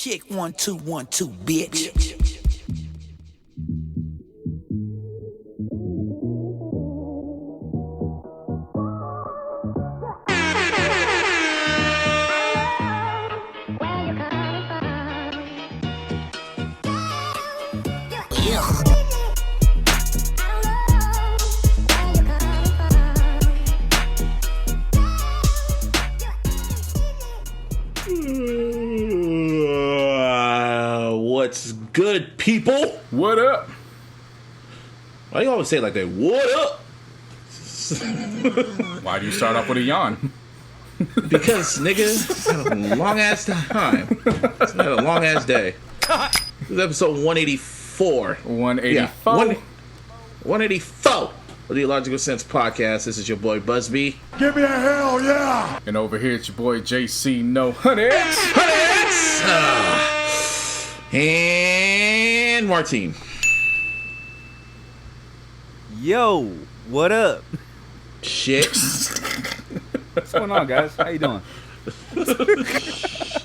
Check 1 2 1 2, bitch. What's good, people? What up? Why do you always say it like that? What up? Why do you start off with a yawn? Because, nigga, it's had a long ass time. It's had a long ass day. This is episode 184. 184. Yeah, 184 of the iLLogical Sense podcast. This is your boy Busby. Give me a hell yeah! And over here it's your boy JC No Honey. And Martine. Yo, what up? Shit. What's going on, guys? How you doing?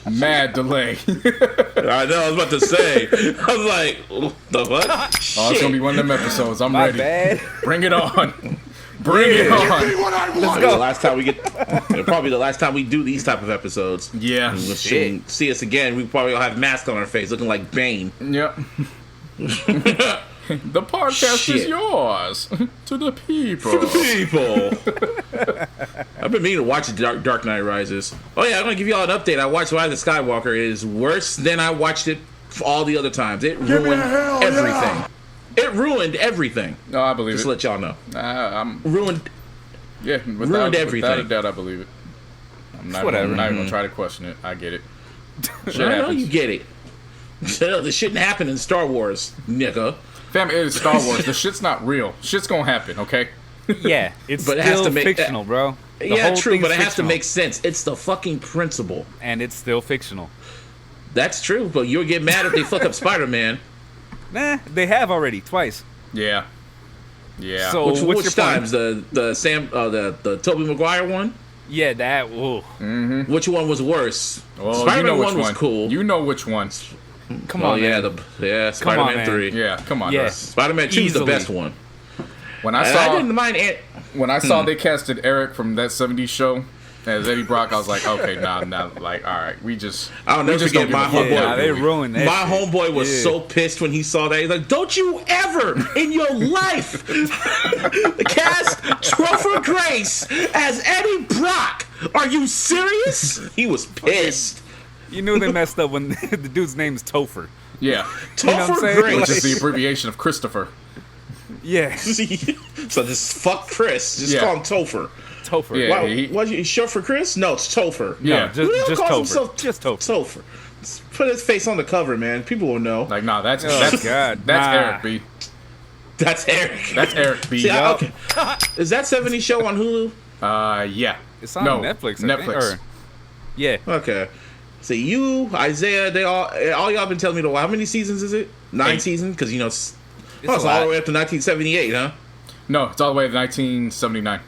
Mad delay. I know, I was about to say. I was like, what the fuck? Oh, it's gonna be one of them episodes. I'm My ready. bad. Bring it on. Bring it on. What I want! The last time we get, probably the last time we do these type of episodes. Yeah. When you see us again, we probably all have masks on our face, looking like Bane. Yep. The podcast is yours. To the people. For the people. I've been meaning to watch Dark Knight Rises. Oh yeah, I'm gonna give you all an update. I watched Rise of Skywalker. It is worse than I watched it all the other times. It ruined everything. Yeah. It ruined everything. No, I believe Just it. to let y'all know. I'm Ruined. yeah. ruined everything. Without a doubt, I believe it. I'm not, Whatever. I'm not even gonna try to question it. I get it. Shit I know happens. you get it. This shouldn't happen in Star Wars, nigga. Fam, it is Star Wars. The shit's not real. Shit's gonna happen, okay? Yeah, it's But it has still to make- fictional, bro. The Yeah, whole true, thing's but it has to fictional, make sense. It's the fucking principle. and it's still fictional. That's true, but you'll get mad if they fuck up Spider-Man. Nah, they have already twice. Yeah. Yeah. So Which what's your times? The Tobey Maguire one? Yeah, that. Whoa. Which one was worse? well, Spider-Man you know which one was cool. You know which one. Come Oh on, yeah, man. Spider-Man man. 3. Yeah, come on. Yeah. bro. Spider-Man 2 is the Easily. best one. When I I saw didn't mind it. when I saw they casted Eric from That 70s Show as Eddie Brock, I was like, okay, nah, like, all right, we just. I'll we never just forget don't give my a fuck homeboy. about Nah, the they movie. ruined that. My shit. homeboy was Yeah. so pissed when he saw that. He's like, "Don't you ever in your life cast Topher Grace as Eddie Brock? Are you serious?" He was pissed. You knew they messed up when the dude's name is Topher. Yeah, You know what I'm Topher saying? Grace. which is the abbreviation of Christopher. Yeah, So just fuck Chris. Just Yeah. call him Topher. Topher. Yeah. Why, he- was you short for Chris? No, it's Topher. Yeah. Just, Who just calls Topher. himself Just Topher. Topher. Just put his face on the cover, man. People will know. Like, nah, that's Oh, that's God. that's Nah. Eric B. That's Eric. That's Eric B. See, Yup. okay. Is that 70 show on Hulu? Yeah. It's on no, Netflix. I think, Netflix. or- yeah, Okay. So you, Isaiah, they all y'all been telling me to watch. How many seasons is it? 9 8. seasons? Because you know, it's a all the lot. way up to 1978, huh? No, it's all the way to 1979.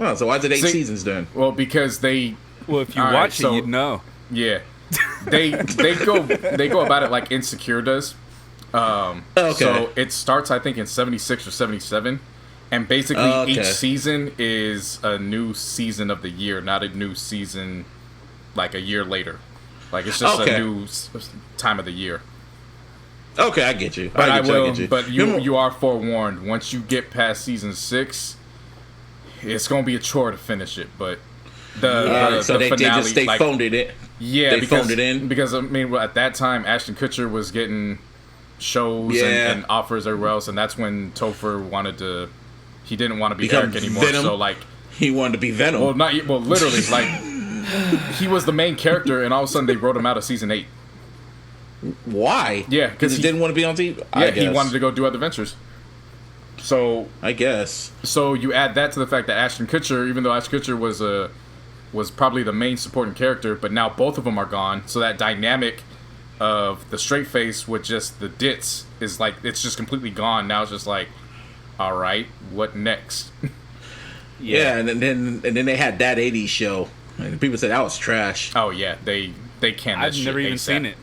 Oh, so why is it 8 See- seasons then? Well, because they, Well, if you All right, watch so- it, you'd know. yeah, they go about it like Insecure does. Okay. So it starts, I think, in 76 or 77. And basically, Okay. each season is a new season of the year, not a new season like a year later. Like, it's just Okay. a new time of the year. Okay, I get you. But I I will. get you. But Remember- you are forewarned. Once you get past season 6, it's gonna be a chore to finish it. But the so they finale, just like, phoned it. yeah, they because, phoned it in. because I mean, at that time, Ashton Kutcher was getting shows Yeah. and offers everywhere else, and that's when Topher wanted to. He didn't want to be Become Eric anymore. Venom? So like, He wanted to be Venom. well, literally, like he was the main character, and all of a sudden they wrote him out of season 8. Why? Yeah, because he he- didn't want to be on TV. Yeah, I he guess. wanted to go do other ventures. So I guess. So you add that to the fact that Ashton Kutcher, even though Ashton Kutcher was probably the main supporting character, but now both of them are gone. So that dynamic of the straight face with just the dits is like, it's just completely gone. Now it's just like, all right, what next? Yeah, and then they had that 80s show, and people said that was trash. Oh yeah, they they can. I've never even seen it.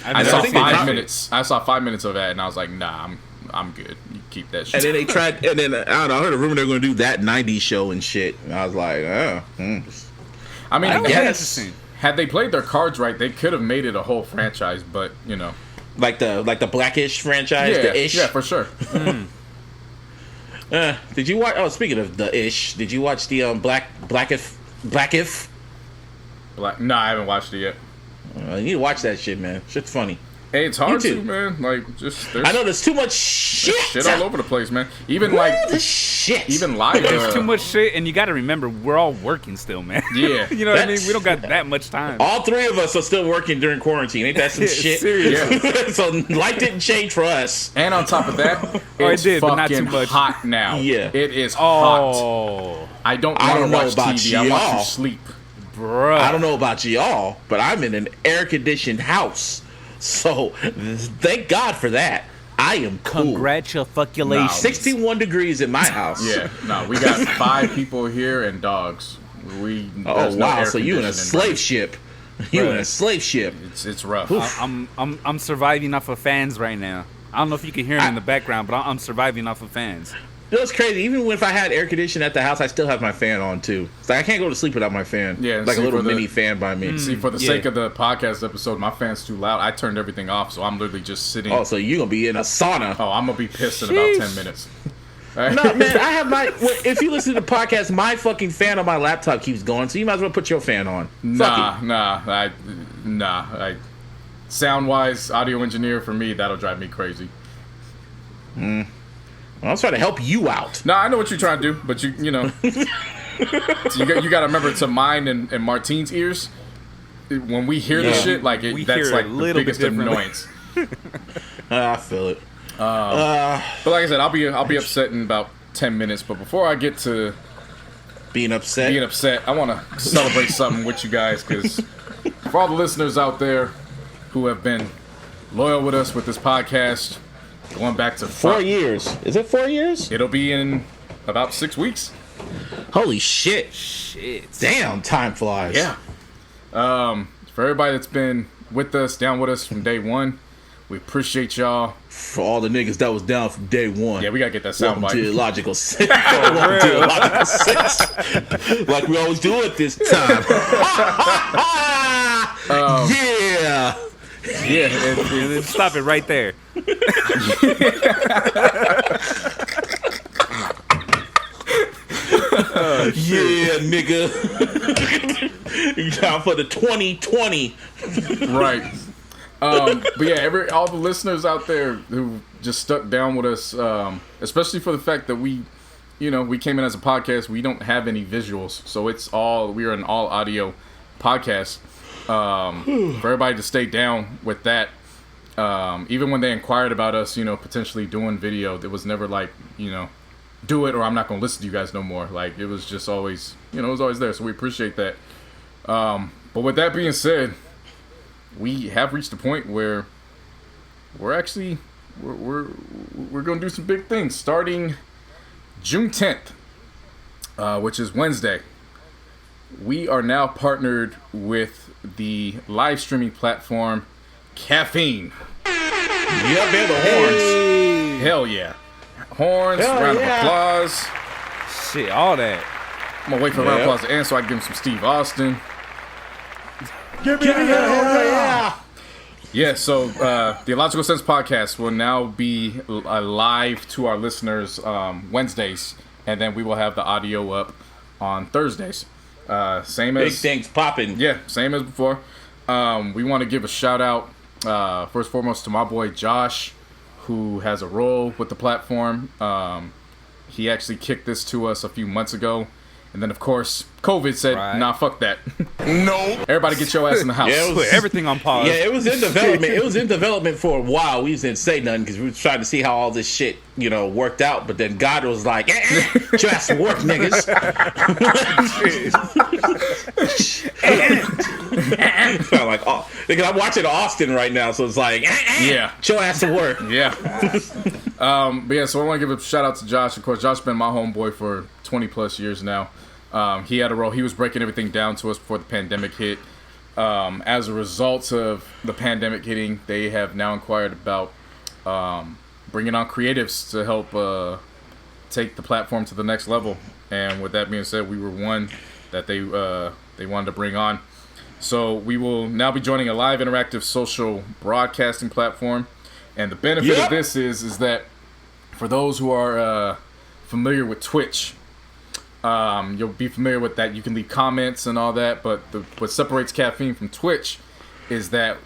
I saw think they 5 dropped it. minutes. I saw 5 minutes of that, and I was like, nah, I'm good. You keep that shit. And then they tried, and then I don't know. I heard a rumor they're going to do that '90s show and shit. And I was like, I mean, That was guess. interesting. had they played their cards right, they could have made it a whole franchise. But you know, like the Blackish franchise, yeah, the Ish. yeah, for sure. Did you watch? Oh, speaking of the Ish, did you watch the Blackif? No, I haven't watched it yet. You need to watch that shit, man. Shit's funny. Hey, it's hard too. to, man. Like, just there's I know there's too much shit. shit all over the place, man. Even Woo, like the shit. even live. There's too much shit, and you got to remember, we're all working still, man. Yeah. You know what I mean? That's- We don't got that much time. All three of us are still working during quarantine. Ain't that some shit? Seriously. So life didn't change for us. And on top of that, Oh, it it's did, but fucking not too much. hot now. Yeah. It is hot. Oh, I don't I want don't to know watch about TV. I want y'all. to sleep. bruh. I don't know about y'all, but I'm in an air-conditioned house. So thank God for that. I am cool. Congratulations. 61 degrees in my house. Yeah, no, we got 5 people here and dogs. Oh there's no wow! air So you in a conditioning, slave ship? You in a slave ship? It's rough. I'm surviving off of fans right now. I don't know if you can hear them in the background, but I'm surviving off of fans. You know, it's crazy. Even if I had air conditioning at the house, I still have my fan on too. It's like I can't go to sleep without my fan. Yeah, like a see, little for the- mini fan by me. See, for the Yeah. sake of the podcast episode, my fan's too loud. I turned everything off, so I'm literally just sitting. Oh, so you gonna be in a sauna? Oh, I'm gonna be pissed in about 10 minutes. All right? No, man. I have my. If you listen to the podcast, my fucking fan on my laptop keeps going. So you might as well put your fan on. Fuck Nah. Sound wise, audio engineer for me, that'll drive me crazy. it. I was trying to help you out. No, I know what you're trying to do, but you know, so you got to remember, to mine and Martine's ears, when we hear the Yeah. shit, like We that's hear it like a the little bit biggest differently. annoyance. I feel it. But like I said, I'll be upset in about 10 minutes. But before I get to Being upset. being upset, I want to celebrate something with you guys, because for all the listeners out there who have been loyal with us with this podcast, going back to 4 years. Is it 4 years? It'll be in about 6 weeks. Holy shit! Shit. Damn, time flies. Yeah. For everybody that's been with us, down with us from day one, we appreciate y'all. For all the niggas that was down from day one. Yeah, we gotta get that Welcome soundbite. to iLLogical 6. Welcome to iLLogical 6. Like we always do at this time. Yeah. Yeah, Stop it right there. Yeah, nigga. You down for the 2020. right. But yeah, all the listeners out there who just stuck down with us, especially for the fact that we came in as a podcast. We don't have any visuals, so we're an all audio podcast. For everybody to stay down with that, even when they inquired about us, potentially doing video, it was never like, do it or I'm not going to listen to you guys no more. Like, it was just always, it was always there. So we appreciate that. But with that being said, we have reached a point where we're actually we're going to do some big things starting June 10th, which is Wednesday. We are now partnered with the live streaming platform Caffeine. Yep, they're the horns. Hell yeah. Horns, Hell round yeah. of applause. Shit, all that. I'm gonna wait for a round of Yep. applause to end so I can give him some Steve Austin. Give me a hell yeah. Yeah, so the iLLogical Sense podcast will now be live to our listeners Wednesdays, and then we will have the audio up on Thursdays. Same Big as things popping. yeah, same as before. We want to give a shout out first and foremost to my boy Josh, who has a role with the platform. He actually kicked this to us a few months ago. And then, of course, COVID said, Right. nah, fuck that. No. Everybody get your ass in the house. Yeah, it was- Put everything on pause. Yeah, it was in development. It was in development for a while. We didn't say nothing because we were trying to see how all this shit, worked out. But then God was like, "Get your ass to work, niggas." Felt like, because I'm watching Austin right now, so it's like, Yeah. get your ass to work. Yeah. But yeah, so I want to give a shout out to Josh. Of course, Josh's been my homeboy for 20 plus years now. He had a role. He was breaking everything down to us before the pandemic hit. as a result of the pandemic hitting, they have now inquired about bringing on creatives to help take the platform to the next level. And with that being said, we were one that they wanted to bring on. So we will now be joining a live interactive social broadcasting platform. And the benefit of this is that for those who are familiar with Twitch, you'll be familiar with that. You can leave comments and all that, but what separates Caffeine from Twitch is that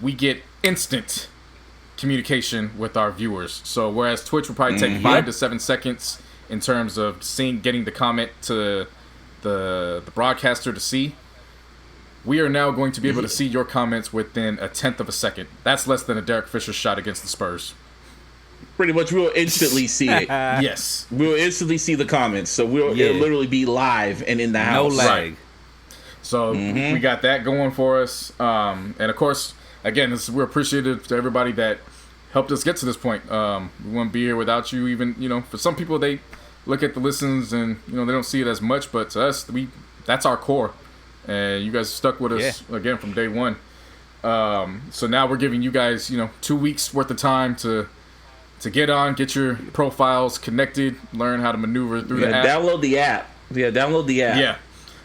we get instant communication with our viewers. So whereas Twitch will probably take 5 to 7 seconds in terms of getting the comment to the broadcaster to see, we are now going to be able to see your comments within 1/10 of a second. That's less than a Derek Fisher shot against the Spurs. Pretty much, we'll instantly see it. Yes. We'll instantly see the comments. So it'll literally be live and in the house. No lag. Right. So we got that going for us. And of course, again, we're appreciative to everybody that helped us get to this point. We wouldn't be here without you. Even, for some people, they look at the listens and, they don't see it as much. But to us, that's our core. And you guys stuck with us, again, from day one. So now we're giving you guys, 2 weeks worth of time to get on, get your profiles connected, learn how to maneuver through the app. Download the app. Yeah, download the app. Yeah.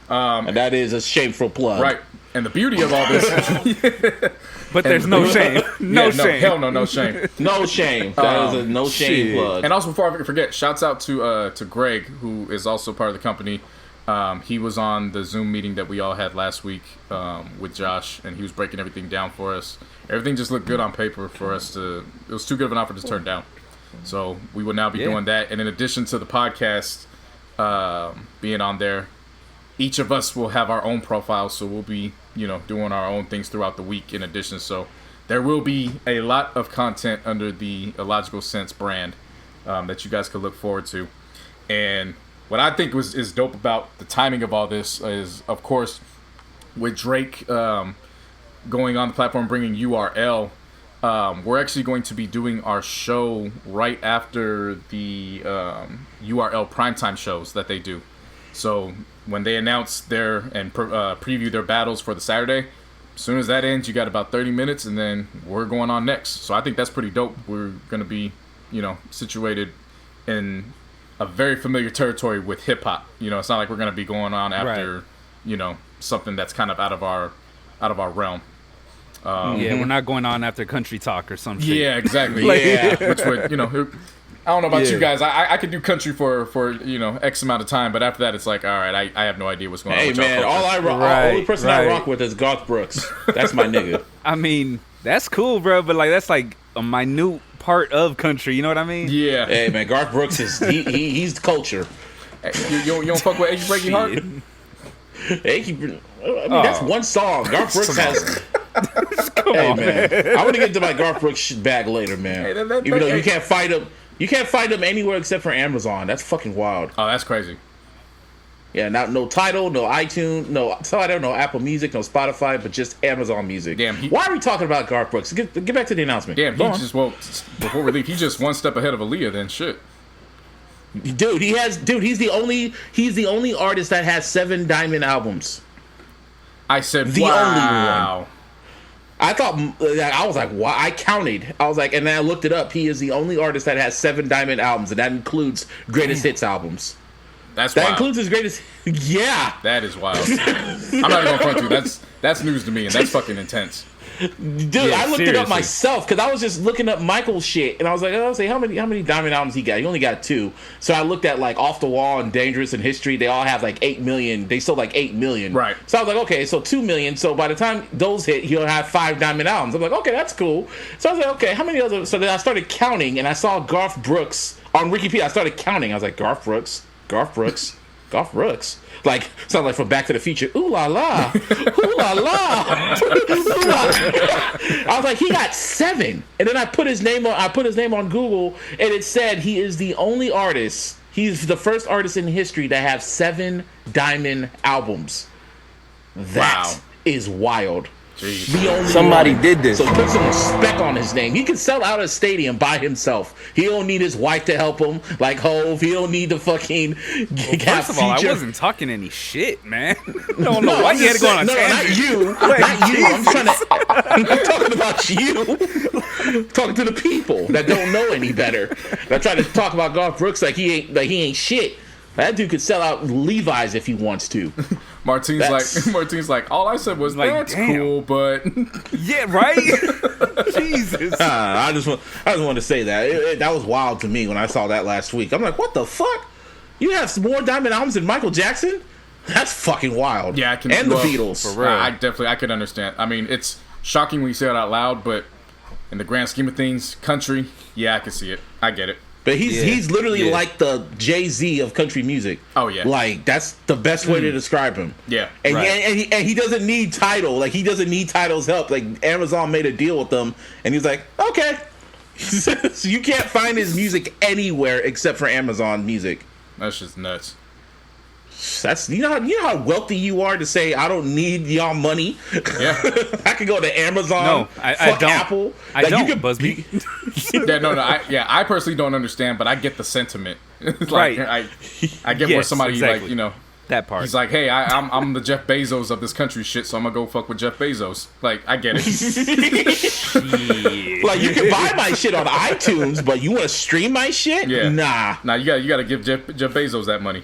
And that is a shameful plug. Right. And the beauty of all this... But there's no shame. No shame. No, hell no, no shame. No shame. That is a no shame plug. And also, before I forget, shouts out to Greg, who is also part of the company. He was on the Zoom meeting that we all had last week with Josh, and he was breaking everything down for us. Everything just looked good on paper for us to... It was too good of an offer to turn down. So we will now be doing that. And in addition to the podcast being on there, each of us will have our own profile, so we'll be, doing our own things throughout the week in addition. So there will be a lot of content under the iLLogical Sense brand that you guys could look forward to. And what I think is dope about the timing of all this is, of course, with Drake going on the platform, bringing URL, we're actually going to be doing our show right after the URL primetime shows that they do. So when they announce preview their battles for the Saturday, as soon as that ends, you got about 30 minutes, and then we're going on next. So I think that's pretty dope. We're going to be, situated in a very familiar territory with hip hop. It's not like we're going to be going on after, something that's kind of out of our realm. We're not going on after country talk or some shit. Yeah, exactly. Which would, I don't know about you guys. I could do country for X amount of time, but after that, it's like, all right, I have no idea what's going on. Hey, with man, only person I rock with is Garth Brooks. That's my nigga. I mean, that's cool, bro, but that's like a minute part of country. You know what I mean? Yeah. Hey, man, Garth Brooks is he's the culture. Hey, you don't fuck with Achy Breaky Heart? That's one song. Garth Brooks has. Hey, man, I want to get to my Garth Brooks bag later, man. Hey, even though you can't fight him. You can't find them anywhere except for Amazon. That's fucking wild. Oh, that's crazy. Yeah, no Tidal, no iTunes, no Tidal, no Apple Music, no Spotify, but just Amazon Music. Damn. Why are we talking about Garth Brooks? Get back to the announcement. Damn, before we leave, he's just one step ahead of Aaliyah. Then shit. Dude, he's the only artist that has 7 diamond albums. I said the wow. Only one. I was like, wow. I counted. I was like, and then I looked it up. He is the only artist that has 7 diamond albums, and that includes greatest hits albums. That wild. Includes his greatest. Yeah, that is wild. I'm not even gonna front you. That's news to me, and that's fucking intense. Dude, I looked it up myself because I was just looking up Michael's shit, and I was like, oh, say how many diamond albums he got? He only got 2. So I looked at like Off the Wall and Dangerous and History. They all have like 8 million. They sold like 8 million. Right. So I was like, okay, so 2 million. So by the time those hit, he'll have 5 diamond albums. I'm like, okay, that's cool. So I was like, okay, how many other? So then I started counting, and I saw Garth Brooks on Wikipedia. I started counting. I was like, Garth Brooks. Like, sounds like from Back to the Future. Ooh la la. Ooh la la. I was like, he got 7. And then I put his name on Google, and it said he is the only artist. He's the first artist in history to have 7 diamond albums. That is wild. Jeez. The only Somebody one. did this. So put some respect on his name. He can sell out a stadium by himself. He don't need his wife to help him like Hove. He don't need to fucking First of all, I wasn't talking any shit, man. I don't know why I'm you had to just go on a saying- tangent. not you. I'm talking about you. I'm talking to the people that don't know any better. That try to talk about Garth Brooks like he ain't shit. That dude could sell out Levi's if he wants to. Martine's like, all I said was Like, that's damn. cool, but Yeah, right? Jesus. I just want to say that that was wild to me when I saw that last week. I'm like, what the fuck? You have some more Diamond albums than Michael Jackson? That's fucking wild. yeah, I can. And well, the Beatles. For real. I could understand. I mean, it's shocking when you say it out loud, but in the grand scheme of things, country, yeah, I can see it. I get it. But he's literally Yeah. like the Jay-Z of country music. Oh, yeah. Like that's the best way to describe him. Yeah, And, right. and he doesn't need Tidal. Like he doesn't need Tidal's help. Like Amazon made a deal with them, and he's like, okay. So you can't find his music anywhere except for Amazon Music. That's just nuts. That's you know how wealthy you are to say I don't need y'all money. Yeah. I could go to Amazon. No, I fuck don't. Apple. I Like, don't, you could- Busby. Yeah, no. I personally don't understand, but I get the sentiment. It's Right. like, I get where Yes, somebody exactly. like, you know, That part. he's like, hey, I'm the Jeff Bezos of this country shit, so I'm gonna go fuck with Jeff Bezos. Like, I get it. Like you can buy my shit on iTunes, but you want to stream my shit? Yeah. Nah. Now you gotta give Jeff Bezos that money.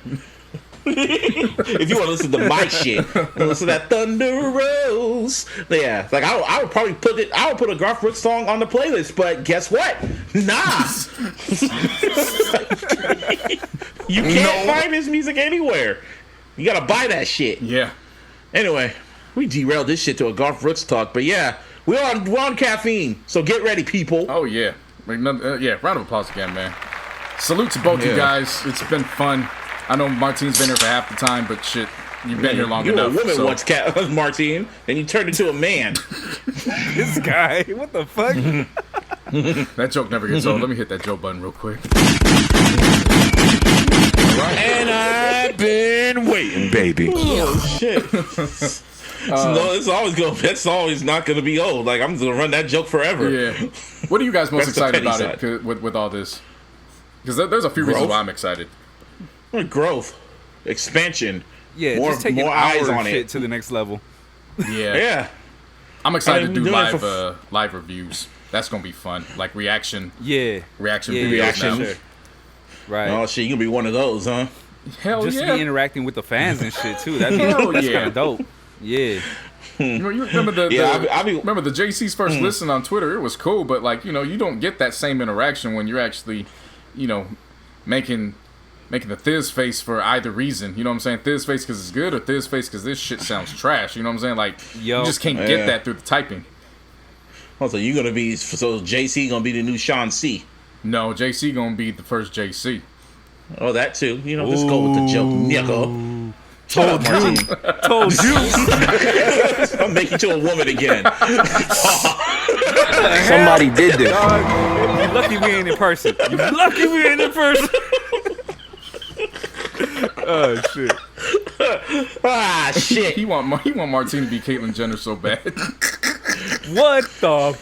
If you want to listen to my shit, listen to that Thunder Rose. Yeah, like I would probably put a Garth Brooks song on the playlist, but guess what? Nah. You can't find his music anywhere. You gotta buy that shit. Yeah. Anyway, we derailed this shit to a Garth Brooks talk, but yeah, we're on caffeine, so get ready, people. Oh yeah. Yeah. Round of applause again, man. Salute to both you guys. It's been fun. I know Martine's been here for half the time, but shit, you've been here long you enough. were a woman so. once, Martine, then you turned into a man. This guy. What the fuck? That joke never gets old. Let me hit that joke button real quick. And I've been waiting, baby. Oh shit! That's always not gonna be old. Like I'm gonna run that joke forever. Yeah. What are you guys most That's the excited petty about side. it with all this? Because there's a few reasons Growth? why I'm excited. Growth, expansion. Yeah, More- just taking more our eyes on shit it. to the next level. Yeah. Yeah. I'm excited I mean, to do we're doing it live reviews. That's gonna be fun. Like reaction Yeah. videos reaction. now. Sure. Right. Oh shit, you gonna be one of those, huh? Hell Just yeah. to be interacting with the fans and shit too. That'd be Hell that's yeah. kind of dope. Yeah. You remember the Yeah, I be- remember the JC's first listen on Twitter? It was cool, but like, you know, you don't get that same interaction when you're actually, you know, making the Thiz face for either reason. You know what I'm saying? Thiz face because it's good, or Thiz face because this shit sounds trash. You know what I'm saying? Like, Yo. you just can't Yeah. get that through the typing. Oh, so you gonna be JC gonna be the new Sean C. No, JC gonna be the first JC. Oh, that too. You know, just go with the joke, nigga. Shut up, Martine. Told you. I'll make you to a woman again. Somebody did this. Dog, you lucky we ain't in person. You lucky we ain't in person. Oh shit. Ah, shit. He want Martine to be Caitlyn Jenner so bad. What the?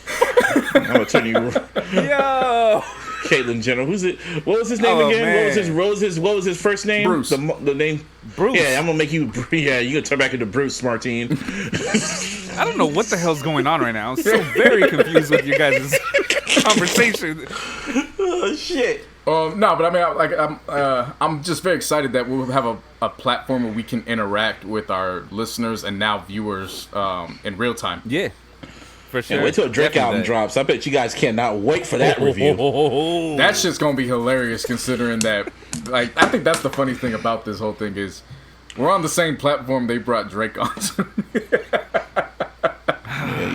I'm gonna turn you, Yo. Caitlyn Jenner. Who's it? What was his name Oh, again? man. What was his first name? Bruce. The name. Bruce. Yeah, I'm gonna make you. Yeah, you gonna turn back into Bruce Martine. I don't know what the hell's going on right now. I'm so very confused with you guys' conversation. Oh shit. No, but I mean, I'm just very excited that we'll have a platform where we can interact with our listeners and now viewers in real time. Yeah. For sure. Yeah, wait till a Drake Definitely album that. drops. I bet you guys cannot wait for that review. That shit's gonna be hilarious considering that. Like, I think that's the funny thing about this whole thing is we're on the same platform they brought Drake on.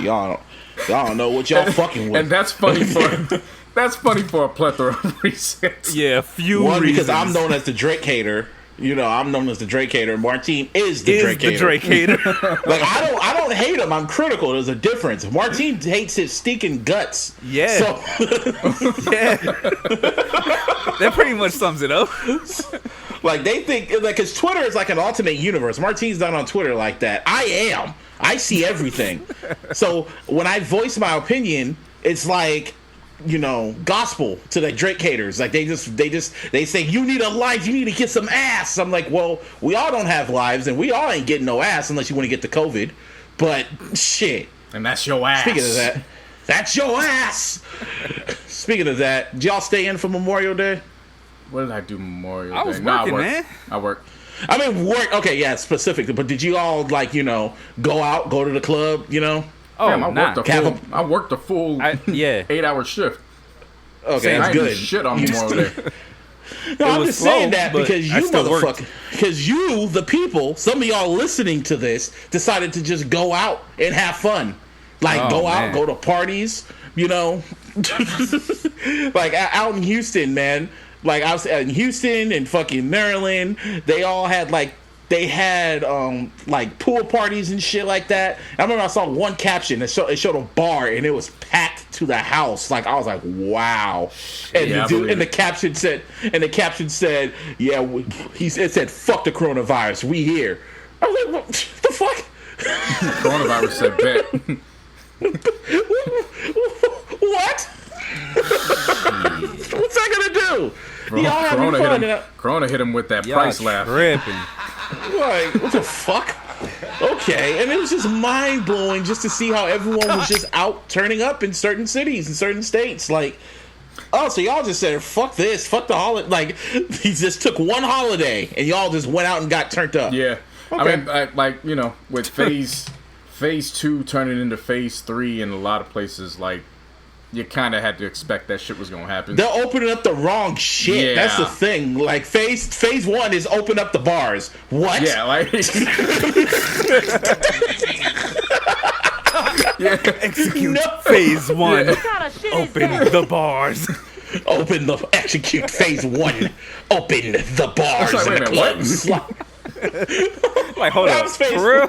Yeah, y'all don't know what y'all fucking with. And that's funny for a plethora of reasons. Yeah, a few One, reasons. because I'm known as the Drake hater. You know, I'm known as the Drake hater. Martine is the Drake hater. Drake hater. Like I don't hate him. I'm critical. There's a difference. Martine hates his stinking guts. Yeah. So Yeah. That pretty much sums it up. Like they think, like, because Twitter is like an alternate universe. Martine's not on Twitter like that. I am. I see everything. So when I voice my opinion, it's like, you know, gospel to the Drake haters. Like they say, you need a life, you need to get some ass. I'm like, well, we all don't have lives, and we all ain't getting no ass unless you want to get the COVID. But shit. And that's your ass. Speaking of that, that's your ass. Speaking of that, did y'all stay in for Memorial Day? What did I do Memorial Day? I was working, man. I worked. I mean, work. Okay, yeah, specific. But did you all, like, you know, go out, go to the club, you know? Oh, Damn, nah. I worked a full 8-hour shift. Okay, that's good. Shit on Memorial Day. No, I'm just saying slow, that but because I you still worked. motherfucker, because you, the people, some of y'all listening to this, decided to just go out and have fun. Like, go out, go to parties, you know? Like, out in Houston, man. Like, I was in Houston and fucking Maryland. They all had, like, like pool parties and shit like that. I remember I saw one caption that showed a bar and it was packed to the house. Like, I was like, wow. And the caption said, yeah, it said, fuck the coronavirus, we here. I was like, what the fuck? Coronavirus said bet. What? What's that gonna do? Corona hit him with that price laugh. Tripping. Like, what the fuck? Okay, and it was just mind blowing just to see how everyone was just out turning up in certain cities and certain states. Like, oh, so y'all just said, fuck this, fuck the holiday. Like, he just took one holiday and y'all just went out and got turned up. Yeah. Okay. I mean, like, you know, with phase 2 turning into phase 3 in a lot of places, like, you kind of had to expect that shit was gonna happen. They're opening up the wrong shit. Yeah. That's the thing. Like, phase 1 is open up the bars. What? Yeah, like yeah. Execute phase 1. Open the bars. Execute phase 1. Open the bars. Like, wait a minute, what? Like, hold That up. was phase For real?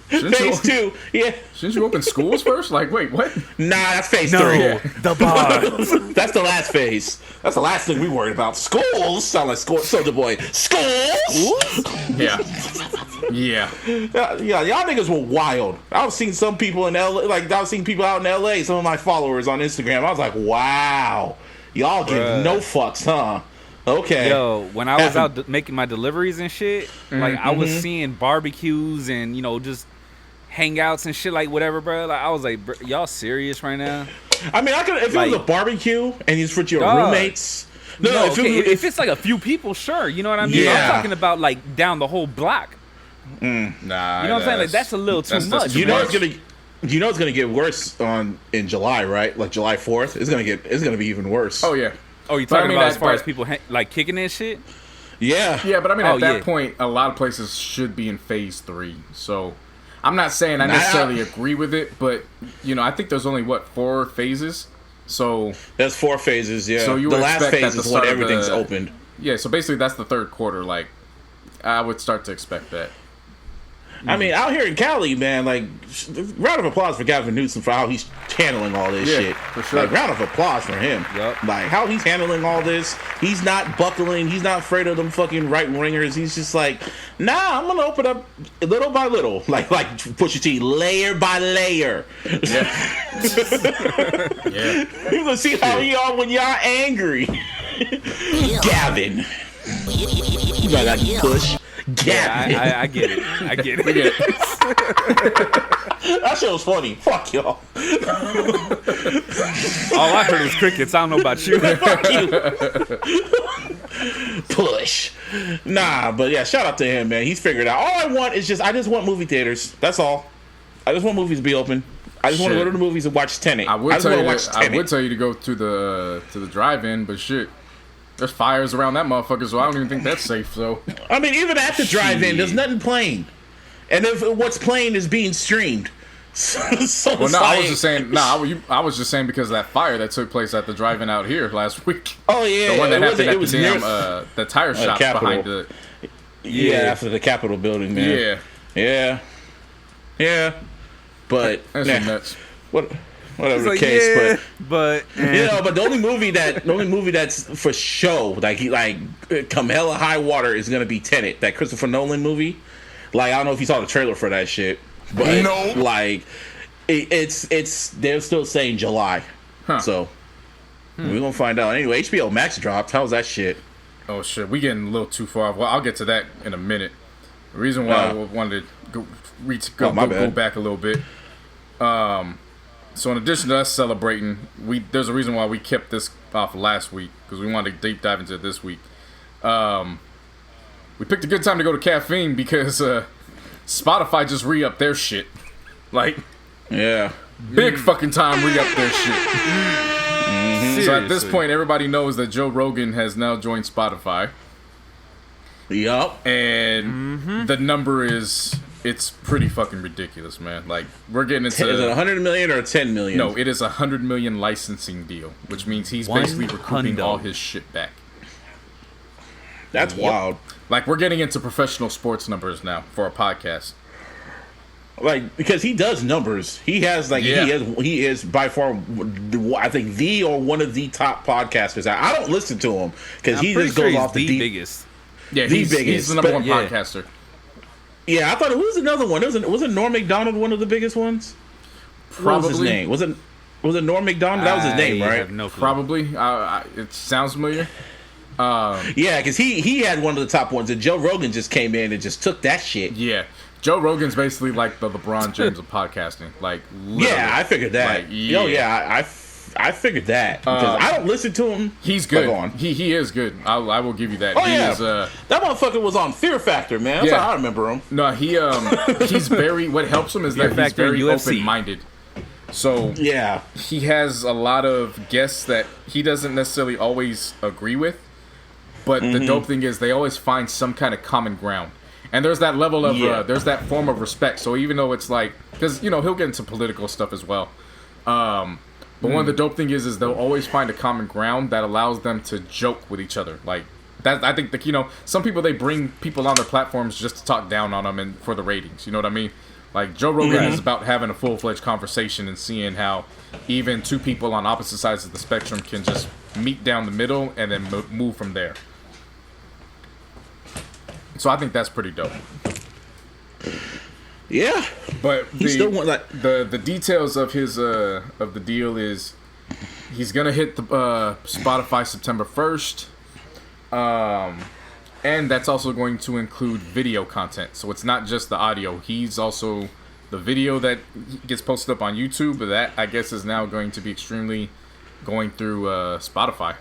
Phase 2, yeah. Shouldn't you open schools first? Like, wait, what? Nah, that's phase No, 3. the bars. That's the last phase. That's the last thing we worried about. Schools sound like Soldier Boy. Schools. Yeah. Yeah, y'all niggas were wild. I was seeing some people in LA, like I was seeing people out in LA. Some of my followers on Instagram. I was like, wow, y'all give no fucks, huh? Okay. Yo, when I was out making my deliveries and shit, like I was seeing barbecues and, you know, just hangouts and shit, like whatever, bro. Like I was like, bro, y'all serious right now? I mean, I could if like, it was a barbecue and it's for your roommates. No, if it's like a few people, sure. You know what I mean? Yeah. I'm talking about like down the whole block. Nah, You know what I'm saying? Like that's a little too much. You know it's gonna get worse in July, right? Like July 4th, it's gonna be even worse. Oh yeah. Oh, you talking about as far as people like kicking that shit? Yeah. Yeah, but I mean, at that point, a lot of places should be in phase 3. So, I'm not saying I necessarily agree with it, but you know, I think there's only 4 phases. So that's 4 phases. Yeah. So you the would last expect phase that is when everything's opened. Yeah. So basically, that's the third quarter. Like, I would start to expect that. I mean, out here in Cali, man, like, round of applause for Gavin Newsom for how he's handling all this shit. For sure. Like, round of applause for him. Yep. Like, how he's handling all this. He's not buckling. He's not afraid of them fucking right-wingers. He's just like, nah, I'm going to open up little by little. Like Pusha T, layer by layer. Yeah. Yeah. You're going to see how he are when y'all angry. Gavin. You know, like, push. Yeah, I get it. I get it. That shit was funny. Fuck y'all. All I heard was crickets. I don't know about you. Fuck you. Push. Nah, but yeah, shout out to him, man. He's figured it out. All I want is I just want movie theaters. That's all. I just want movies to be open. I just want to go to the movies and watch Tenet. I would tell you to go to the drive-in, but shit. There's fires around that motherfucker, so I don't even think that's safe. So I mean, even at the drive-in, there's nothing playing, and if what's playing is being streamed. So well, no, I was just saying. I was just saying because of that fire that took place at the drive-in out here last week. Oh yeah, the one that happened at the damn the tire shop behind the. Yeah, after the Capitol building, man. Yeah. But that's nuts. What? whatever the like, case. yeah, but But the only movie that's for show, come hella high water, is gonna be Tenet, that Christopher Nolan movie. Like, I don't know if you saw the trailer for that shit, but like, it's they're still saying July, so we're gonna find out. Anyway, HBO Max dropped. How's that shit? Oh shit, we getting a little too far. Well, I'll get to that in a minute. The reason why I wanted to go back a little bit. So in addition to us celebrating, there's a reason why we kept this off last week, because we wanted to deep dive into it this week. We picked a good time to go to Caffeine because Spotify just re-upped their shit. Like, big fucking time re-upped their shit. So at this point, everybody knows that Joe Rogan has now joined Spotify. Yup. And the number it's pretty fucking ridiculous, man. Like, we're getting into... Is it 100 million or 10 million? No, it is 100 million licensing deal, which means he's basically recouping all his shit back. That's wild. Like, we're getting into professional sports numbers now for a podcast. Like, because he does numbers. He has, like, he is by far, I think, one of the top podcasters. I don't listen to him because he just goes off the biggest. Yeah, he's the number one podcaster. Yeah, I thought it was another one. Was Norm Macdonald one of the biggest ones? Probably. What was his name? Was it Norm Macdonald? That was his name, right? Have no clue. Probably. It sounds familiar. Yeah, because he had one of the top ones, and Joe Rogan just came in and just took that shit. Yeah. Joe Rogan's basically like the LeBron James of podcasting. Like, literally. Yeah, I figured that. Like, I figured that because I don't listen to him. He's good. He is good. I will give you that. That motherfucker was on Fear Factor, man. That's how I remember him. No, he's very. What helps him is that he's very open-minded. So he has a lot of guests that he doesn't necessarily always agree with. But the dope thing is they always find some kind of common ground. And there's that level of, there's that form of respect. So even though it's like, because, he'll get into political stuff as well. But one of the dope thing is they'll always find a common ground that allows them to joke with each other. Like, that, I think, some people, they bring people on their platforms just to talk down on them and for the ratings. You know what I mean? Like, Joe Rogan is about having a full-fledged conversation and seeing how even two people on opposite sides of the spectrum can just meet down the middle and then move from there. So I think that's pretty dope. Yeah, but the details of his of the deal is he's gonna hit the Spotify September 1st, and that's also going to include video content. So it's not just the audio. He's also the video that gets posted up on YouTube. But that, I guess, is now going to be extremely going through Spotify.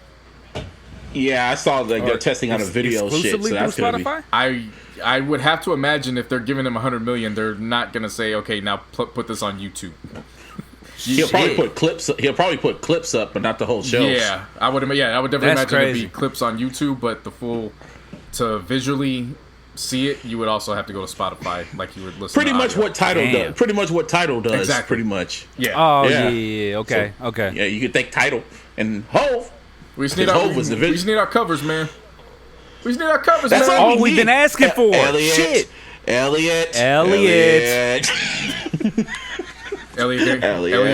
Yeah, I saw they're testing out a video shit. So that's gonna Spotify? I would have to imagine if they're giving him 100 million, they're not gonna say, okay, now put this on YouTube. He'll probably put clips. He'll probably put clips up, but not the whole show. Yeah, I would definitely imagine it'd be clips on YouTube, but to visually see it, you would also have to go to Spotify, like you would listen. Pretty much what Tidal does. Pretty much what Tidal does. Exactly. Pretty much. Yeah. Oh yeah. Okay. So, okay. Yeah, you could take Tidal and Hove. We just need our covers, man. We just need our covers, That's man. all we've been asking for. Elliot. Elliot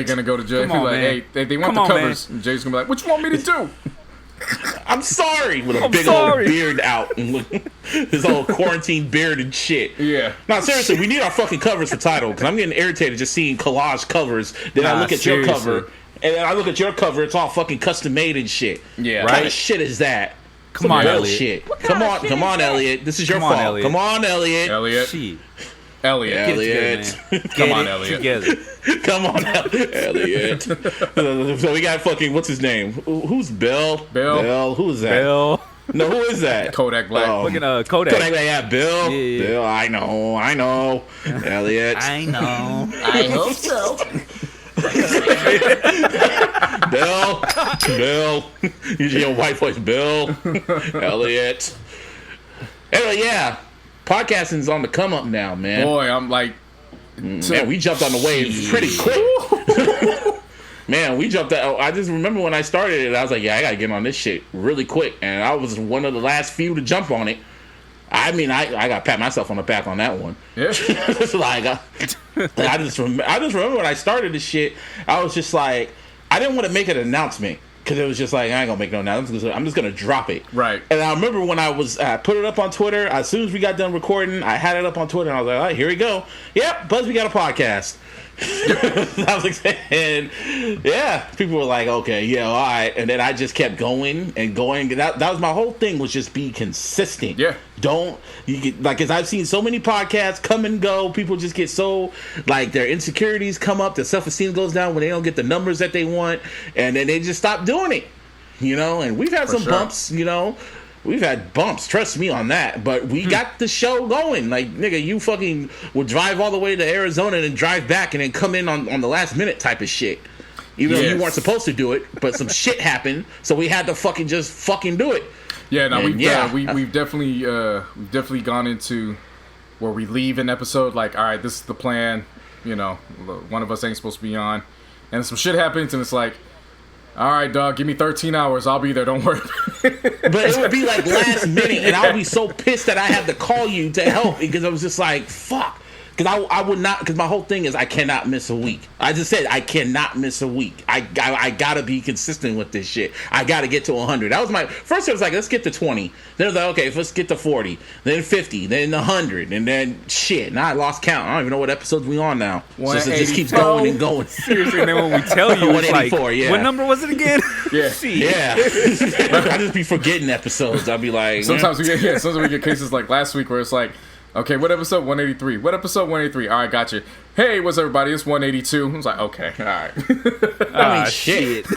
gonna go to jail. He's like, hey, they want the covers. And Jay's gonna be like, what you want me to do? I'm sorry. With a big old beard out. His whole quarantine beard and shit. Yeah. No, seriously, we need our fucking covers for Tidal, because I'm getting irritated just seeing collage covers. Then I look at your cover. And then I look at your cover, it's all fucking custom made and shit. Yeah. What kind of shit is that? Come on, Elliot. Come on, Elliot. This is your fault. Elliot. Come on, Elliot. Elliot. Come on, Elliot. Come on, Elliot. So we got fucking, what's his name? Who's Bill? Bill. Who is that? Bill. No, who is that? Kodak Black. Look at Kodak. Kodak Black, yeah, Bill. Yeah. Bill, I know. Elliot. I know. I hope so. Bill. Usually your white voice, Bill. Elliot. Anyway, yeah. Podcasting's on the come up now, man. Boy, I'm like... Man, we jumped on the wave pretty quick. Man, we jumped out. I just remember when I started it, I was like, yeah, I gotta get on this shit really quick. And I was one of the last few to jump on it. I mean, I got to pat myself on the back on that one. Yeah. It's like, I just remember when I started this shit, I was just like, I didn't want to make an announcement because it was just like, I ain't gonna make no announcement. I'm just gonna drop it. Right. And I remember when I was put it up on Twitter. As soon as we got done recording, I had it up on Twitter, and I was like, all right, here we go. Yep, Busby got a podcast. I was like, and yeah, people were like, okay, yeah, all right, and then I just kept going and going. That was my whole thing, was just be consistent. Yeah, because I've seen so many podcasts come and go. People just get so, like, their insecurities come up, their self-esteem goes down when they don't get the numbers that they want, and then they just stop doing it, and we've had some bumps, We've had bumps, trust me on that, but we got the show going. Like, nigga, you fucking would drive all the way to Arizona and then drive back and then come in on the last minute type of shit. Even though you weren't supposed to do it, but some shit happened, so we had to fucking just fucking do it. Yeah, no, we've definitely gone into where we leave an episode like, all right, this is the plan. One of us ain't supposed to be on, and some shit happens, and it's like, all right, dog, give me 13 hours. I'll be there. Don't worry. But it would be like last minute, and I would be so pissed that I had to call you to help because I was just like, fuck. Because I would not, because my whole thing is I cannot miss a week. I just said I cannot miss a week. I got to be consistent with this shit. I got to get to 100. That was my, first it was like, let's get to 20. Then it was like, okay, let's get to 40. Then 50. Then 100. And then shit. Now I lost count. I don't even know what episodes we on now. It just keeps going and going. Seriously, and then when we tell you, it's like, yeah. What number was it again? Yeah. Yeah. I just be forgetting episodes. I'll be like. Sometimes we get cases like last week where it's like, okay, what episode? 183. What episode? 183. All right, gotcha. Hey, what's everybody? It's 182. I was like, okay, all right. I mean, shit.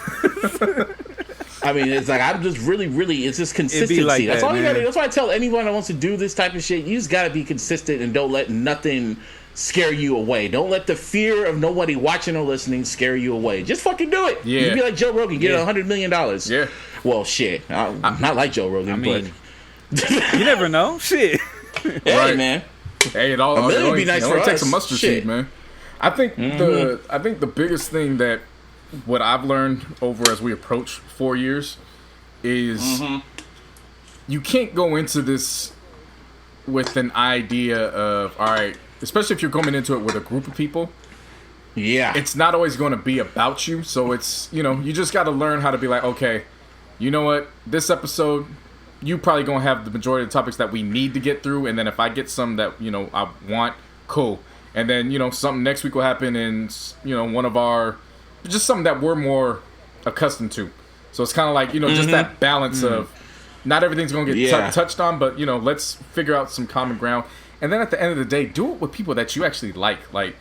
I mean, it's like, I'm just really, it's just consistency. Like that's that, all you man. gotta do. That's why I tell anyone that wants to do this type of shit, you just gotta be consistent and don't let nothing scare you away. Don't let the fear of nobody watching or listening scare you away. Just fucking do it. Yeah. You be like Joe Rogan, get $100 million. Yeah. Well, shit. I'm not like Joe Rogan, You never know. Shit. Hey, Right. man. Hey, it all $1 million would be nice it for only us. takes a mustard Shit. seed, man. I think the biggest thing that what I've learned over as we approach 4 years is you can't go into this with an idea of, all right, especially if you're coming into it with a group of people. Yeah. It's not always going to be about you. So it's, you just got to learn how to be like, okay, you know what, this episode, you probably going to have the majority of the topics that we need to get through. And then if I get some that, I want, cool. And then, something next week will happen and, one of our, just something that we're more accustomed to. So it's kind of like, just that balance of not everything's going to get touched on, but, let's figure out some common ground. And then at the end of the day, do it with people that you actually like. Like,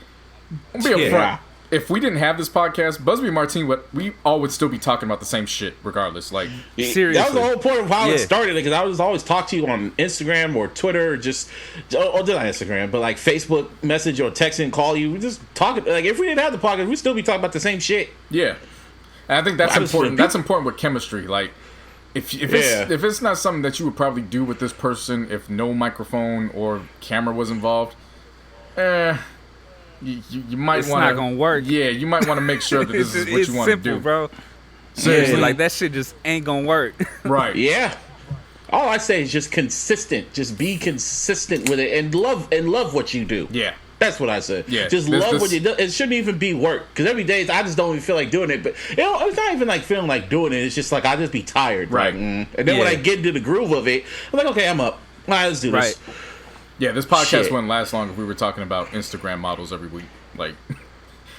I'll be upfront. If we didn't have this podcast, Busby and Martine, we all would still be talking about the same shit regardless. Like, seriously. That was the whole point of how it started, because I was always talk to you on Instagram or Twitter, or just, or not Instagram, but like Facebook message or text and call you. We just talk. Like, if we didn't have the podcast, we'd still be talking about the same shit. Yeah. And I think that's important. That's important with chemistry. Like, if it's not something that you would probably do with this person if no microphone or camera was involved, you might want to. It's not gonna work. Yeah, you might want to make sure that this is what you want to do, bro. Seriously, like that shit just ain't gonna work. Right? Yeah. All I say is just consistent. Just be consistent with it and love what you do. Yeah. That's what I said. Yeah. Just love what you do. It shouldn't even be work, because every day I just don't even feel like doing it. But it's not even like feeling like doing it. It's just like I just be tired. Right. Like, and then when I get into the groove of it, I'm like, okay, I'm up. All right, let's do this. Yeah, this podcast wouldn't last long if we were talking about Instagram models every week. Like,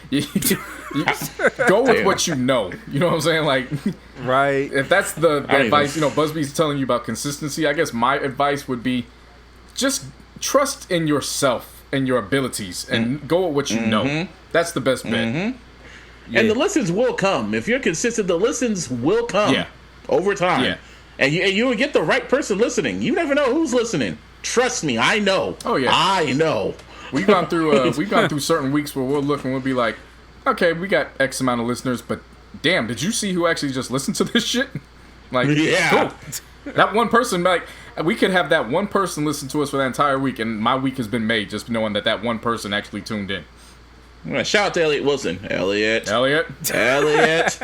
you go with what you know. You know what I'm saying? Like, right. If that's the advice, Busby's telling you about consistency. I guess my advice would be just trust in yourself and your abilities and go with what you know. That's the best bet. Yeah. And the listens will come. If you're consistent, the listens will come over time. Yeah. And you will get the right person listening. You never know who's listening. Trust me, I know. Oh yeah, I know. We've gone through certain weeks where we'll look and we'll be like, okay, we got X amount of listeners, but damn, did you see who actually just listened to this shit? Like, cool. That one person, like, we could have that one person listen to us for that entire week, and my week has been made just knowing that one person actually tuned in. Shout out to Elliot Wilson. Elliot. Thank you, Elliot.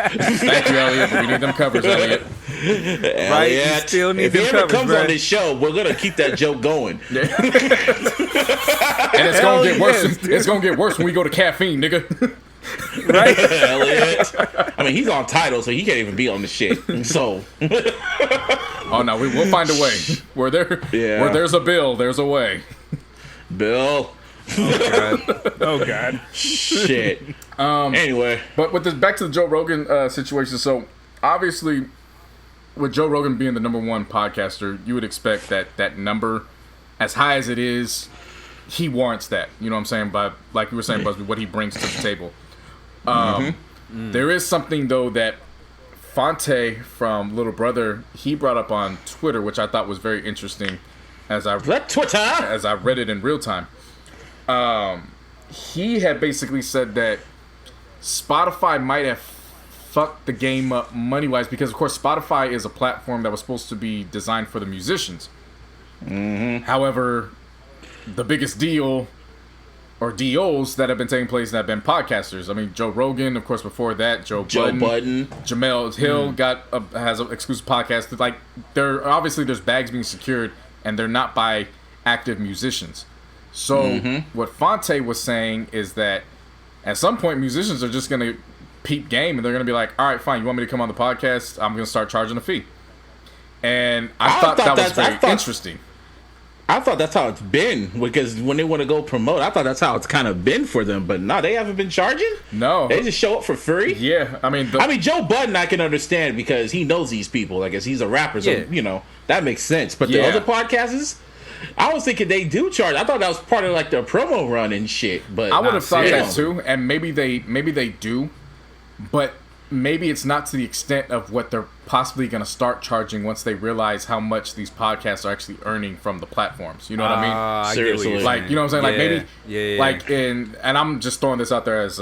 But we need them covers, Elliot. Right, you still need if he them ever covers, comes bro. on this show, we're gonna keep that joke going. And it's gonna get worse. It's gonna get worse when we go to caffeine, nigga. Right? Elliot. I mean, he's on title, so he can't even be on the shit. So. Oh no, we'll find a way. Where there's a bill, there's a way. Bill. Oh God. Shit. Anyway, but with this, back to the Joe Rogan situation. So obviously, with Joe Rogan being the number one podcaster, you would expect that number, as high as it is, he warrants that. You know what I'm saying? But like you were saying, Busby, what he brings to the table. There is something though that Fonte from Little Brother, he brought up on Twitter, which I thought was very interesting. As I read it in real time. He had basically said that Spotify might have fucked the game up money-wise because, of course, Spotify is a platform that was supposed to be designed for the musicians. However, the biggest deal or deals that have been taking place have been podcasters. I mean, Joe Rogan, of course, before that, Joe Budden. Jamel Hill has an exclusive podcast. Like, there's bags being secured, and they're not by active musicians. So what Fonte was saying is that at some point musicians are just going to peep game and they're going to be like, all right, fine, you want me to come on the podcast? I'm going to start charging a fee. And I thought that was very interesting. I thought that's how it's been because when they want to go promote, I thought that's how it's kind of been for them. But no, they haven't been charging. No, they just show up for free. Yeah, I mean, Joe Budden I can understand because he knows these people. I guess he's a rapper, so that makes sense. But the other podcasters, I was thinking they do charge. I thought that was part of like their promo run and shit. But I would have thought that too, and maybe they do, but maybe it's not to the extent of what they're possibly going to start charging once they realize how much these podcasts are actually earning from the platforms. You know what I mean? Seriously, like you know what I'm saying? Like maybe, like and I'm just throwing this out there as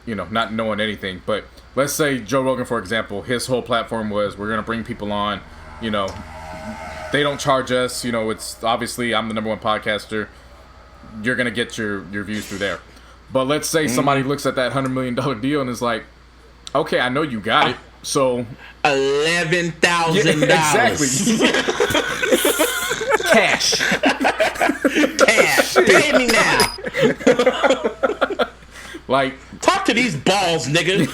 not knowing anything, but let's say Joe Rogan, for example, his whole platform was we're going to bring people on, they don't charge us, it's obviously I'm the number one podcaster. You're going to get your views through there. But let's say somebody looks at that $100 million deal and is like, okay, I know you got it. So $11,000. Exactly. Cash. Pay me now. Like, talk to these balls, nigga.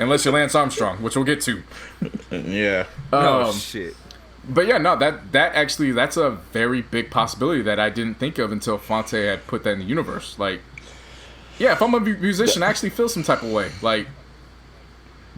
Unless you're Lance Armstrong, which we'll get to. Yeah. Shit. But yeah, no, that's a very big possibility that I didn't think of until Fonte had put that in the universe. Like, yeah, if I'm a musician, I actually feel some type of way. Like,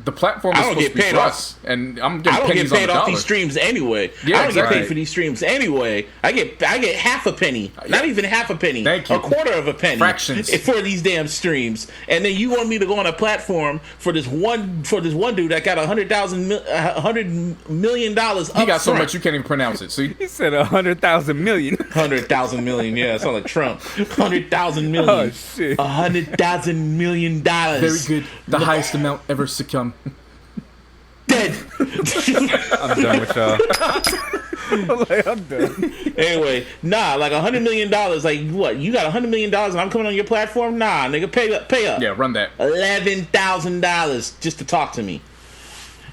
the platform is supposed to be for us, and I'm getting pennies on the dollar. I don't get paid off these streams anyway. Yeah, I don't get paid for these streams anyway. I get half a penny, not even half a penny, Thank you. a quarter of a penny, fractions for these damn streams. And then you want me to go on a platform for this one dude that got $100 million. He got so much you can't even pronounce it. See, he said 100,000 million. 100,000 million. Yeah, it's like Trump. 100,000 million. Oh shit. $100,000 million. Very good. The highest amount ever succumbed. Dead. I'm done with y'all. I'm done. Anyway, like $100 million. Like what? You got $100 million and I'm coming on your platform? Nah, nigga, pay up. Yeah, run that. $11,000 just to talk to me.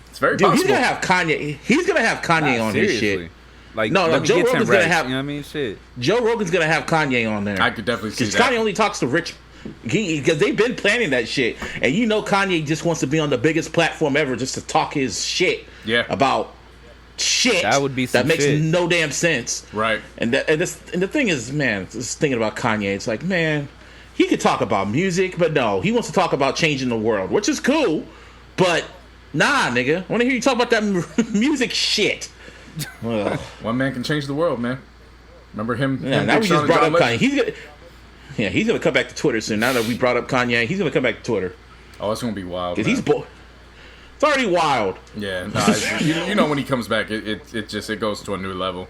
It's very possible. He's gonna have Kanye. He's gonna have Kanye on his shit. Like, no, Joe Rogan's gonna have. You know what I mean? Shit. Joe Rogan's gonna have Kanye on there. I could definitely see that. Because Kanye only talks to rich. Because they've been planning that shit, and Kanye just wants to be on the biggest platform ever just to talk his shit. Yeah. About shit that would be some that makes shit. no damn sense. Right. And the thing is, man, just thinking about Kanye, it's like, man, he could talk about music, but no, he wants to talk about changing the world, which is cool, but nah, nigga, I want to hear you talk about that music shit. Well, one man can change the world, man. Remember him? Yeah, now we just brought up Kanye. He's gonna come back to Twitter soon. Now that we brought up Kanye, he's gonna come back to Twitter. Oh, it's gonna be wild. Because he's it's already wild. Yeah, you know when he comes back, it goes to a new level.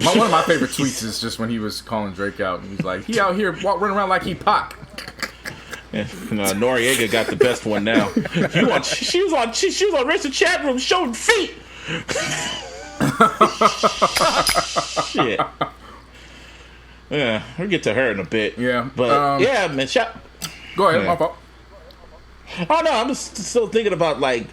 One of my favorite tweets is just when he was calling Drake out, and he's like, he out here running around like he Pac. Yeah, Noriega got the best one now. She was on Rachel chat room showing feet. Shit. Yeah, we'll get to her in a bit. Yeah, but yeah, man. Go ahead, my fault. Oh no, I'm just still thinking about like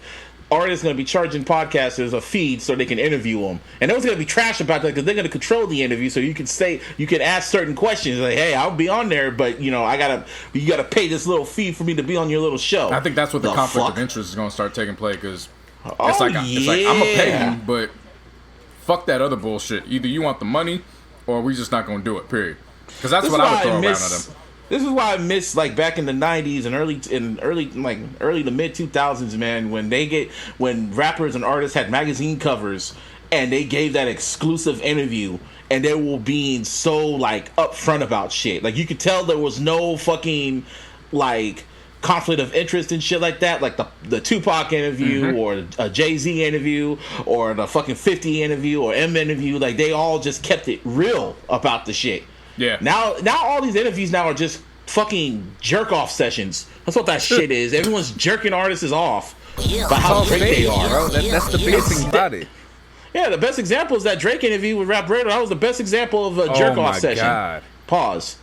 artists going to be charging podcasters a feed so they can interview them, and no one's going to be trash about that because they're going to control the interview. So you can ask certain questions like, "Hey, I'll be on there, but you gotta pay this little fee for me to be on your little show." I think that's what the conflict of interest is going to start taking place because it's like I'm gonna pay you, but fuck that other bullshit. Either you want the money or we just not going to do it. Period. Because that's what I would throw around at them. This is why I miss like back in the 90s and early to mid 2000s, man, when rappers and artists had magazine covers and they gave that exclusive interview and they were being so like upfront about shit. Like you could tell there was no fucking like conflict of interest and shit like that, like the Tupac interview or a Jay-Z interview or the fucking 50 interview or M interview. Like they all just kept it real about the shit. Yeah. Now all these interviews now are just fucking jerk off sessions. That's what that shit is. Everyone's jerking artists off about how great they are. Bro. That's the biggest thing about it. Yeah, the best example is that Drake interview with Rap Radar. That was the best example of a jerk off session. God. Pause.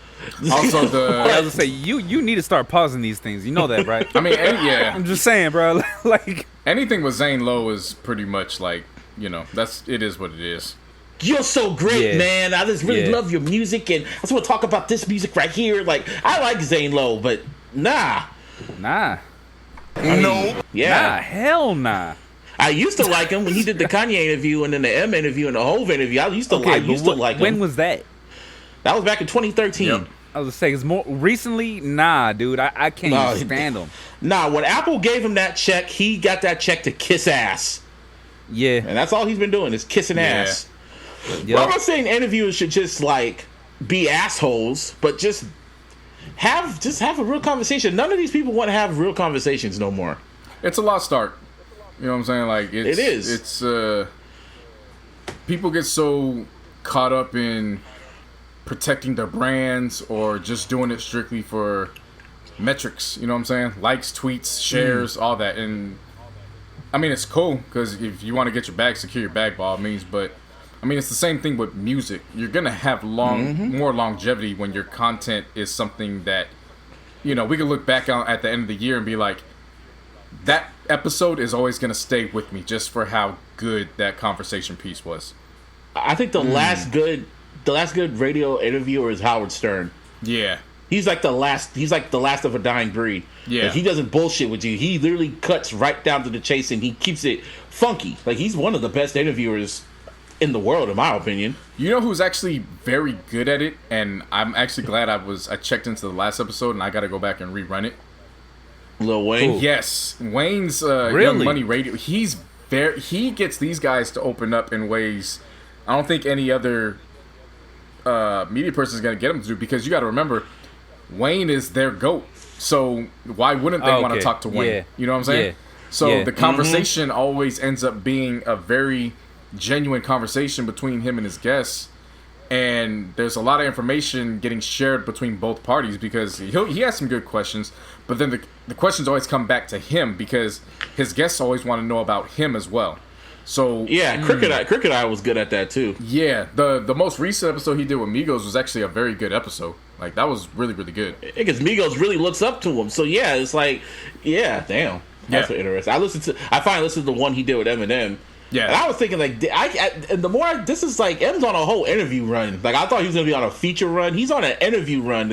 Also, I was gonna say you need to start pausing these things. You know that, right? I mean, yeah. I'm just saying, bro. Like anything with Zane Lowe is pretty much like it is what it is. You're so great, man. I just really love your music, and I just want to talk about this music right here. Like, I like Zane Lowe, but nah. Nah. No. Yeah. Nah, hell nah. I used to like him when he did the Kanye interview and then the M interview and the Hove interview. I used to like him. When was that? That was back in 2013. Yep. I was gonna say, it's more recently. Nah, dude, I can't even stand him. Nah, when Apple gave him that check, he got that check to kiss ass. Yeah, and that's all he's been doing is kissing ass. Yep. Well, I'm not saying interviewers should just like be assholes, but just have a real conversation. None of these people want to have real conversations no more. It's a lost art. You know what I'm saying? Like it is. It's people get so caught up in protecting their brands or just doing it strictly for metrics. You know what I'm saying? Likes, tweets, shares, all that. And I mean, it's cool because if you want to get your bag, secure your bag by all means. But I mean, it's the same thing with music. You're gonna have more longevity when your content is something that we can look back on at the end of the year and be like, that episode is always gonna stay with me just for how good that conversation piece was. I think the last good radio interviewer is Howard Stern. Yeah. He's like the last of a dying breed. Yeah. Like, he doesn't bullshit with you. He literally cuts right down to the chase and he keeps it funky. Like he's one of the best interviewers in the world, in my opinion. You know who's actually very good at it, and I'm actually glad I checked into the last episode and I gotta go back and rerun it. Lil Wayne? Cool. Yes. Wayne's Young Money Radio. He gets these guys to open up in ways I don't think any other media person is going to get them to do, because you got to remember, Wayne is their GOAT. So why wouldn't they want to talk to Wayne? Yeah. You know what I'm saying? Yeah. So the conversation always ends up being a very genuine conversation between him and his guests. And there's a lot of information getting shared between both parties because he has some good questions, but then the questions always come back to him because his guests always want to know about him as well. So yeah, Crooked Eye was good at that too. Yeah, the most recent episode he did with Migos was actually a very good episode. Like that was really, really good. Because Migos really looks up to him. So yeah, it's like, yeah, damn, that's interesting. I finally listened to the one he did with Eminem. Yeah, and I was thinking like, this is like M's on a whole interview run. Like I thought he was gonna be on a feature run. He's on an interview run.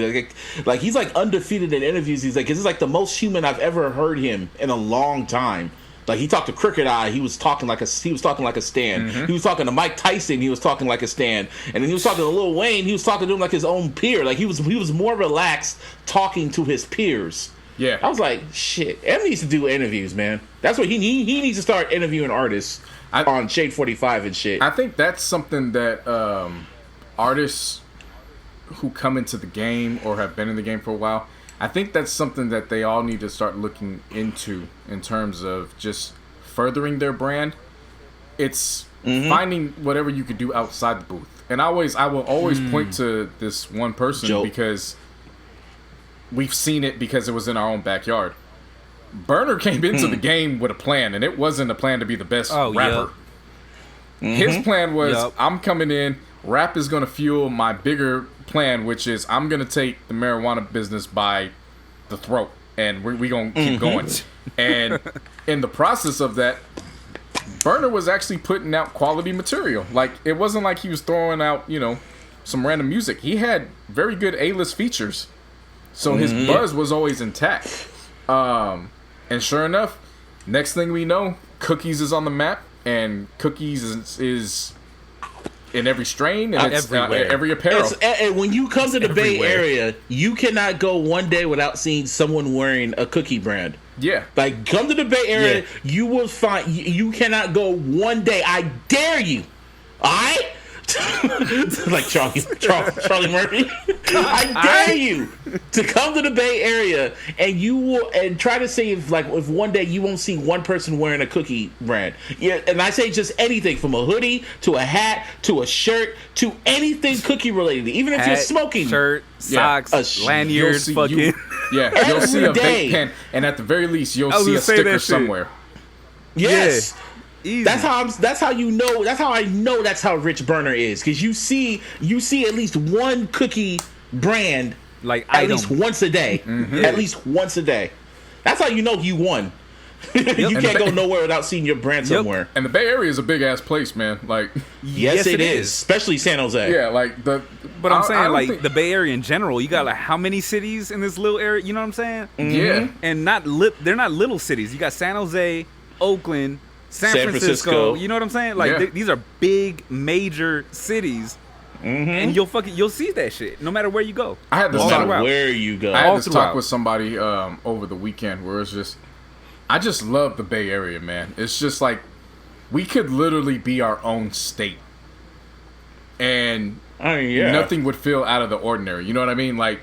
Like he's like undefeated in interviews. He's like, this is like the most human I've ever heard him in a long time. Like he talked to Crooked Eye, he was talking like a stan. Mm-hmm. He was talking to Mike Tyson, he was talking like a stan. And then he was talking to Lil Wayne, he was talking to him like his own peer. Like he was more relaxed talking to his peers. Yeah, I was like, shit, M needs to do interviews, man. That's what he needs to start interviewing artists on Shade 45 and shit. I think that's something that artists who come into the game or have been in the game for a while, I think that's something that they all need to start looking into in terms of just furthering their brand. It's finding whatever you could do outside the booth. And I will always point to this one person because we've seen it because it was in our own backyard. Burner came into the game with a plan, and it wasn't a plan to be the best rapper. His plan was, I'm coming in, rap is gonna fuel my bigger plan, which is I'm gonna take the marijuana business by the throat, and we gonna keep going. And in the process of that, Burner was actually putting out quality material. Like, it wasn't like he was throwing out, some random music. He had very good A-list features, so his buzz was always intact. And sure enough, next thing we know, Cookies is on the map, and Cookies is in every strain and it's every apparel. And when you come to the Bay everywhere. Area, you cannot go one day without seeing someone wearing a Cookie brand. Yeah. Like, come to the Bay Area, you will find you cannot go one day. I dare you. All right? Like Charlie Murphy. I dare you to come to the Bay Area and try to see if one day you won't see one person wearing a Cookie brand. Yeah, and I say just anything from a hoodie to a hat to a shirt to anything Cookie related. Even if you're smoking, shirt, socks, lanyards, you'll see a vape pen, and at the very least, you'll see a sticker somewhere. Yes. Yeah. Easy. That's how you know. That's how I know. That's how rich Burner is, because you see at least one Cookie brand at least once a day. At least once a day. That's how you know you won. You can't go nowhere without seeing your brand somewhere. And the Bay Area is a big ass place, man. Like, yes, it is, especially San Jose. Yeah, like But I'm saying, the Bay Area in general, you got like how many cities in this little area? You know what I'm saying? Yeah, and they're not little cities. You got San Jose, Oakland, San Francisco. You know what I'm saying? Like these are big, major cities, and you'll see that shit no matter where you go. I had this talk with somebody over the weekend where it's just, I just love the Bay Area, man. It's just like we could literally be our own state, and nothing would feel out of the ordinary. You know what I mean? Like,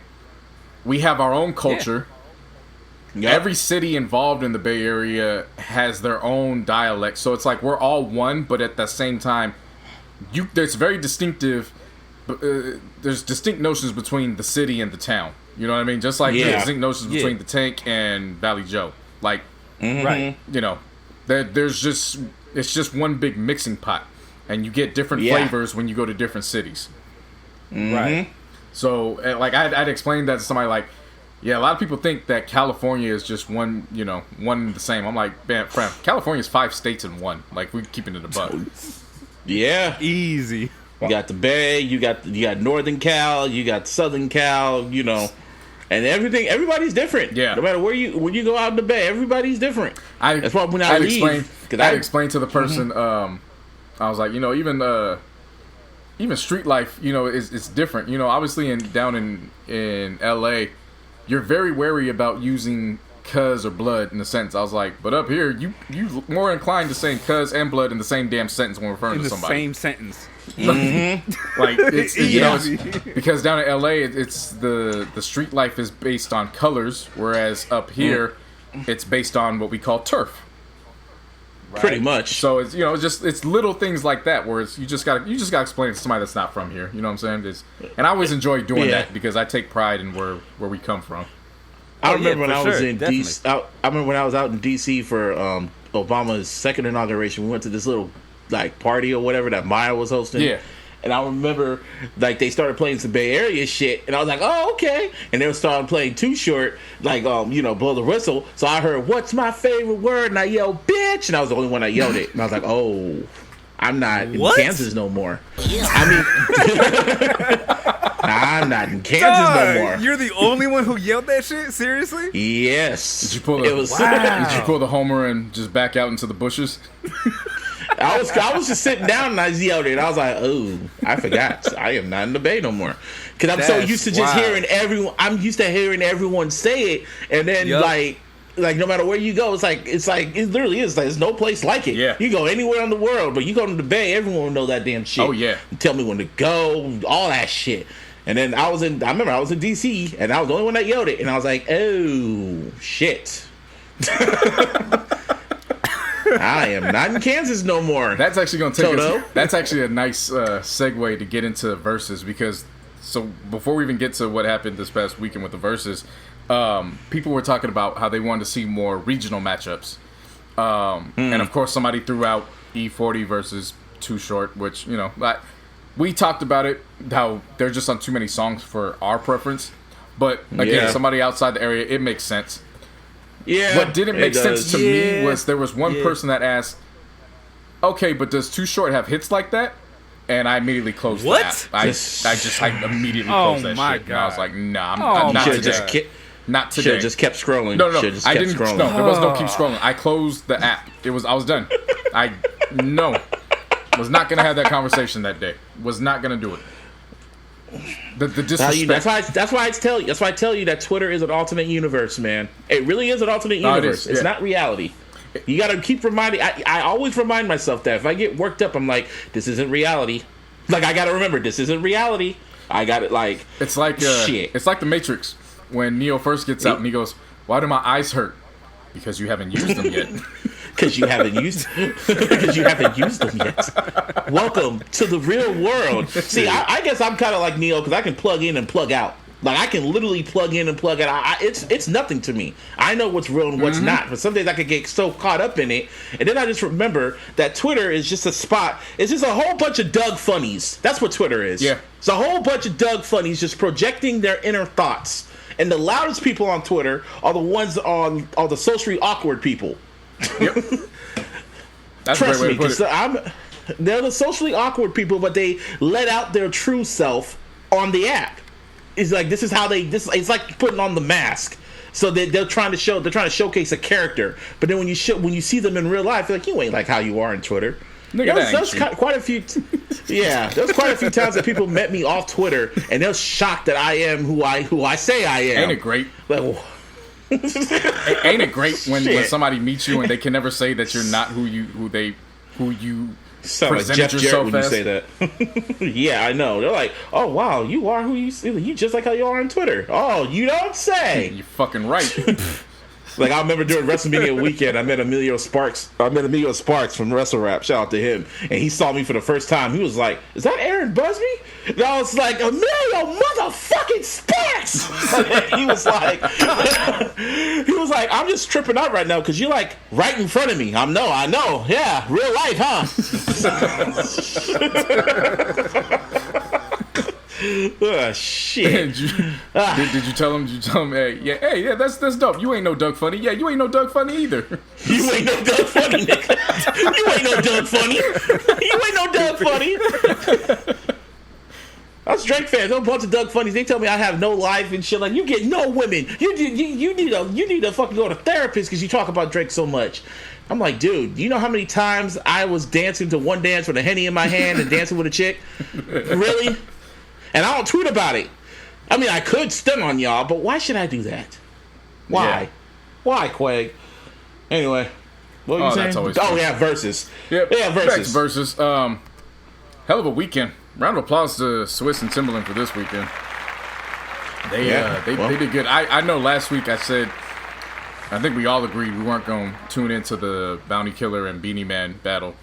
we have our own culture. Yeah. Yep. Every city involved in the Bay Area has their own dialect, so it's like we're all one, but at the same time, there's very distinctive. There's distinct notions between the city and the town. You know what I mean? Just like there's distinct notions between the Tank and Valley Joe. Like, right? There's just it's just one big mixing pot, and you get different flavors when you go to different cities. Right. So, like, I'd explain that to somebody like. Yeah, a lot of people think that California is just one and the same. I'm like, man, friend, California's 5 states in one. Like, we're keeping it a buck. Yeah, easy. You got the Bay, you got Northern Cal, you got Southern Cal, and everything. Everybody's different. Yeah, no matter when you go out in the Bay, everybody's different. That's why when I leave, I explained to the person, I was like, even street life, is different. Obviously down in LA. You're very wary about using cuz or blood in a sentence. I was like, but up here, you more inclined to saying cuz and blood in the same damn sentence when referring to somebody. In the same sentence. Like, it's because down in LA, it's the street life is based on colors, whereas up here, it's based on what we call turf. Right. Pretty much. So it's it's little things like that where it's you just gotta explain it to somebody that's not from here. You know what I'm saying? And I always enjoy doing that because I take pride in where we come from. I remember when I was in DC. I remember when I was out in DC for Obama's second inauguration. We went to this little party or whatever that Maya was hosting. Yeah. And I remember, they started playing some Bay Area shit, and I was like, "Oh, okay." And they started playing Too Short, blow the whistle. So I heard, "What's my favorite word?" And I yelled, "Bitch!" And I was the only one that yelled it. And I was like, "Oh, I'm not in Kansas no more." I'm not in Kansas no more. You're the only one who yelled that shit? Seriously? Yes. Did you pull Did you pull the Homer and just back out into the bushes? I was just sitting down and I yelled it. I was like, "Oh, I forgot. I am not in the Bay no more." Because I'm so used to just hearing everyone. I'm used to hearing everyone say it, and then like no matter where you go, it's like it literally is. Like, there's no place like it. Yeah. You go anywhere in the world, but you go to the Bay, everyone will know that damn shit. Oh yeah. Tell me when to go, all that shit. And then I remember I was in DC, and I was the only one that yelled it, and I was like, "Oh shit." I am not in Kansas no more. That's actually going to take us. That's actually a nice segue to get into Verzuz, because before we even get to what happened this past weekend with the Verzuz, people were talking about how they wanted to see more regional matchups, and of course somebody threw out E40 versus Too Short, which we talked about it, how they're just on too many songs for our preference. But again, somebody outside the area, it makes sense. Yeah. What didn't make sense to me was there was one person that asked, okay, but does Too Short have hits like that? And I immediately closed the app. I immediately closed that shit. God. And I was like, nah, I'm not today. Not today. Should have just kept scrolling. No, I didn't. Scrolling. No, there was no keep scrolling. I closed the app. I was done. Was not gonna have that conversation that day. Was not gonna do it. The disrespect. That's why I tell you that Twitter is an alternate universe, man. It really is an alternate universe. It's not reality. You gotta keep reminding. I always remind myself that if I get worked up, I'm like, this isn't reality. Like I gotta remember, this isn't reality. I got it. Like it's like shit. It's like the Matrix when Neo first gets out and he goes, "Why do my eyes hurt?" Because you haven't used them yet. Because you haven't used them yet. Welcome to the real world. See, I guess I'm kind of like Neo because I can plug in and plug out. Like I can literally plug in and plug out. It's nothing to me. I know what's real and what's not. But some days I could get so caught up in it, and then I just remember that Twitter is just a spot. It's just a whole bunch of Doug funnies. That's what Twitter is. Yeah, it's a whole bunch of Doug funnies just projecting their inner thoughts. And the loudest people on Twitter are the ones are the socially awkward people. Yep. That's Trust me, because they're the socially awkward people, but they let out their true self on the app. It's like this is how it's like putting on the mask. So they're trying to showcase a character, but then when you see them in real life, they're like, you ain't like how you are on Twitter. There's quite a few times that people met me off Twitter and they're shocked that I am who I say I am. Ain't it great? Like, ain't it great when somebody meets you and they can never say that you're not who you sound like Jeff Jarrett when you say that. Yeah, I know. They're like, oh wow, you are who you just like how you are on Twitter. Oh, you don't say. You're fucking right. Like I remember during WrestleMania weekend, I met Emilio Sparks from Wrestle Rap. Shout out to him. And he saw me for the first time. He was like, "Is that Aaron Busby?" And I was like, "Emilio motherfucking Sparks!" And he was like, "I'm just tripping out right now because you're like right in front of me." I know. Yeah, real life, huh? Oh shit! Did you tell him? Hey, that's dope. You ain't no Doug Funnie. Yeah, you ain't no Doug Funnie either. You ain't no Doug Funnie, nigga. You ain't no Doug Funnie. You ain't no Doug Funnie. Us Drake fans, I'm a bunch of Doug Funnies. They tell me I have no life and shit. Like you get no women. You need to fucking go to therapist because you talk about Drake so much. I'm like, dude, you know how many times I was dancing to one dance with a Henny in my hand and dancing with a chick? Really? And I don't tweet about it. I mean, I could stun on y'all, but why should I do that? Why? Yeah. Why, Quag? Anyway, what were you saying? That's always yeah, Verzuz. Yep. Yeah, Verzuz. Verzuz. Hell of a weekend. Round of applause to Swiss and Timbaland for this weekend. They did good. I know last week I said, I think we all agreed we weren't going to tune into the Bounty Killer and Beanie Man battle.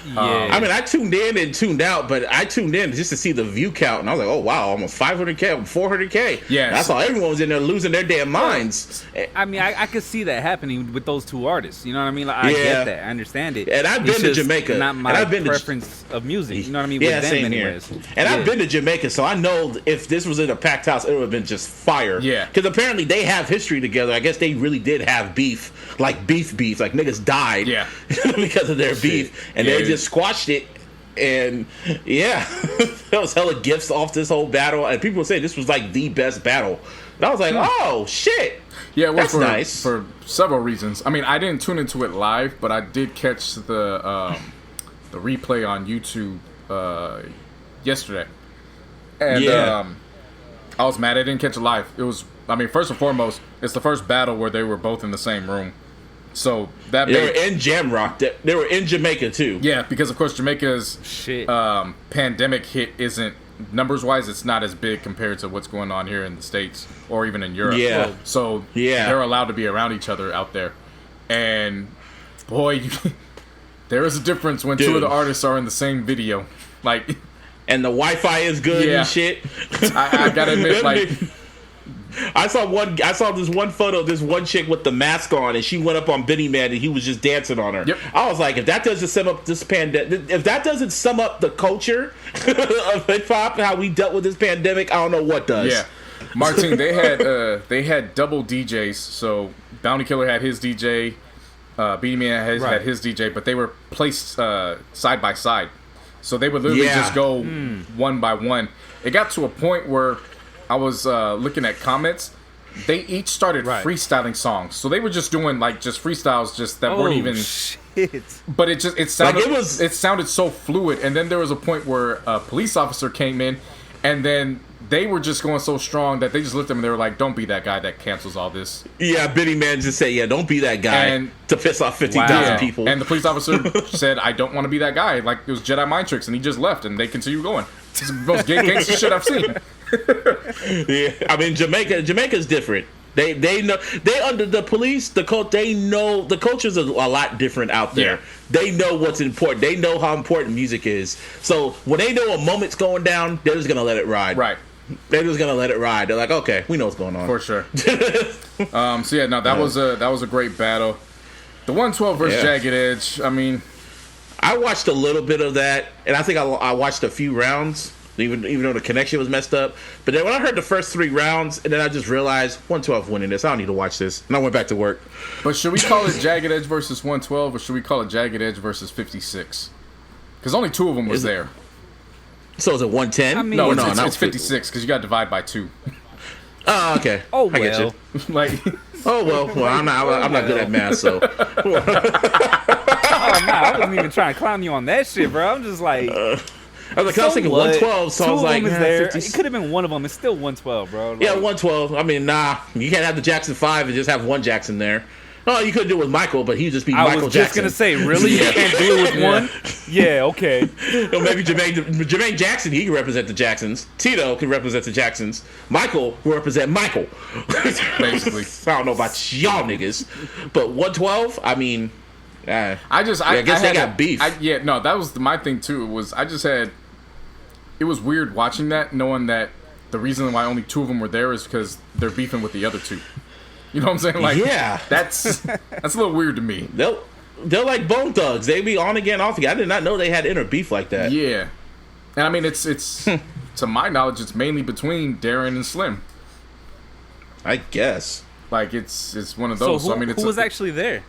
Yeah. I mean, I tuned in and tuned out, but I tuned in just to see the view count, and I was like, oh, wow, almost 500K, 400K. Yeah. I saw everyone was in there losing their damn minds. I mean, I could see that happening with those two artists. You know what I mean? Like, I get that. I understand it. And I've been to Jamaica. Not my preference of music. You know what I mean? Yeah, with them anyways. Here. And I've been to Jamaica, so I know if this was in a packed house, it would have been just fire. Yeah. Because apparently they have history together. I guess they really did have beef, like beef. Like niggas died because of their beef, and they just squashed it. And there was hella gifts off this whole battle, and people say this was like the best battle. And I was like, oh shit. Yeah, well, that's nice for several reasons. I mean, I didn't tune into it live, but I did catch the replay on YouTube yesterday, and I was mad I didn't catch it live. It was, I mean, first and foremost, it's the first battle where they were both in the same room. So that they were in Jamrock. They were in Jamaica too. Yeah, because of course Jamaica's pandemic hit isn't numbers wise. It's not as big compared to what's going on here in the States or even in Europe. Yeah. So they're allowed to be around each other out there. And boy, there is a difference when two of the artists are in the same video. Like, and the Wi-Fi is good and shit. I gotta admit, like, I saw this one photo of this one chick with the mask on, and she went up on Benny Man, and he was just dancing on her. Yep. I was like, if that doesn't sum up this pandemic, if that doesn't sum up the culture of hip hop, how we dealt with this pandemic, I don't know what does. Yeah, Martin, they had double DJs. So Bounty Killer had his DJ, Beanie Man had his DJ, but they were placed side by side. So they would literally just go one by one. It got to a point where I was looking at comments. They each started freestyling songs, so they were just doing like just freestyles, just that weren't even. Shit. But it sounded like it sounded so fluid. And then there was a point where a police officer came in, and then they were just going so strong that they just looked at him and they were like, "Don't be that guy that cancels all this." Yeah, Benny Man just said, "Yeah, don't be that guy," and to piss off 50,000 people. And the police officer said, "I don't want to be that guy." Like it was Jedi mind tricks, and he just left, and they continue going. It's the most gangster shit I've seen. Yeah, I mean Jamaica's different. They know they under the police they know the culture's a lot different out there. Yeah. They know what's important. They know how important music is. So when they know a moment's going down, they're just gonna let it ride. Right. They're just gonna let it ride. They're like, okay, we know what's going on. For sure. So yeah, no, that was a great battle. The 112 versus Jagged Edge. I mean, I watched a little bit of that, and I think I watched a few rounds, even though the connection was messed up. But then when I heard the first 3 rounds, and then I just realized 112 winning this. I don't need to watch this, and I went back to work. But should we call it Jagged Edge versus 112, or should we call it Jagged Edge versus 56? Because only 2 of them was there. So is it 110? I mean, no, it's 56 because you got to divide by 2. Oh, okay. Oh, well. I get you. Like, well, I'm not good at math, so. Oh, nah, I wasn't even trying to clown you on that shit, bro. I'm just like. I was thinking 112, so I was like, there. It could have been one of them. It's still 112, bro. Like, yeah, 112. I mean, nah, you can't have the Jackson 5 and just have one Jackson there. Oh, you could do it with Michael, but he'd just be Michael Jackson. I was just gonna say, really, you can't do it with one? Yeah, okay. Or maybe Jermaine Jackson, he can represent the Jacksons. Tito can represent the Jacksons. Michael will represent Michael. Basically, I don't know about y'all niggas, but 112. I mean, I guess they got beef. That was my thing too. It was weird watching that, knowing that the reason why only 2 of them were there is because they're beefing with the other 2. You know what I'm saying? Like, yeah, that's a little weird to me. They're like Bone Thugs. They be on again, off again. I did not know they had inner beef like that. Yeah, and I mean, it's to my knowledge, it's mainly between Darren and Slim. I guess. Like it's one of those. So I mean, who was actually there?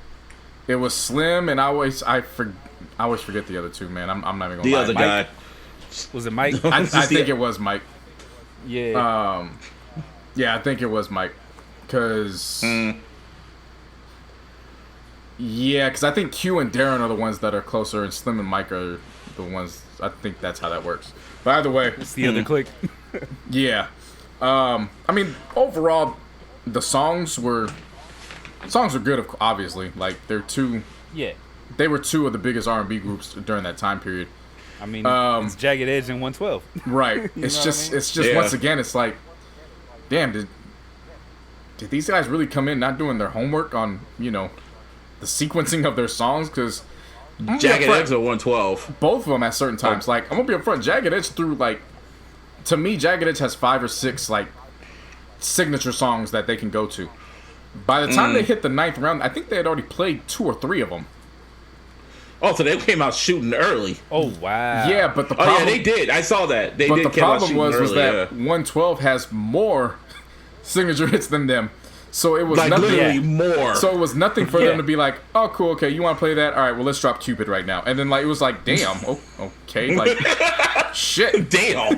It was Slim, and I always forget the other 2. Man, I'm not even gonna lie. The other guy. Was it Mike? I think it was Mike. Yeah. Yeah, I think it was Mike. Because I think Q and Darren are the ones that are closer, and Slim and Mike are the ones. I think that's how that works. But either way, it's the other clique. Yeah. I mean, overall, the songs were good. Obviously, like they're 2. Yeah. They were 2 of the biggest R&B groups during that time period. I mean, it's Jagged Edge and 112. Right. It's just once again, it's like, damn, did these guys really come in not doing their homework on, the sequencing of their songs? Because Jagged Edge or 112? Both of them at certain times. Like, I'm going to be upfront. Jagged Edge to me, Jagged Edge has 5 or 6, like, signature songs that they can go to. By the time they hit the 9th round, I think they had already played 2 or 3 of them. Oh, so they came out shooting early. Oh, wow. Yeah, but the problem... Oh, yeah, they did. I saw that. But the problem was that 112 has more signature hits than them. So it was like nothing... literally more. So it was nothing for them to be like, oh, cool, okay, you want to play that? All right, well, let's drop Cupid right now. And then, like, it was like, damn, okay, like, shit. Damn.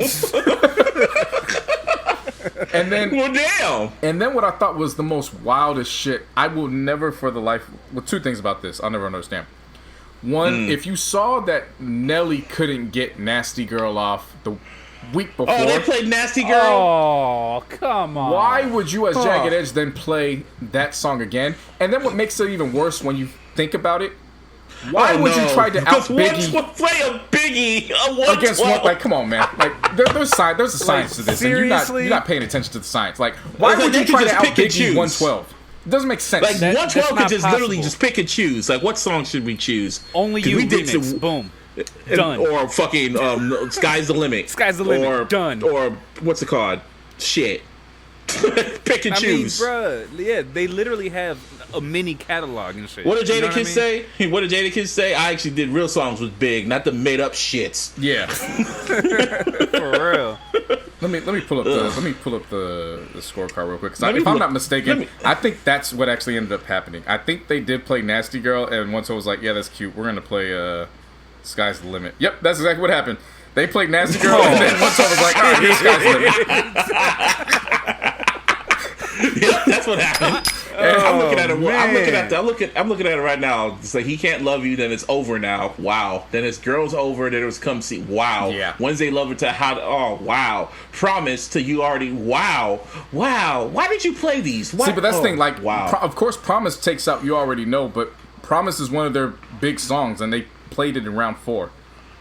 And then... Well, damn. And then what I thought was the most wildest shit, I will never for the life... Well, 2 things about this I'll never understand. One, if you saw that Nelly couldn't get Nasty Girl off the week before... Oh, they played Nasty Girl? Oh, come on. Why would you, as Jagged Edge, then play that song again? And then what makes it even worse when you think about it, why would you try to out Biggie... play a Biggie against one... Like, come on, man. Like, there's a science to this, seriously? and you're not paying attention to the science. Like, why would you try to out Biggie 112? It doesn't make sense. Like, 112 could just literally just pick and choose. Like, what song should we choose? Only You remix. Boom. Done. Or fucking Sky's the Limit. Sky's the Limit. Or, Done. Or what's it called? Shit. Pick and choose. Bruh, yeah, they literally have a mini catalog and shit. What did Jadakiss say? What did Jadakiss say? I actually did real songs with Big, not the made up shits. Yeah. For real. Let me pull up the scorecard real quick. If I'm not mistaken, I think that's what actually ended up happening. I think they did play Nasty Girl, and once I was like, yeah, that's cute. We're gonna play Sky's the Limit. Yep, that's exactly what happened. They played Nasty Girl, and then once I was like, all right, here's Sky's the Limit. Yep, that's what happened. I'm looking at it. I'm looking at it right now. It's like he can't love you. Then it's over now. Wow. Then it's girls over. Then it was come see. Wow. Yeah. Wednesday lover to how. Oh wow. Promise to you already. Wow. Wow. Why did you play these? Why? See, but that's the thing. Like, wow. Of course, Promise takes out You Already Know, but Promise is one of their big songs, and they played it in round 4.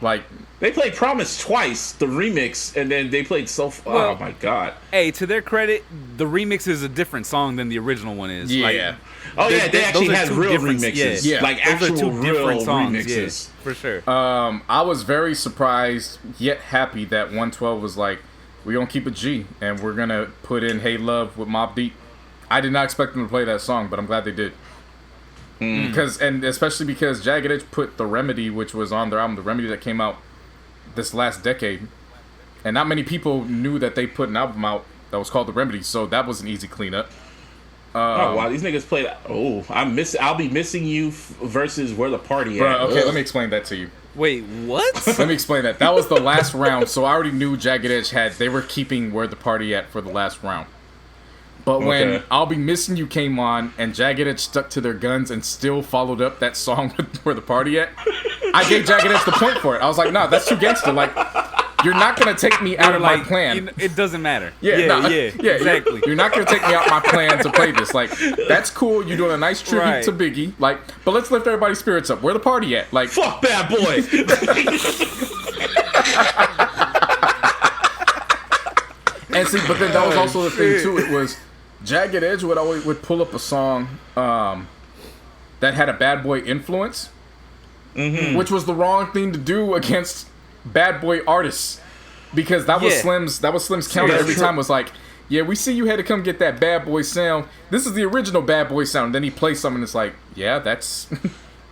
Like. They played Promise twice, the remix, and then they played oh my god. Hey, to their credit, the remix is a different song than the original one is. Yeah. They actually had real remixes. Yeah. Like those actual are two real different songs. remixes. Yeah, for sure. I was very surprised yet happy that 112 was like, we're gonna keep it G, and we're gonna put in Hey Love with Mobb Deep. I did not expect them to play that song, but I'm glad they did. Especially because Jagged Edge put The Remedy, which was on their album, The Remedy that came out this last decade, and not many people knew that they put an album out that was called The Remedy, so that was an easy cleanup. Oh wow, these niggas played. Oh, I'll be missing you versus Where the Party at. Okay, let me explain that to you. Wait, what? Let me explain that. That was the last round, so I already knew Jagged Edge they were keeping Where the Party At for the last round. But when I'll Be Missing You came on and Jagged Edge stuck to their guns and still followed up that song with Where the Party At, I gave Jagged Edge the point for it. I was like, nah, that's too gangster. Like, you're not going to take me out of my plan. It doesn't matter. Yeah, exactly. You're not going to take me out my plan to play this. Like, that's cool. You're doing a nice tribute to Biggie. Like, but let's lift everybody's spirits up. Where the party at? Like, fuck Bad Boy. And see, but then that was also the thing too. It was Jagged Edge would pull up a song that had a Bad Boy influence, which was the wrong thing to do against Bad Boy artists, because that was Slim's counter every time was like, yeah, we see you had to come get that Bad Boy sound. This is the original Bad Boy sound. And then he plays something that's like, yeah, that's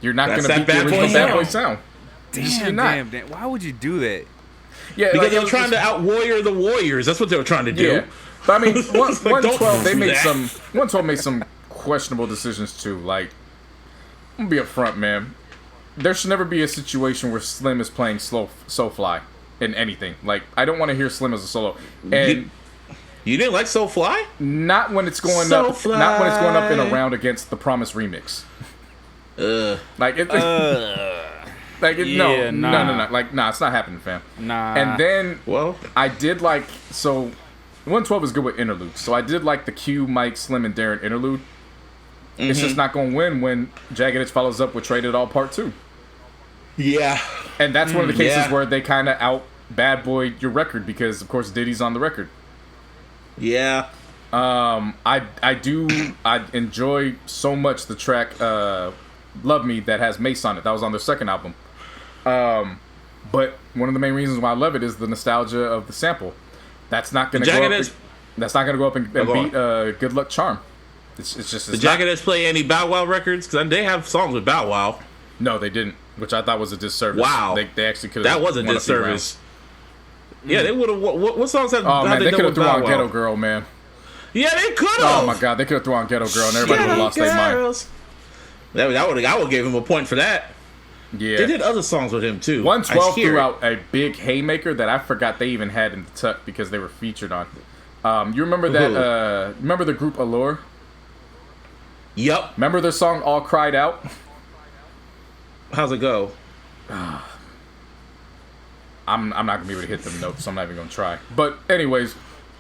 you're not going to beat the original Bad Boy sound. Damn. Why would you do that? Yeah, because they were trying to out-warrior the Warriors. That's what they were trying to do. Yeah. But I mean, 112 made some questionable decisions too. Like, I'm gonna be upfront, man. There should never be a situation where Slim is playing Soulfly in anything. Like, I don't want to hear Slim as a solo. And you didn't like Soulfly? Not when it's going up. Not when it's going up in a round against the Promise remix. No. Like, nah, it's not happening, fam. Nah. And then, I did like, so 112 is good with interludes. So I did like the Q, Mike, Slim, and Darren interlude. It's just not going to win when Jagged Edge follows up with Traded All Part 2. Yeah. And that's one of the cases where they kind of out Bad Boy your record, because, of course, Diddy's on the record. Yeah. I enjoy so much the track Love Me that has Mace on it. That was on their second album. But one of the main reasons why I love it is the nostalgia of the sample. That's not going to go up. That's not going to go up and beat Good Luck Charm. It's just. Did Jagged Edge play any Bow Wow records? Because they have songs with Bow Wow. No, they didn't, which I thought was a disservice. Wow, they actually could have. That was a disservice. Yeah, they would have. What songs have? Oh man, they could have threw on Ghetto Girl, man. Yeah, they could have. Oh my god, they could have thrown on Ghetto Girl, and everybody would have lost their mind. I would give him a point for that. Yeah, they did other songs with him too. 112 threw out a big haymaker that I forgot they even had in the tuck because they were featured on. You remember that? Remember the group Allure? Yep. Remember their song All Cried Out? How's it go? I'm not gonna be able to hit them notes, so I'm not even gonna try. But anyways,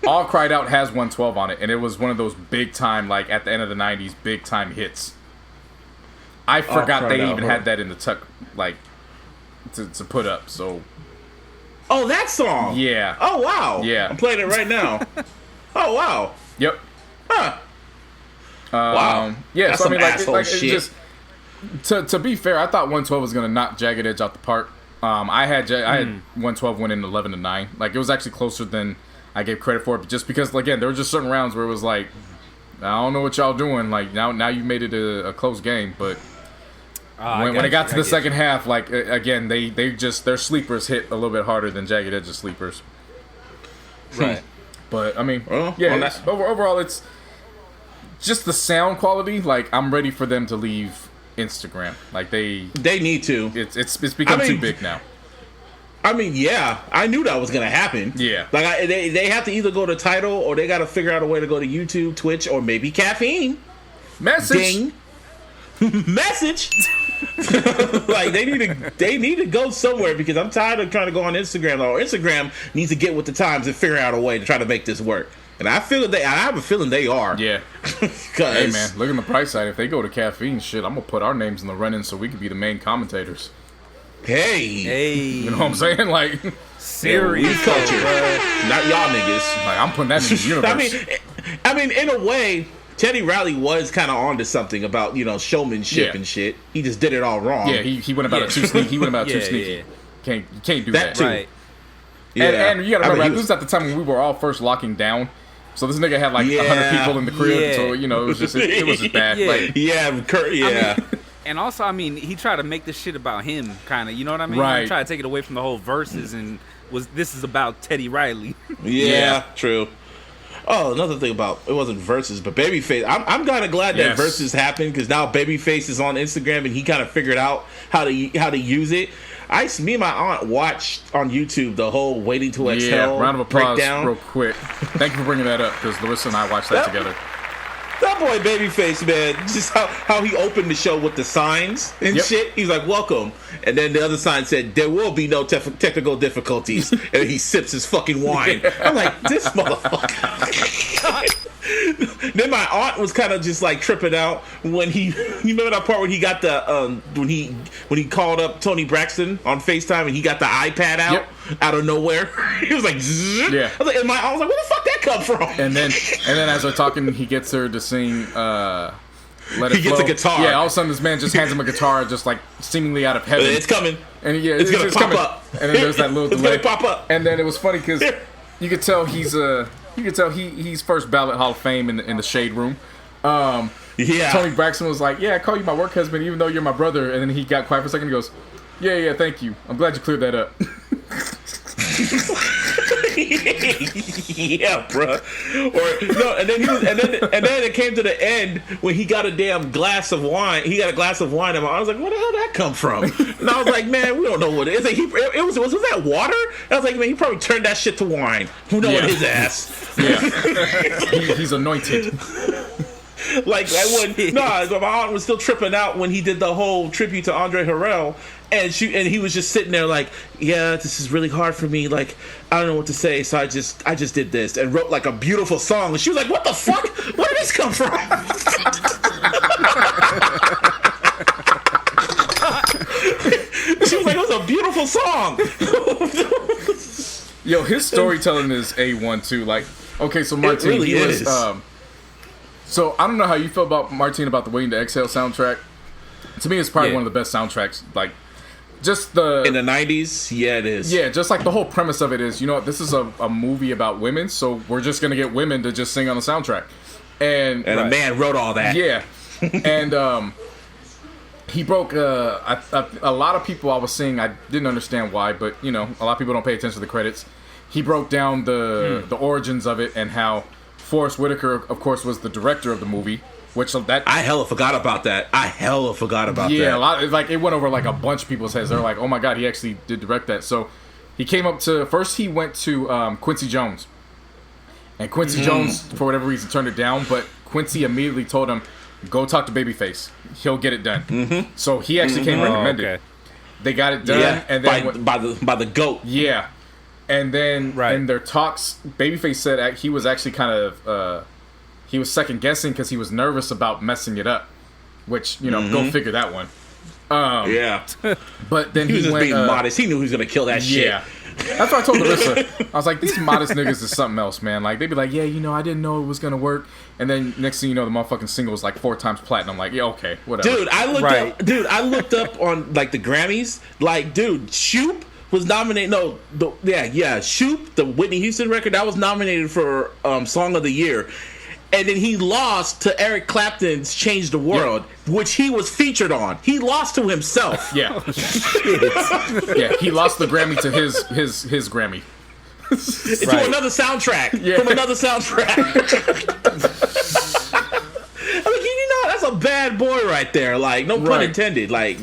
All Cried Out has 112 on it, and it was one of those big time, like at the end of the 90s, big time hits. I forgot they even had that in the tuck, like to put up. So. Oh, that song. Yeah. Oh wow. Yeah. I'm playing it right now. Oh wow. Yep. Huh. Wow. Yeah. That's so I mean, like shit. It's just to be fair, I thought 112 was gonna knock Jagged Edge out the park. I had 112 winning 11-9. Like, it was actually closer than I gave credit for it, but just because, again, there were just certain rounds where it was like, I don't know what y'all doing. Like, now you made it a close game, but when it got to the second half, like, again, their sleepers hit a little bit harder than Jagged Edge's sleepers. Right. But, I mean, overall, it's just the sound quality. Like, I'm ready for them to leave Instagram. Like, they need to. It's become too big now. I mean, yeah, I knew that was gonna happen. Yeah, like they have to either go to Tidal or they got to figure out a way to go to YouTube, Twitch, or maybe Caffeine. Message. Ding. Message. Like they need to go somewhere because I'm tired of trying to go on Instagram. Or Instagram needs to get with the times and figure out a way to try to make this work. And I have a feeling they are. Yeah. Hey man, look at the price side. If they go to Caffeine, shit, I'm gonna put our names in the running so we can be the main commentators. Hey, you know what I'm saying? Like, serious culture, not y'all niggas. Like, I'm putting that in the universe. I mean, in a way, Teddy Riley was kind of onto something about showmanship and shit. He just did it all wrong. Yeah, he went about it too sneaky. He went about it too sneaky. You can't do that. Too. Right. Yeah. And you gotta remember, this was at the time when we were all first locking down. So this nigga had like 100 people in the crib. So it was just bad. Yeah. And also, I mean, he tried to make this shit about him, kind of. You know what I mean? Right. He tried to take it away from the whole Verzuz and this is about Teddy Riley. Yeah, true. Oh, another thing about it wasn't Verzuz, but Babyface. I'm kind of glad that Verzuz happened because now Babyface is on Instagram and he kind of figured out how to use it. Me and my aunt watched on YouTube the whole Waiting to Exhale round of applause breakdown. real quick. Thank you for bringing that up because Larissa and I watched that together. That boy Babyface, man, just how he opened the show with the signs and shit. He's like, welcome. And then the other sign said, there will be no technical difficulties. And then he sips his fucking wine. I'm like, this motherfucker. Then my aunt was kind of just like tripping out when you remember that part when he got the when he called up Tony Braxton on FaceTime and he got the iPad out of nowhere. He was like, zzz. Yeah. I was like, where the fuck that come from? And then as they're talking, he gets her to sing Let It He gets Flow. a guitar. Yeah, all of a sudden this man just hands him a guitar just like seemingly out of heaven. It's coming. And it's gonna pop coming. up. And then there's that little delay. It's gonna pop up. And then it was funny because you could tell he's first ballot Hall of Fame in the shade room. Tony Braxton was like, I call you my work husband even though you're my brother. And then he got quiet for a second and he goes, yeah, thank you. I'm glad you cleared that up. Yeah, bro. And then it came to the end when he got a damn glass of wine. He got a glass of wine, and I was like, "Where the hell did that come from?" And I was like, "Man, we don't know what it is." Like, was that water? And I was like, "Man, he probably turned that shit to wine. Who knows his ass?" Yeah, he's anointed. Like my aunt was still tripping out when he did the whole tribute to Andre Harrell, and he was just sitting there like, yeah, this is really hard for me. Like, I don't know what to say, so I just did this and wrote like a beautiful song. And she was like, what the fuck? Where did this come from? She was like, it was a beautiful song. Yo, his storytelling is A1 too. Like, okay, so Martin, really is. So I don't know how you feel about Martin about the Waiting to Exhale soundtrack. To me, it's probably one of the best soundtracks. Like, just in the 90s, yeah, it is. Yeah, just like the whole premise of it is, this is a movie about women, so we're just gonna get women to just sing on the soundtrack. And a man wrote all that. Yeah, and he broke. A lot of people I was seeing, I didn't understand why, but a lot of people don't pay attention to the credits. He broke down the origins of it and how Forrest Whitaker, of course, was the director of the movie, I hella forgot about that. Yeah, a lot. It went over like a bunch of people's heads. They're like, "Oh my god, he actually did direct that." So he came up to first. He went to Quincy Jones, and Quincy Jones, for whatever reason, turned it down. But Quincy immediately told him, "Go talk to Babyface. He'll get it done." So he actually came recommended. Okay. They got it done, and then by the GOAT. Yeah. And then in their talks, Babyface said he was actually kind of he was second guessing because he was nervous about messing it up, which go figure that one. But then he was just being modest. He knew he was gonna kill that shit. Yeah, that's what I told Larissa. I was like, these modest niggas is something else, man. Like they'd be like, I didn't know it was gonna work, and then next thing you know, the motherfucking single was like 4 times platinum. Like, yeah, okay, whatever. Dude, I looked up on like the Grammys. Like, dude, Shoop was nominated. No, Shoop, the Whitney Houston record, that was nominated for Song of the Year. And then he lost to Eric Clapton's "Change the World," which he was featured on. He lost to himself. Yeah. Yeah, he lost the Grammy to his Grammy. To another soundtrack. Yeah. From another soundtrack. I'm like, that's a bad boy right there. Like, no pun intended. Like,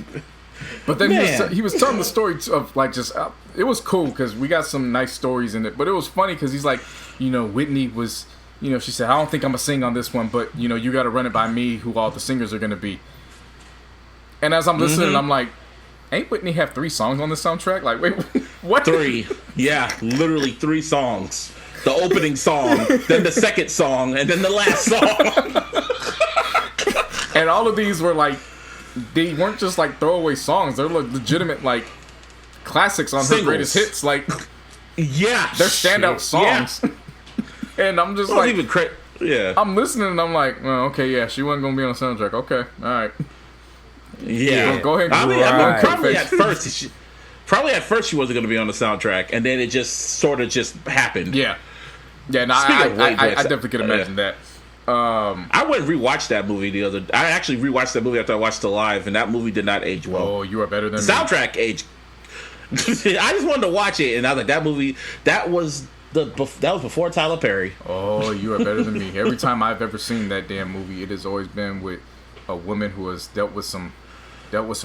but then he was telling the story of like just it was cool because we got some nice stories in it. But it was funny because he's like, Whitney was. She said, I don't think I'm going to sing on this one, but, you got to run it by me who all the singers are going to be. And as I'm listening, I'm like, ain't Whitney have 3 songs on this soundtrack? Like, wait, what? 3. Yeah, literally 3 songs. The opening song, then the second song, and then the last song. And all of these were like, they weren't just like throwaway songs. They're like legitimate, like, classics on her greatest hits. Like, yeah. They're standout songs. Yeah. And I'm just like, I'm listening and I'm like, well, okay, yeah, she wasn't gonna be on the soundtrack. Okay, all right, yeah. Go ahead. Probably at first she wasn't gonna be on the soundtrack, and then it just sort of just happened. Yeah. No, I definitely could imagine that. I went and rewatched that movie I actually rewatched that movie after I watched it live, and that movie did not age well. Oh, you are better than the soundtrack aged. I just wanted to watch it, and I was like, that movie, that was before Tyler Perry. Oh, you are better than me. Every time I've ever seen that damn movie, it has always been with a woman who has dealt with some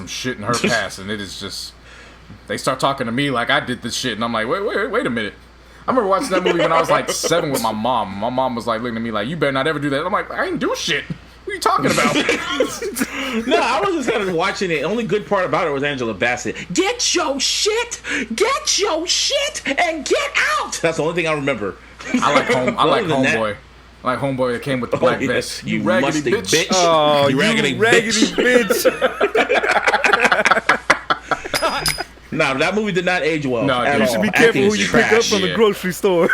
shit in her past, and it is just, they start talking to me like I did this shit, and I'm like, wait a minute. I remember watching that movie when I was like 7 with my mom. My mom was like looking at me like, you better not ever do that. I'm like, I ain't do shit. What are you talking about? No, I was just kind of watching it. The only good part about it was Angela Bassett. Get your shit, and get out. That's the only thing I remember. I like Homeboy. I like Homeboy that came with the black vest. You raggedy bitch. Oh, you raggedy bitch. No, that movie did not age well. No, you should be careful who you pick up from the grocery store.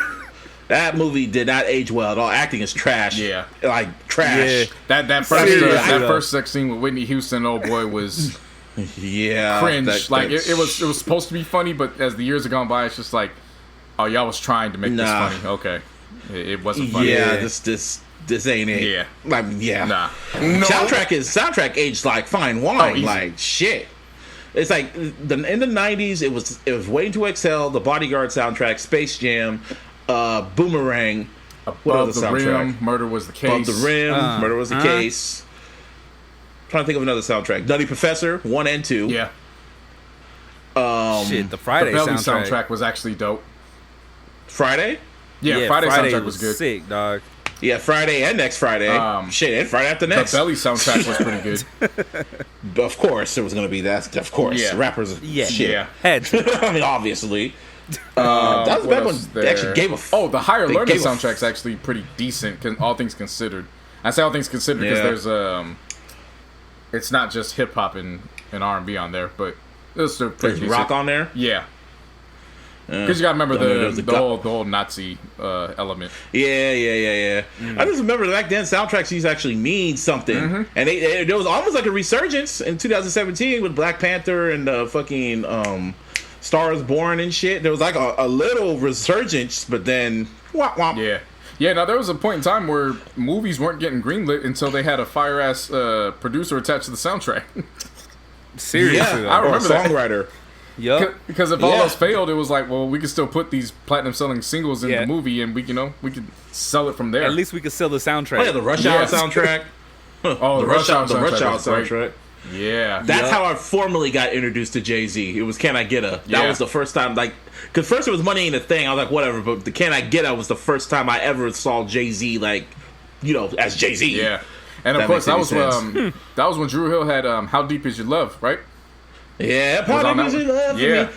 That movie did not age well at all. Acting is trash. Yeah, like trash. Yeah. That first sex scene with Whitney Houston, oh boy, was cringe. It was supposed to be funny, but as the years have gone by, it's just like, oh, y'all was trying to make this funny. Okay, it wasn't funny. Yeah, this ain't it. Yeah, Nah. Soundtrack aged like fine wine. Like shit. It's like in the 90s, it was Waiting to Exhale, The Bodyguard soundtrack, Space Jam. Boomerang, Above the Rim, Murder Was the Case. Above the Rim, Murder Was the Case. I'm trying to think of another soundtrack. Nutty Professor 1 and 2. Yeah. The Friday soundtrack was actually dope. Friday? Yeah, Friday soundtrack was good. Sick, dog. Yeah, Friday and next Friday. And Friday after next. The Belly soundtrack was pretty good. Of course, it was going to be that. Of course, rappers. Yeah. Had to. I mean, obviously. That was back when they actually gave a. The Higher Learning soundtrack's actually pretty decent, all things considered. I say all things considered because there's it's not just hip hop and R&B on there, but it's still pretty decent. Rock on there. Yeah. Because you gotta remember the whole Nazi element. Yeah. I just remember back then soundtracks used to actually mean something, and there was almost like a resurgence in 2017 with Black Panther and fucking Stars Born and shit. There was like a little resurgence, but then womp womp. Yeah. Now there was a point in time where movies weren't getting greenlit until they had a fire ass producer attached to the soundtrack. Seriously, I remember that. Songwriter. Yep. Because if all else failed, it was like, well, we could still put these platinum selling singles in the movie, and we could sell it from there. At least we could sell the soundtrack. Oh yeah, the Rush Hour soundtrack. The Rush Hour soundtrack. Yeah, that's how I formally got introduced to Jay-Z. It was Can I Get A? That was the first time, because first it was Money Ain't a Thing. I was like, whatever, but the Can I Get A was the first time I ever saw Jay-Z, as Jay-Z. Yeah, and of course that was when Drew Hill had How Deep Is Your Love, right? Yeah, How Deep Is Your Love? Yeah,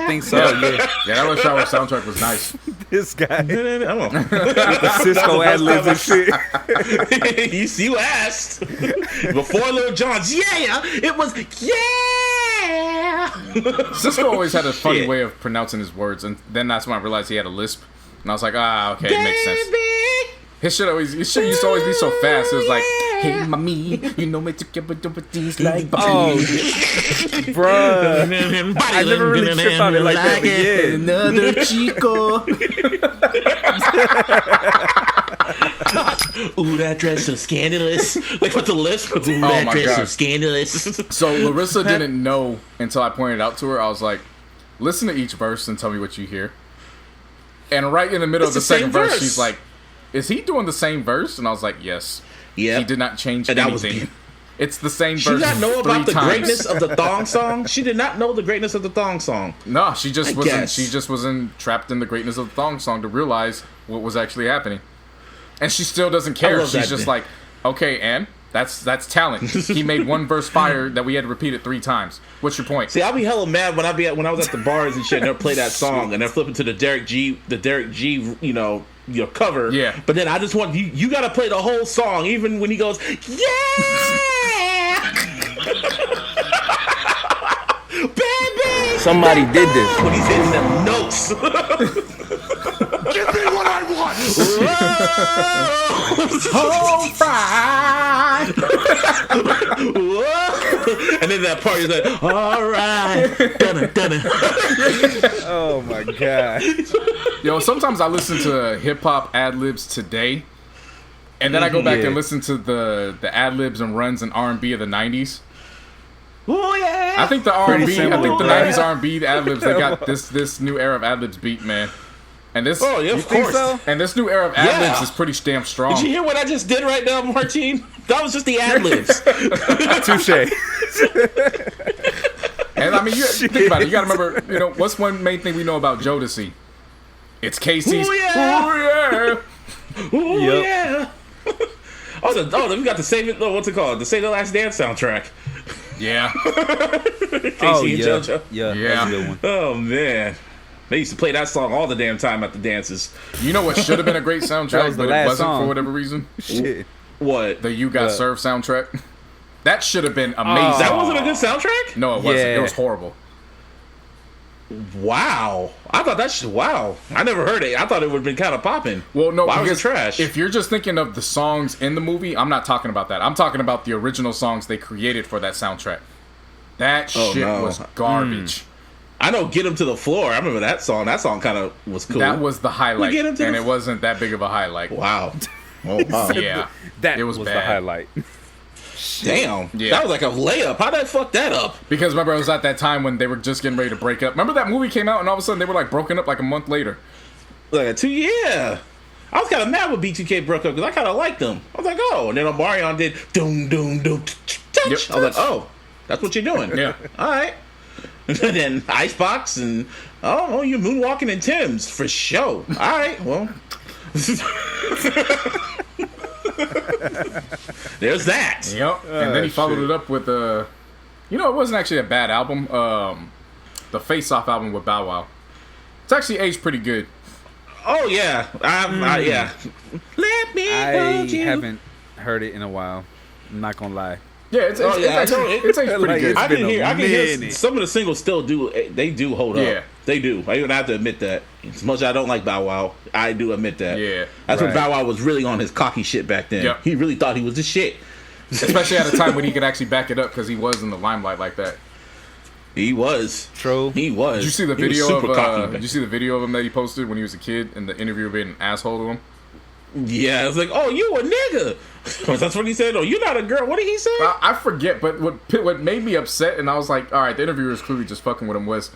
I think so. That Rush Hour soundtrack was nice. This guy, with the Cisco ad-libs and shit. You asked before Lil Jon's. It was Cisco always had a funny way of pronouncing his words, and then that's when I realized he had a lisp, and I was like, okay, it makes sense. His shit used to always be so fast. It was like Hey, mommy, you know me to get with these like. Oh, bruh. I never really tripped on it like that. But yeah. Another Chico. Ooh, that dress so scandalous. Like with the list. Ooh, that my dress God. so scandalous. So Larissa didn't know until I pointed out to her. I was like, listen to each verse and tell me what you hear. And right in the middle of the second verse, she's like, is he doing the same verse? And I was like, yes. Yeah. He did not change And that was anything. It's the same She verse. did not know about the times. greatness of the thong song. She did not know the greatness of the thong song. No, she just wasn't. guess. She just wasn't trapped in the greatness of the thong song to realize what was actually happening. And she still doesn't care. love She's that just bit. like, okay, and that's talent. He made one verse fire that we had to repeat it 3 times. What's your point? See, I'll be hella mad when I was at the bars and shit, and they'll play that song, and they're flipping to the Derek G, you know, your cover. Yeah. But then I just want you got to play the whole song, even when he goes, yeah, baby. Somebody did this. When he's hitting them notes. Give me what I want. Home fried. And then that part is like, all right, done it. Oh my god. Yo, sometimes I listen to hip hop ad libs today, and then I go back Yeah. and listen to the ad libs and runs and R&B of the '90s. Oh yeah. I think the R&B, I similar. think the '90s R&B, the ad libs, they got this new era of ad libs beat, man. And this, Oh yeah, of Think course. so? and this new era of ad libs Yeah. is pretty damn strong. Did you hear what I just did right now, Martine? That was just the ad libs. Touche. And I mean, you think about it. You got to remember, you know, what's one main thing we know about Jodeci? It's Casey's. Ooh, yeah. Ooh, yeah. Oh Yep. yeah. We got the Save It. What's it called? The Save the Last Dance soundtrack. Yeah. Casey Oh and yeah. JoJo. Yeah. Yeah. That's a good one. Oh man, they used to play that song all the damn time at the dances. You know what should have been a great soundtrack, That was the but it last wasn't song. for whatever reason? Shit. What? The You Got Served soundtrack. That should have been amazing. That wasn't a good soundtrack? No, it wasn't. Yeah. It was horrible. Wow. I thought that shit. Wow. I never heard it. I thought it would have been kind of popping. Well, no, Why was it because trash? if you're just thinking of the songs in the movie, I'm not talking about that. I'm talking about the original songs they created for that soundtrack. That Oh, shit no. was garbage. I know "Get Him to the Floor." I remember that song. That song kind of was cool. That was the highlight, Get him to and the- it wasn't that big of a highlight. wow. Oh wow. Yeah, That it was the bad. highlight. Damn. Yeah. That was like a layup. How'd that fuck that up? Because remember, it was at that time when they were just getting ready to break up. Remember that movie came out, and all of a sudden they were like broken up like a month later. Like a 2 year. I was kind of mad when B2K broke up because I kind of liked them. I was like, oh, and then Omarion did doom doom doom touch. Yep. I was like, oh, that's what you're doing. Yeah. All right. And then Icebox and oh, you're moonwalking in Tim's for show. All right, well. There's that. Yep. And then he followed it up with it wasn't actually a bad album. The Face Off album with Bow Wow. It's actually aged pretty good. Oh yeah, yeah. Let me I hold you. haven't heard it in a while. I'm not gonna lie. Yeah, it's Oh, yeah, actually, I know. it's aged pretty Like, good. it's I been can a hear minute. some of the singles still do. They do hold up. Yeah. They do. I even have to admit that. As much as I don't like Bow Wow, I do admit that. Yeah. That's when Right. Bow Wow was really on his cocky shit back then. Yep. He really thought he was the shit. Especially at a time when he could actually back it up because he was in the limelight like that. He was. True. He was. Did you see the He was video super of cocky. Did you see the video of him that he posted when he was a kid and the interviewer being an asshole to him? Yeah, it's like, oh, you a nigga. That's what he said. Oh, you're not a girl. What did he say? I forget, but what made me upset, and I was like, all right, the interviewer is clearly just fucking with him, was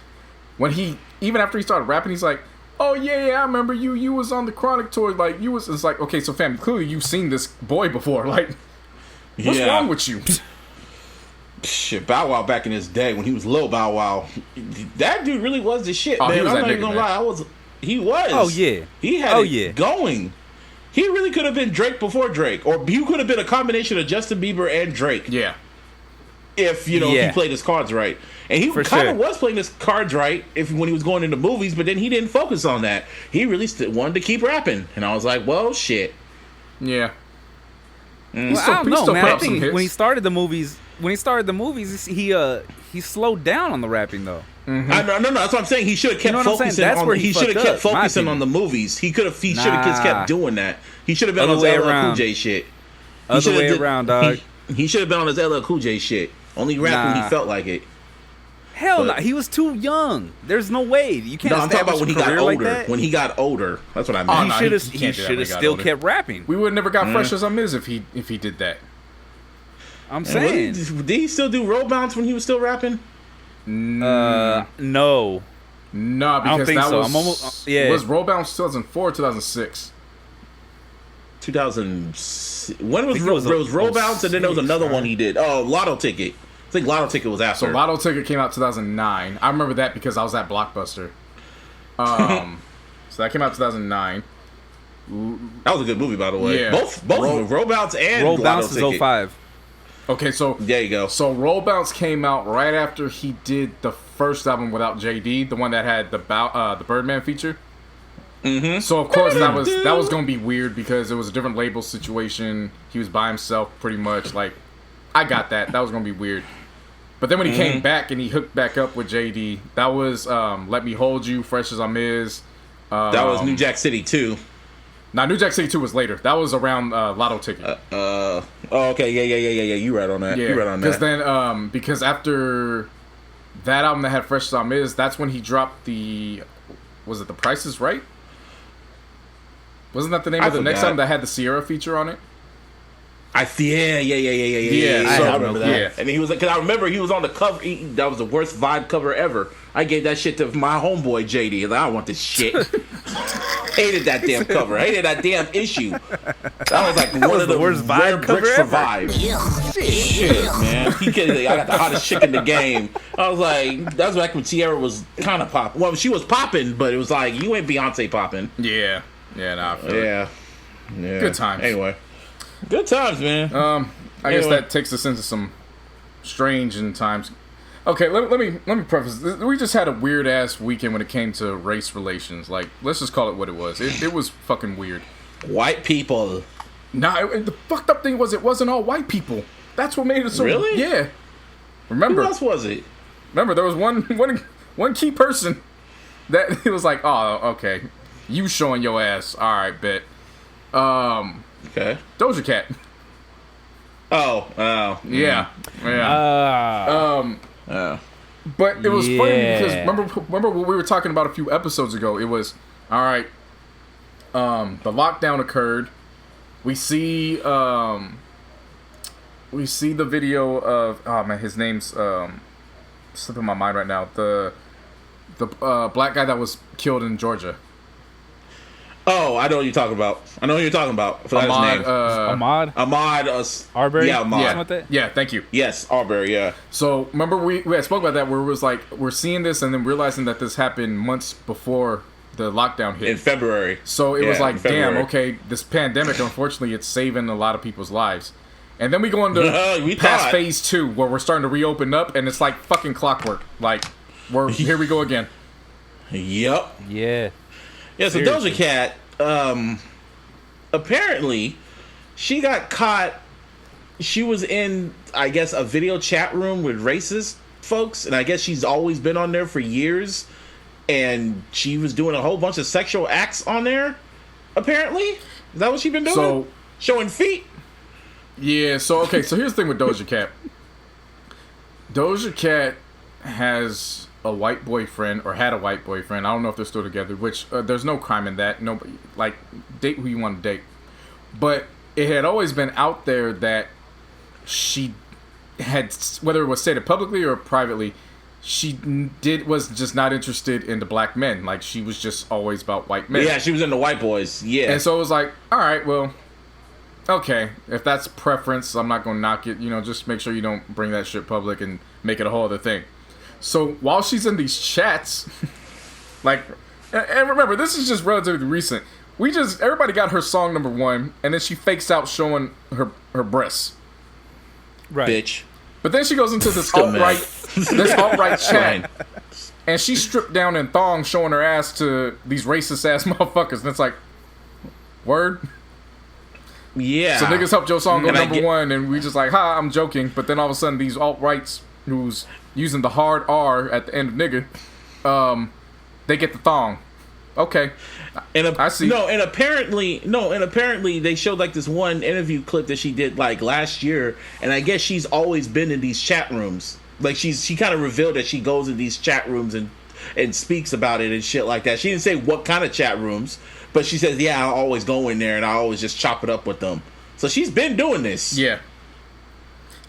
when even after he started rapping, he's like, oh yeah, I remember you was on the Chronic tour, like you was. It's like, okay, so fam, clearly you've seen this boy before, like what's Yeah. wrong with you? Shit, Bow Wow back in his day when he was Lil Bow Wow, that dude really was the shit, Oh, he man. was I'm that not even nigga, gonna man. lie. He was. Oh, yeah. He had Oh, it yeah. going. He really could have been Drake before Drake, or you could have been a combination of Justin Bieber and Drake Yeah, if if Yeah. he played his cards right. And he For kind of sure. was playing his cards right when he was going into movies, but then he didn't focus on that. He really wanted to keep rapping, and I was like, well, shit. yeah. Well, still- I don't he know, still man. put I up some think hits. when he started the movies, he slowed down on the rapping though. No, that's what I'm saying. He should have kept know what I'm saying? focusing That's on. where he He should have fucked kept up, my focusing on opinion. the movies. He should have just kept doing that. He should have been Other on way LL Cool around. J shit. Other way around, dog. He should have been on his LL Cool J shit. Only rap when he felt like it. Hell no, he was too young. There's no way you can't. No, I'm talking about when he got older. Like when he got older, that's what I meant. He should have still kept rapping. We would never got Fresh as I Miz if he did that. I'm saying. Did he still do Roll Bounce when he was still rapping? No. No, because I don't think that so. was I'm almost, yeah. Was Roll Bounce 2004 or 2006? 2000. When was Roll Bounce, and then there was another one he did. Oh, Lotto Ticket. I think Lotto Ticket was after. So Lotto Ticket came out 2009. I remember that because I was at Blockbuster. So that came out 2009. That was a good movie, by the way. Yeah. Both Roll Bounce and Roll Lotto Bounce Ticket. is 05. Okay, so there you go. So Roll Bounce came out right after he did the first album without JD, the one that had the Birdman feature. Mm-hmm. So of course that was gonna be weird because it was a different label situation. He was by himself pretty much. Like, I got that. That was gonna be weird. But then when he came back and he hooked back up with JD, that was Let Me Hold You, Fresh as I Miz. That was New Jack City 2. Now, New Jack City 2 was later. That was around Lotto Ticket. Oh, okay. Yeah. You right on that. Yeah, you right on that. Because then, because after that album that had Fresh as I Miz, that's when he dropped was it The Price is Right? Wasn't that the name of the next album that had the Sierra feature on it? Yeah. So, I remember that. Yeah. And he was, because I remember he was on the cover. That was the worst Vibe cover ever. I gave that shit to my homeboy JD. Like, I don't want this shit. Hated that damn cover. Hated that damn issue. That was like one of the worst Vibe bricks for Vibe. Shit, man. I got the hottest chick in the game. I was like, that was back when Tierra was kind of popping. Well, she was popping, but it was like, you ain't Beyonce popping. Yeah. Yeah. Good times. Anyway. Good times, man. I guess that takes us into some strange times. Okay, let me preface this. We just had a weird ass weekend when it came to race relations. Like, let's just call it what it was. It was fucking weird. White people. Nah, the fucked up thing was it wasn't all white people. That's what made it so. Really? Yeah. Remember? Who else was it? Remember, there was one key person that it was like, oh, okay, you showing your ass. All right, bet. Okay. Doja Cat. Oh. Yeah. But it was funny because remember what we were talking about a few episodes ago. It was all right. The lockdown occurred. We see the video of his name's slipping my mind right now. The black guy that was killed in Georgia. Oh, I know what you're talking about. I forgot his name. Ahmaud Arbery. Yeah, Ahmaud. Something like that? Yeah, thank you. Yes, Arbery. Yeah. So remember we had spoke about that where it was like we're seeing this and then realizing that this happened months before the lockdown hit in February. So it was like, damn, okay, this pandemic, unfortunately, it's saving a lot of people's lives. And then we go into past phase 2 where we're starting to reopen up, and it's like fucking clockwork. Like, here we go again. Yep. Yeah. Yeah, so Doja Cat, apparently, she got caught. She was in, I guess, a video chat room with racist folks, and I guess she's always been on there for years, and she was doing a whole bunch of sexual acts on there, apparently. Is that what she's been doing? So, showing feet? Yeah, so here's the thing with Doja Cat. Doja Cat has a white boyfriend, or had a white boyfriend. I don't know if they're still together, which there's no crime in that. Nobody, like, date who you want to date. But it had always been out there that she had, whether it was stated publicly or privately, she was just not interested in the black men. Like, she was just always about white men. Yeah, she was into white boys. Yeah. And so it was like, all right, well, okay, if that's preference, I'm not going to knock it. You know, just make sure you don't bring that shit public and make it a whole other thing. So while she's in these chats, like, and remember, this is just relatively recent. Everybody got her song number 1, and then she fakes out showing her breasts. Right. Bitch. But then she goes into this alt-right chat, and she's stripped down in thongs showing her ass to these racist-ass motherfuckers. And it's like, word? Yeah. So niggas helped your song go number 1, and we just like, ha, I'm joking. But then all of a sudden, these alt-rights who's using the hard R at the end of nigga, they get the thong. Okay. I see. And apparently they showed like this one interview clip that she did like last year, and I guess she's always been in these chat rooms. Like she kind of revealed that she goes in these chat rooms and speaks about it and shit like that. She didn't say what kind of chat rooms, but she says, yeah, I always go in there and I always just chop it up with them. So she's been doing this. Yeah.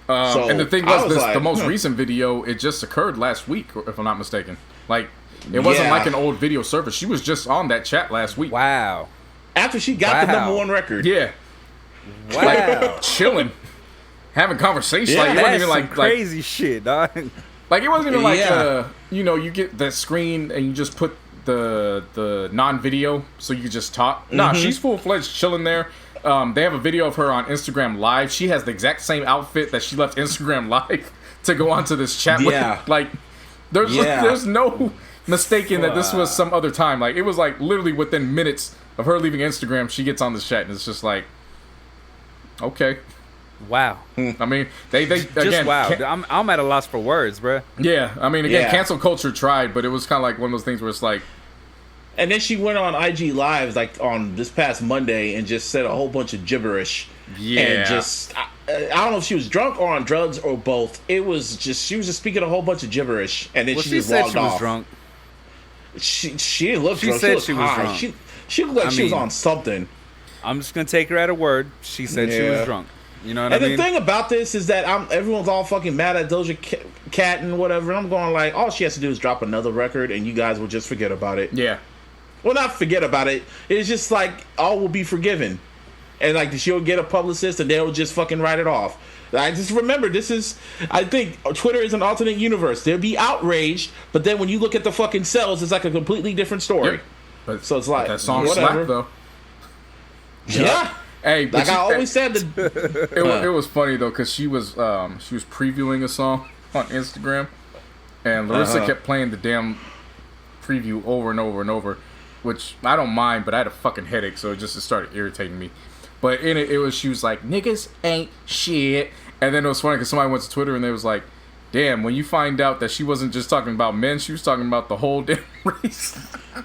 So and the thing was, like, the most recent video, it just occurred last week, if I'm not mistaken. Like, it wasn't like an old video service. She was just on that chat last week. Wow. After she got the #1 record. Yeah. Wow. Like, chilling. Having conversation. Like, it wasn't even like crazy shit, dog. Like, it wasn't even like, you get that screen and you just put the non-video so you just talk. Nah, she's full-fledged chilling there. They have a video of her on Instagram Live. She has the exact same outfit that she left Instagram Live to go onto this chat with. Like, there's no mistaking that this was some other time. Like, it was like literally within minutes of her leaving Instagram, she gets on this chat and it's just like, okay. Wow. I mean, they just again, wow. I'm at a loss for words, bro. Yeah, I mean, again, cancel culture tried, but it was kind of like one of those things where it's like. And then she went on IG Lives like on this past Monday and just said a whole bunch of gibberish. Yeah. And just, I don't know if she was drunk or on drugs or both. It was just, she was just speaking a whole bunch of gibberish, and then she just said logged she was off. drunk. She didn't look drunk. She said she was high. drunk. She looked like she was on something. I'm just gonna take her at her word. She said she was drunk. You know what I mean? And the thing about this is that everyone's all fucking mad at Doja Cat and whatever. And I'm going like, all she has to do is drop another record, and you guys will just forget about it. Yeah. Well, not forget about it. It's just like all will be forgiven, and like she'll get a publicist, and they'll just fucking write it off. I just remember I think Twitter is an alternate universe. They'll be outraged, but then when you look at the fucking sales, it's like a completely different story. Yep. But so it's like that song whatever. slapped though. Yeah. Hey, like I always said, it was funny though because she was previewing a song on Instagram, and Larissa kept playing the damn preview over and over and over, which I don't mind, but I had a fucking headache, so it started irritating me. But in it she was like, niggas ain't shit, and then it was funny because somebody went to Twitter and they was like, damn, when you find out that she wasn't just talking about men, she was talking about the whole damn race.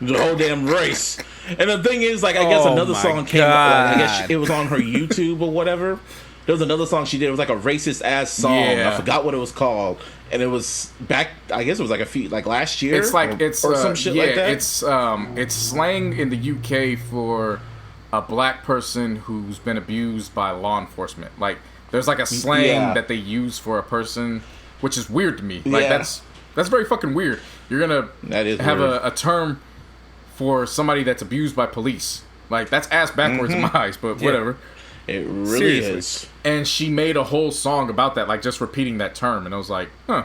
The whole damn race. And the thing is, like, I guess another song came out. I guess it was on her YouTube or whatever. There was another song she did. It was like a racist ass song. Yeah. I forgot what it was called. And it was back, I guess it was like last year. It's like, or some shit like that. It's slang in the UK for a black person who's been abused by law enforcement. Like, there's like a slang that they use for a person, which is weird to me. Like, that's very fucking weird. You're gonna have a term for somebody that's abused by police. Like, that's ass backwards in my eyes, but whatever. It really is. And she made a whole song about that, like just repeating that term, and I was like, huh.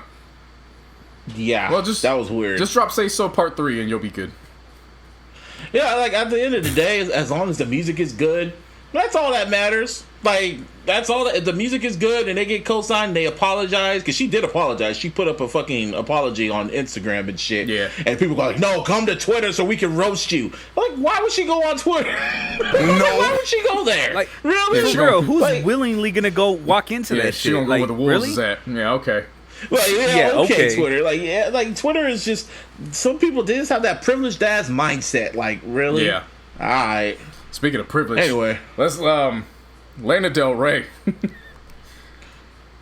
Yeah, well, that was weird. Just drop Say So Part 3 and you'll be good. Yeah, like at the end of the day, as long as the music is good, that's all that matters. Like, that's all that. If the music is good and they get co-signed, they apologize, because she did apologize. She put up a fucking apology on Instagram and shit. Yeah. And people go like, no, come to Twitter so we can roast you. Like, why would she go on Twitter? Why would she go there? Like, really? For real, who's willingly gonna go walk into that shit? She gonna go where the wolves is at. Yeah, okay. Well, okay, Twitter. Like Twitter is just, some people just have that privileged ass mindset. Like, really? Yeah. All right. Speaking of privilege, anyway, let's Lana Del Rey.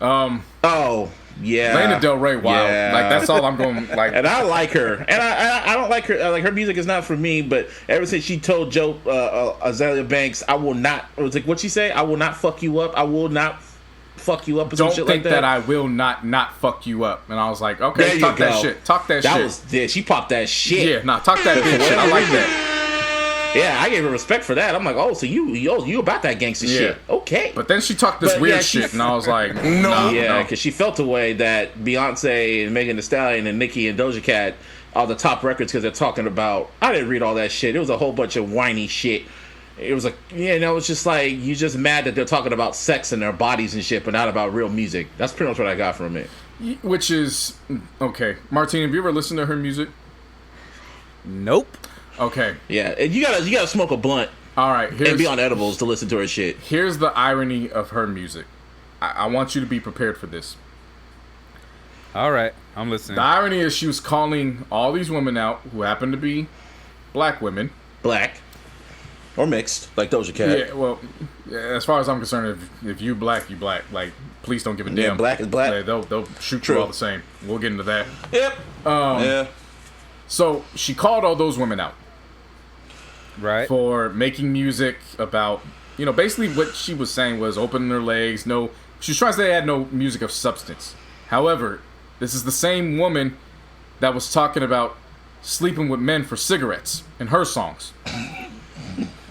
Oh yeah, Lana Del Rey. Wow, like that's all I'm going like. And I like her, and I don't like her. Like, her music is not for me. But ever since she told Joe Azalea Banks, I will not. It was like, what'd she say? I will not fuck you up. I will not fuck you up. Or don't some shit think like that. I will not fuck you up. And I was like, okay, talk that shit. Talk that shit. She popped that shit. Yeah, nah, talk that bitch shit. I like that. Yeah, I gave her respect for that. I'm like, oh, so you about that gangster shit? Okay. But then she talked this weird shit, and I was like, no. Yeah, because she felt a way that Beyonce and Megan Thee Stallion and Nicki and Doja Cat are the top records because they're talking about. I didn't read all that shit. It was a whole bunch of whiny shit. It was like, it's just like, you're just mad that they're talking about sex and their bodies and shit, but not about real music. That's pretty much what I got from it. Which is okay. Martine, have you ever listened to her music? Nope. Okay. Yeah, and you gotta smoke a blunt. All right. And be on edibles to listen to her shit. Here's the irony of her music. I want you to be prepared for this. All right, I'm listening. The irony is she was calling all these women out who happen to be black women. Black. Or mixed, like Doja Cat. Yeah, well, as far as I'm concerned, if you black, you black. Like, police don't give a damn. Yeah, black is black. Like, they'll shoot True. you all the same. We'll get into that. Yep. Yeah. So she called all those women out. Right. For making music about, basically what she was saying was opening their legs. No, she was trying to say they had no music of substance. However, this is the same woman that was talking about sleeping with men for cigarettes in her songs.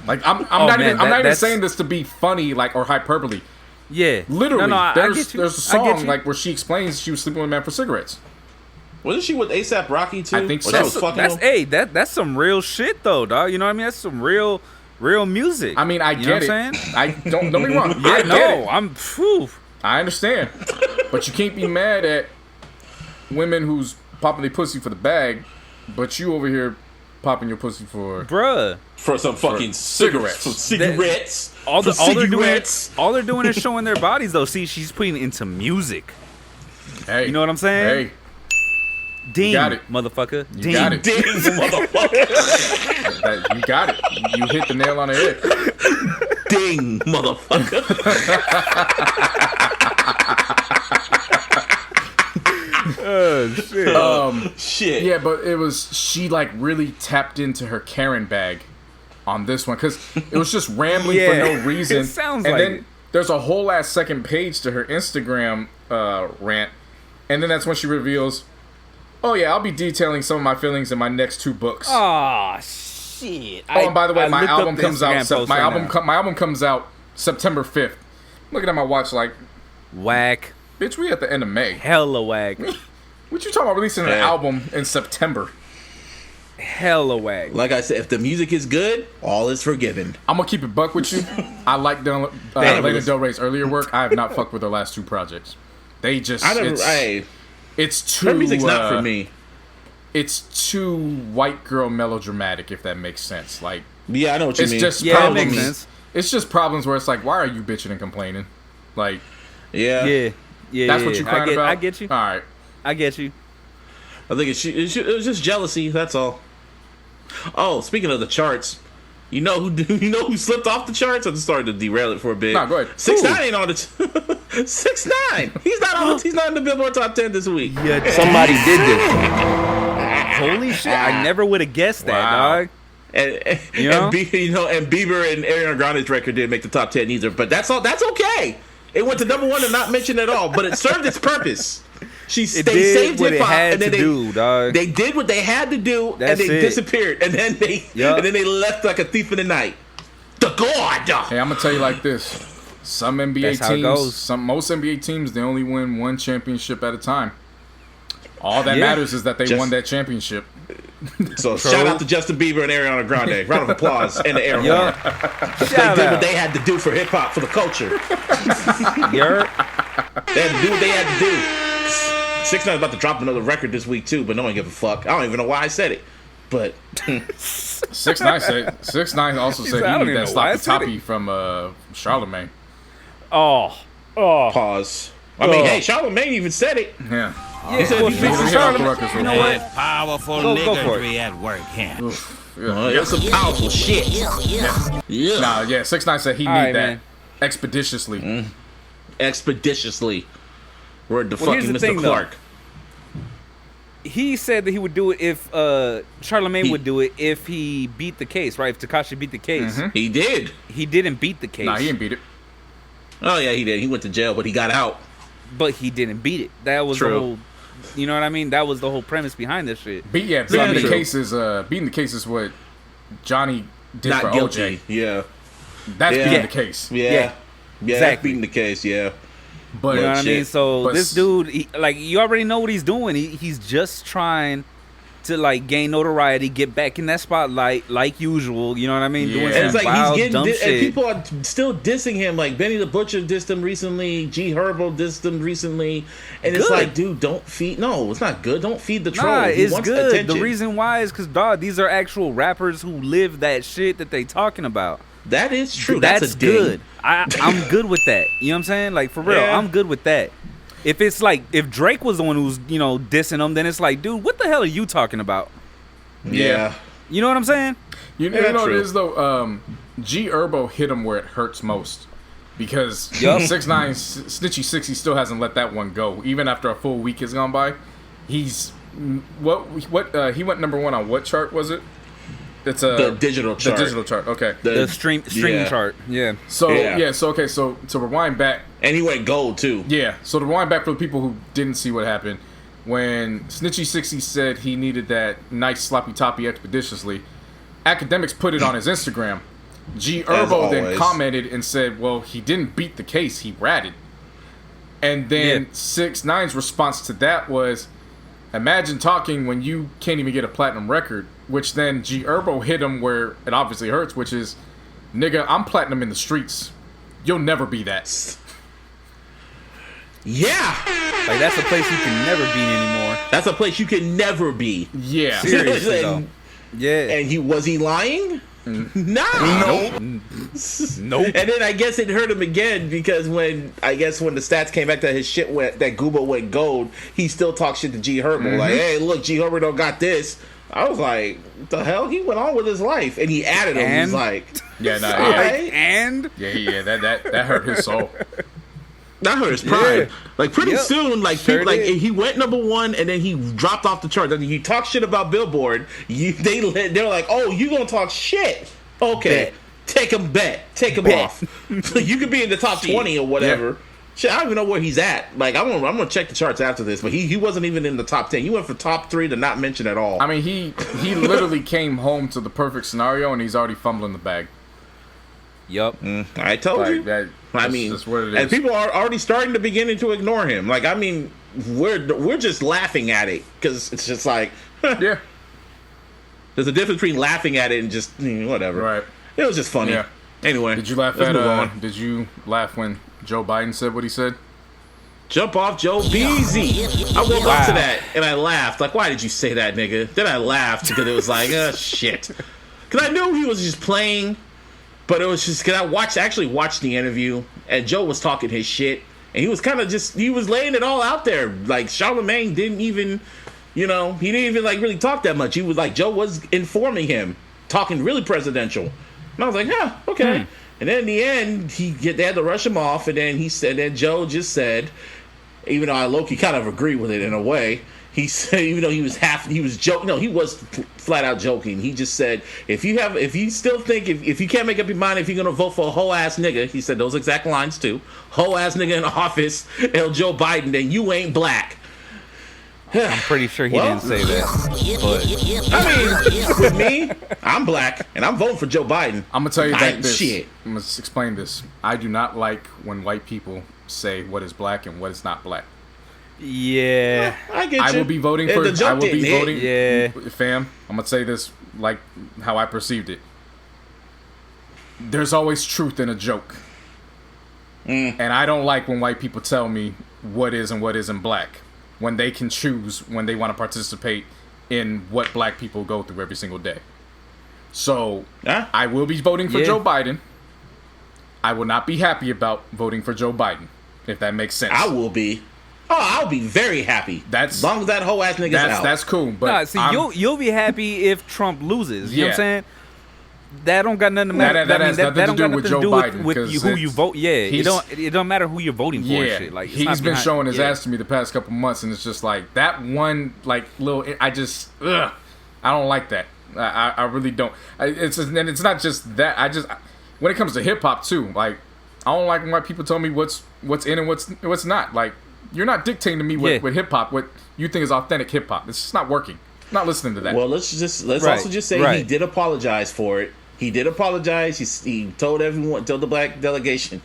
Like I'm not even saying this to be funny, like, or hyperbole. Yeah, literally. No, there's a song like where she explains she was sleeping with men for cigarettes. Wasn't she with A$AP Rocky too? I think so. That's some real shit though, dog. You know what I mean? That's some real music. I mean, I get it. I don't get me wrong. Yeah, I understand, but you can't be mad at women who's popping their pussy for the bag, but you over here popping your pussy for some fucking cigarettes. Some cigarettes. All they're doing is showing their bodies though. See, she's putting it into music. Hey, you know what I'm saying? Hey. Ding, you got it. motherfucker. You got it. Ding, motherfucker. You got it. You hit the nail on the head. Ding, motherfucker. Oh, shit. Shit. Yeah, but she like really tapped into her Karen bag on this one because it was just rambling for no reason. It sounds and like then it. There's a whole ass second page to her Instagram rant, and then that's when she reveals, "Oh yeah, I'll be detailing some of my feelings in my next 2 books." Oh shit! Oh, and by the way, my album comes out. My album comes out September 5th. Looking at my watch, like, whack. Bitch, we at the end of May. Hella whack. What you talking about releasing an album in September? Hella whack. Like I said, if the music is good, all is forgiven. I'm gonna keep it buck with you. I like Lana Del Rey's earlier work. I have not fucked with her last 2 projects. They just it's too. Her music's not for me. It's too white girl melodramatic, if that makes sense. Like, yeah, I know what you mean. Just problems. It makes sense. It's just problems where it's like, why are you bitching and complaining? Like, yeah. That's what you're crying about. I get you. All right, I get you. I think it was just jealousy. That's all. Oh, speaking of the charts, you know who slipped off the charts? I'm starting to derail it for a bit. No, go ahead. 6ix9ine ain't on it. 6ix9ine. He's not in the Billboard Top 10 this week. Yeah, Somebody did this. Holy shit! I never would have guessed that, dog. And Bieber and Ariana Grande's record didn't make the top 10 either. But that's all. That's okay. It went to number 1 and not mentioned at all. But it served its purpose. They saved hip hop, and then they did what they had to do, and they disappeared, and then they left like a thief in the night. The God. Hey, I'm gonna tell you like this: some NBA teams, most NBA teams, they only win 1 championship at a time. All that matters is that they won that championship. So shout out to Justin Bieber and Ariana Grande. Round of applause and the air horn. They did what they had to do for hip hop, for the culture. They had to do what they had to do. 6ix9ine's about to drop another record this week too, but no one give a fuck. I don't even know why I said it, but 6ix9ine also said he needed that Sloppy Toppy from Charlemagne. Pause. I mean, hey, Charlemagne even said it. Yeah. He said he fixed Charlemagne. You know what? Powerful niggery at work, That's some powerful shit. Yeah. Nah, 6ix9ine said he need that man. expeditiously. Expeditiously. Word to fucking Mr. Thing, Clark. Though. He said that he would do it if Charlemagne would do it if he beat the case, right? If Tekashi beat the case. Mm-hmm. He did. He didn't beat the case. Nah, he didn't beat it. Oh yeah, he did. He went to jail, but he got out. But he didn't beat it. That was the whole. You know what I mean? That was the whole premise behind this shit. Beating the case is what Johnny did Not for guilty. OJ. Yeah. That's beating the case. Yeah. Exactly. That's beating the case. Yeah. But you know what I mean? So but this dude, you already know what he's doing. He's just trying to like gain notoriety, get back in that spotlight like usual. You know what I mean? Yeah. Doing And it's some like wild, he's dumb getting, shit. and people are still dissing him. Like Benny the Butcher dissed him recently. G Herbo dissed him recently. And it's like, dude, don't feed. No, it's not good. Don't feed the troll. Nah, He it's wants good. attention. The reason why is because, dog, these are actual rappers who live that shit that they talking about. That is true. That's a ding. good. I'm good with that. You know what I'm saying? Like, for real, I'm good with that. If it's like, if Drake was the one who's, dissing them, then it's like, dude, what the hell are you talking about? Yeah. You know what I'm saying? You know what it is though. G Herbo hit him where it hurts most because 6ix9ine Snitchy 60 still hasn't let that one go. Even after a full week has gone by, he's what he went number 1 on what chart was it? It's the digital chart. The digital chart. Okay. The streaming chart. Yeah. So okay. So to rewind back, and he went gold too. Yeah. So to rewind back for the people who didn't see what happened, when Snitchy 60 said he needed that nice sloppy toppy expeditiously, Academics put it on his Instagram. G Herbo then commented and said, "Well, he didn't beat the case; he ratted." And then 6ix9ine's response to that was, "Imagine talking when you can't even get a platinum record." Which then G Herbo hit him where it obviously hurts, which is, "Nigga, I'm platinum in the streets. You'll never be that." Yeah, like that's a place you can never be anymore. That's a place you can never be. Yeah, seriously though. Yeah, and was he lying? No. Nope. And then I guess it hurt him again because when the stats came back that his shit went, that Gooba went gold, he still talked shit to G Herbo. Like, hey, look, G Herbo don't got this. I was like, what the hell? He went on with his life, and he added him. He's like, that hurt his soul. That hurt his pride. Yeah. Like pretty soon, like sure people, like he went number 1, and then he dropped off the chart. You talk shit about Billboard, they're like, oh, you gonna talk shit? Okay, take him off. You could be in the top 20 or whatever. Yeah. Shit, I don't even know where he's at. Like, I'm gonna check the charts after this, but he wasn't even in the top 10. He went from top 3 to not mention at all. I mean, he literally came home to the perfect scenario, and he's already fumbling the bag. Yup. I told you. That's what it is. And people are already starting to beginning to ignore him. Like, I mean, we're just laughing at it because it's just like, yeah. There's a difference between laughing at it and just whatever. Right. It was just funny. Yeah. Anyway, did you laugh Did you laugh when Joe Biden said what he said? Jump off Joe Peezy. I woke up to that and I laughed. Like, why did you say that, nigga? Then I laughed because it was like, shit. Because I knew he was just playing, but it was just because I actually watched the interview and Joe was talking his shit and he was kind of he was laying it all out there. Like, Charlamagne didn't even, he didn't even like really talk that much. He was like, Joe was informing him, talking really presidential. And I was like, yeah, okay. And then in the end, they had to rush him off, and then Joe just said, even though I low-key kind of agree with it in a way, he said, even though he was joking, no, he was flat out joking. He just said, if you still think, if you can't make up your mind if you're gonna vote for a hoe ass nigga, he said those exact lines too, hoe ass nigga in office, Joe Biden, then you ain't black. I'm pretty sure he didn't say that. But I mean, with me, I'm black, and I'm voting for Joe Biden. I'm going to tell you this. I'm going to explain this. I do not like when white people say what is black and what is not black. Yeah. I get you. I will be voting for... I will be voting... Yeah. Fam, I'm going to say this like how I perceived it. There's always truth in a joke. And I don't like when white people tell me what is and what isn't black, when they can choose when they want to participate in what black people go through every single day. So, I will be voting for Joe Biden. I will not be happy about voting for Joe Biden, if that makes sense. I will be. Oh, I'll be very happy. As long as that whole ass nigga's out. That's cool. But you'll be happy if Trump loses. You know what I'm saying? That don't got nothing to matter. That has nothing to do with Joe Biden. With who you vote. Yeah, it don't matter who you're voting for. And shit. Like, he's been showing his ass to me the past couple months, and it's just like that one, like little. I don't like that. I really don't. It's not just that. When it comes to hip hop too, like I don't like when white people tell me what's in and what's not. Like, you're not dictating to me with hip hop what you think is authentic hip hop. It's just not working. I'm not listening to that. Well, let's also just say he did apologize for it. He did apologize. He told the black delegation,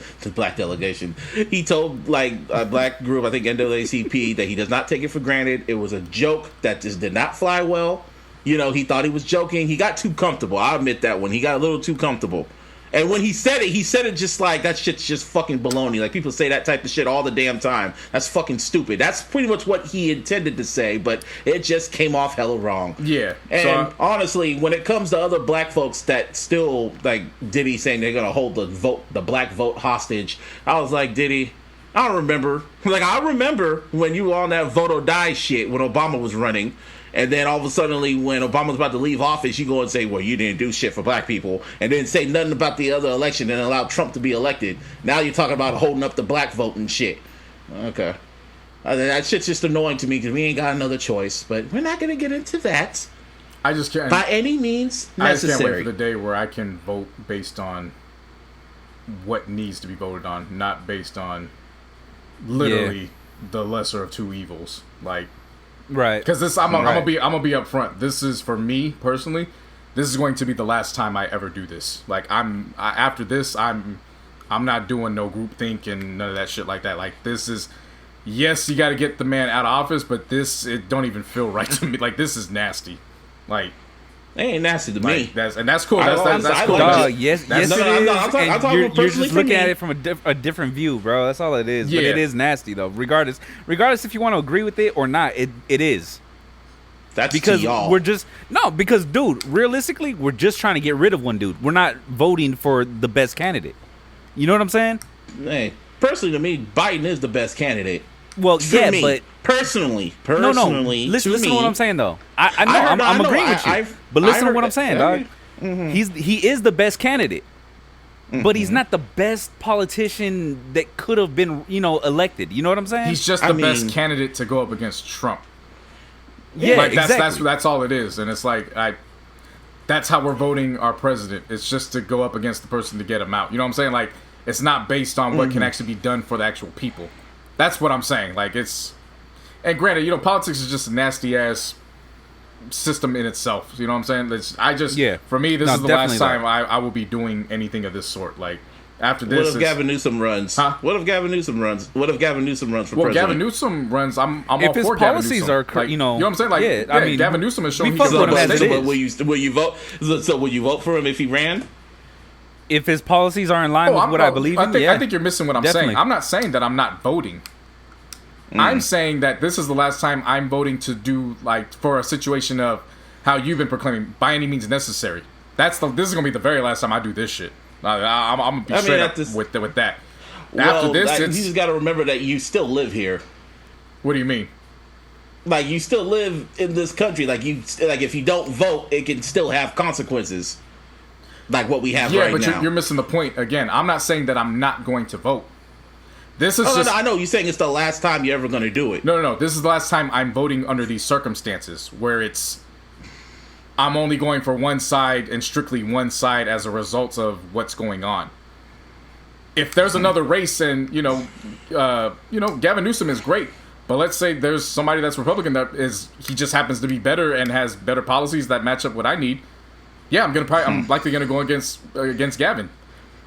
he told like a black group, I think NAACP, that he does not take it for granted. It was a joke that just did not fly well. He thought he was joking. He got too comfortable. I'll admit that one. He got a little too comfortable. And when he said it just like, that shit's just fucking baloney. Like, people say that type of shit all the damn time. That's fucking stupid. That's pretty much what he intended to say, but it just came off hella wrong. Yeah. And honestly, when it comes to other black folks that still, like Diddy saying they're going to hold the black vote hostage, I was like, Diddy, I don't remember. Like, I remember when you were on that vote or die shit when Obama was running. And then all of a sudden, when Obama was about to leave office, you go and say, well, you didn't do shit for black people. And then say nothing about the other election and allow Trump to be elected. Now you're talking about holding up the black vote and shit. Okay. That shit's just annoying to me because we ain't got another choice. But we're not going to get into that. I just can't. By any means necessary. I just can't wait for the day where I can vote based on what needs to be voted on, not based on literally the lesser of two evils. Like, right? Because this, I'm gonna be upfront. This is, for me personally, this is going to be the last time I ever do this. Like, after this, I'm not doing no groupthink and none of that shit like that. Like, this is, yes, you got to get the man out of office, but it don't even feel right to me. Like, this is nasty. Like, it ain't nasty to me. That's cool. That's cool. Yes, it is. You're just looking at it from a different view, bro. That's all it is. Yeah. But it is nasty, though. Regardless if you want to agree with it or not, it is. That's because to y'all. Because, dude, realistically, we're just trying to get rid of one dude. We're not voting for the best candidate. You know what I'm saying? Hey, personally, to me, Biden is the best candidate. Well, yeah, me, but personally, no. Listen to what I'm saying, though. I'm agreeing with you. But listen to what I'm saying, dog. Mm-hmm. He is the best candidate, but he's not the best politician that could have been, elected. You know what I'm saying? He's just the best candidate to go up against Trump. Yeah, like, exactly. That's all it is, and it's like that's how we're voting our president. It's just to go up against the person to get him out. You know what I'm saying? Like, it's not based on what can actually be done for the actual people. That's what I'm saying. Like, it's, and granted, politics is just a nasty ass system in itself. You know what I'm saying? For me, this is the last time I will be doing anything of this sort. Like, after this, what if Gavin Newsom runs? Huh? What if Gavin Newsom runs? What if Gavin Newsom runs for president? Well, Gavin Newsom runs. I'm all if for Gavin Newsom. If his policies are, like, you know what I'm saying? Like, I mean, Gavin Newsom is showing he's will you vote? So will you vote for him if he ran? If his policies are in line with what I believe in, I think you're missing what I'm saying. I'm not saying that I'm not voting. I'm saying that this is the last time I'm voting to do, like, for a situation of how you've been proclaiming, by any means necessary. This is gonna be the very last time I do this shit. I'm gonna be straight up with that. Well, after this, you just got to remember that you still live here. What do you mean? Like, you still live in this country. Like, if you don't vote, it can still have consequences. Like what we have right now. Yeah, but you're missing the point again. I'm not saying that I'm not going to vote. This is no, I know you're saying it's the last time you're ever going to do it. No. This is the last time I'm voting under these circumstances where I'm only going for one side and strictly one side as a result of what's going on. If there's another race and Gavin Newsom is great, but let's say there's somebody that's Republican he just happens to be better and has better policies that match up what I need. Yeah, I'm likely gonna go against Gavin,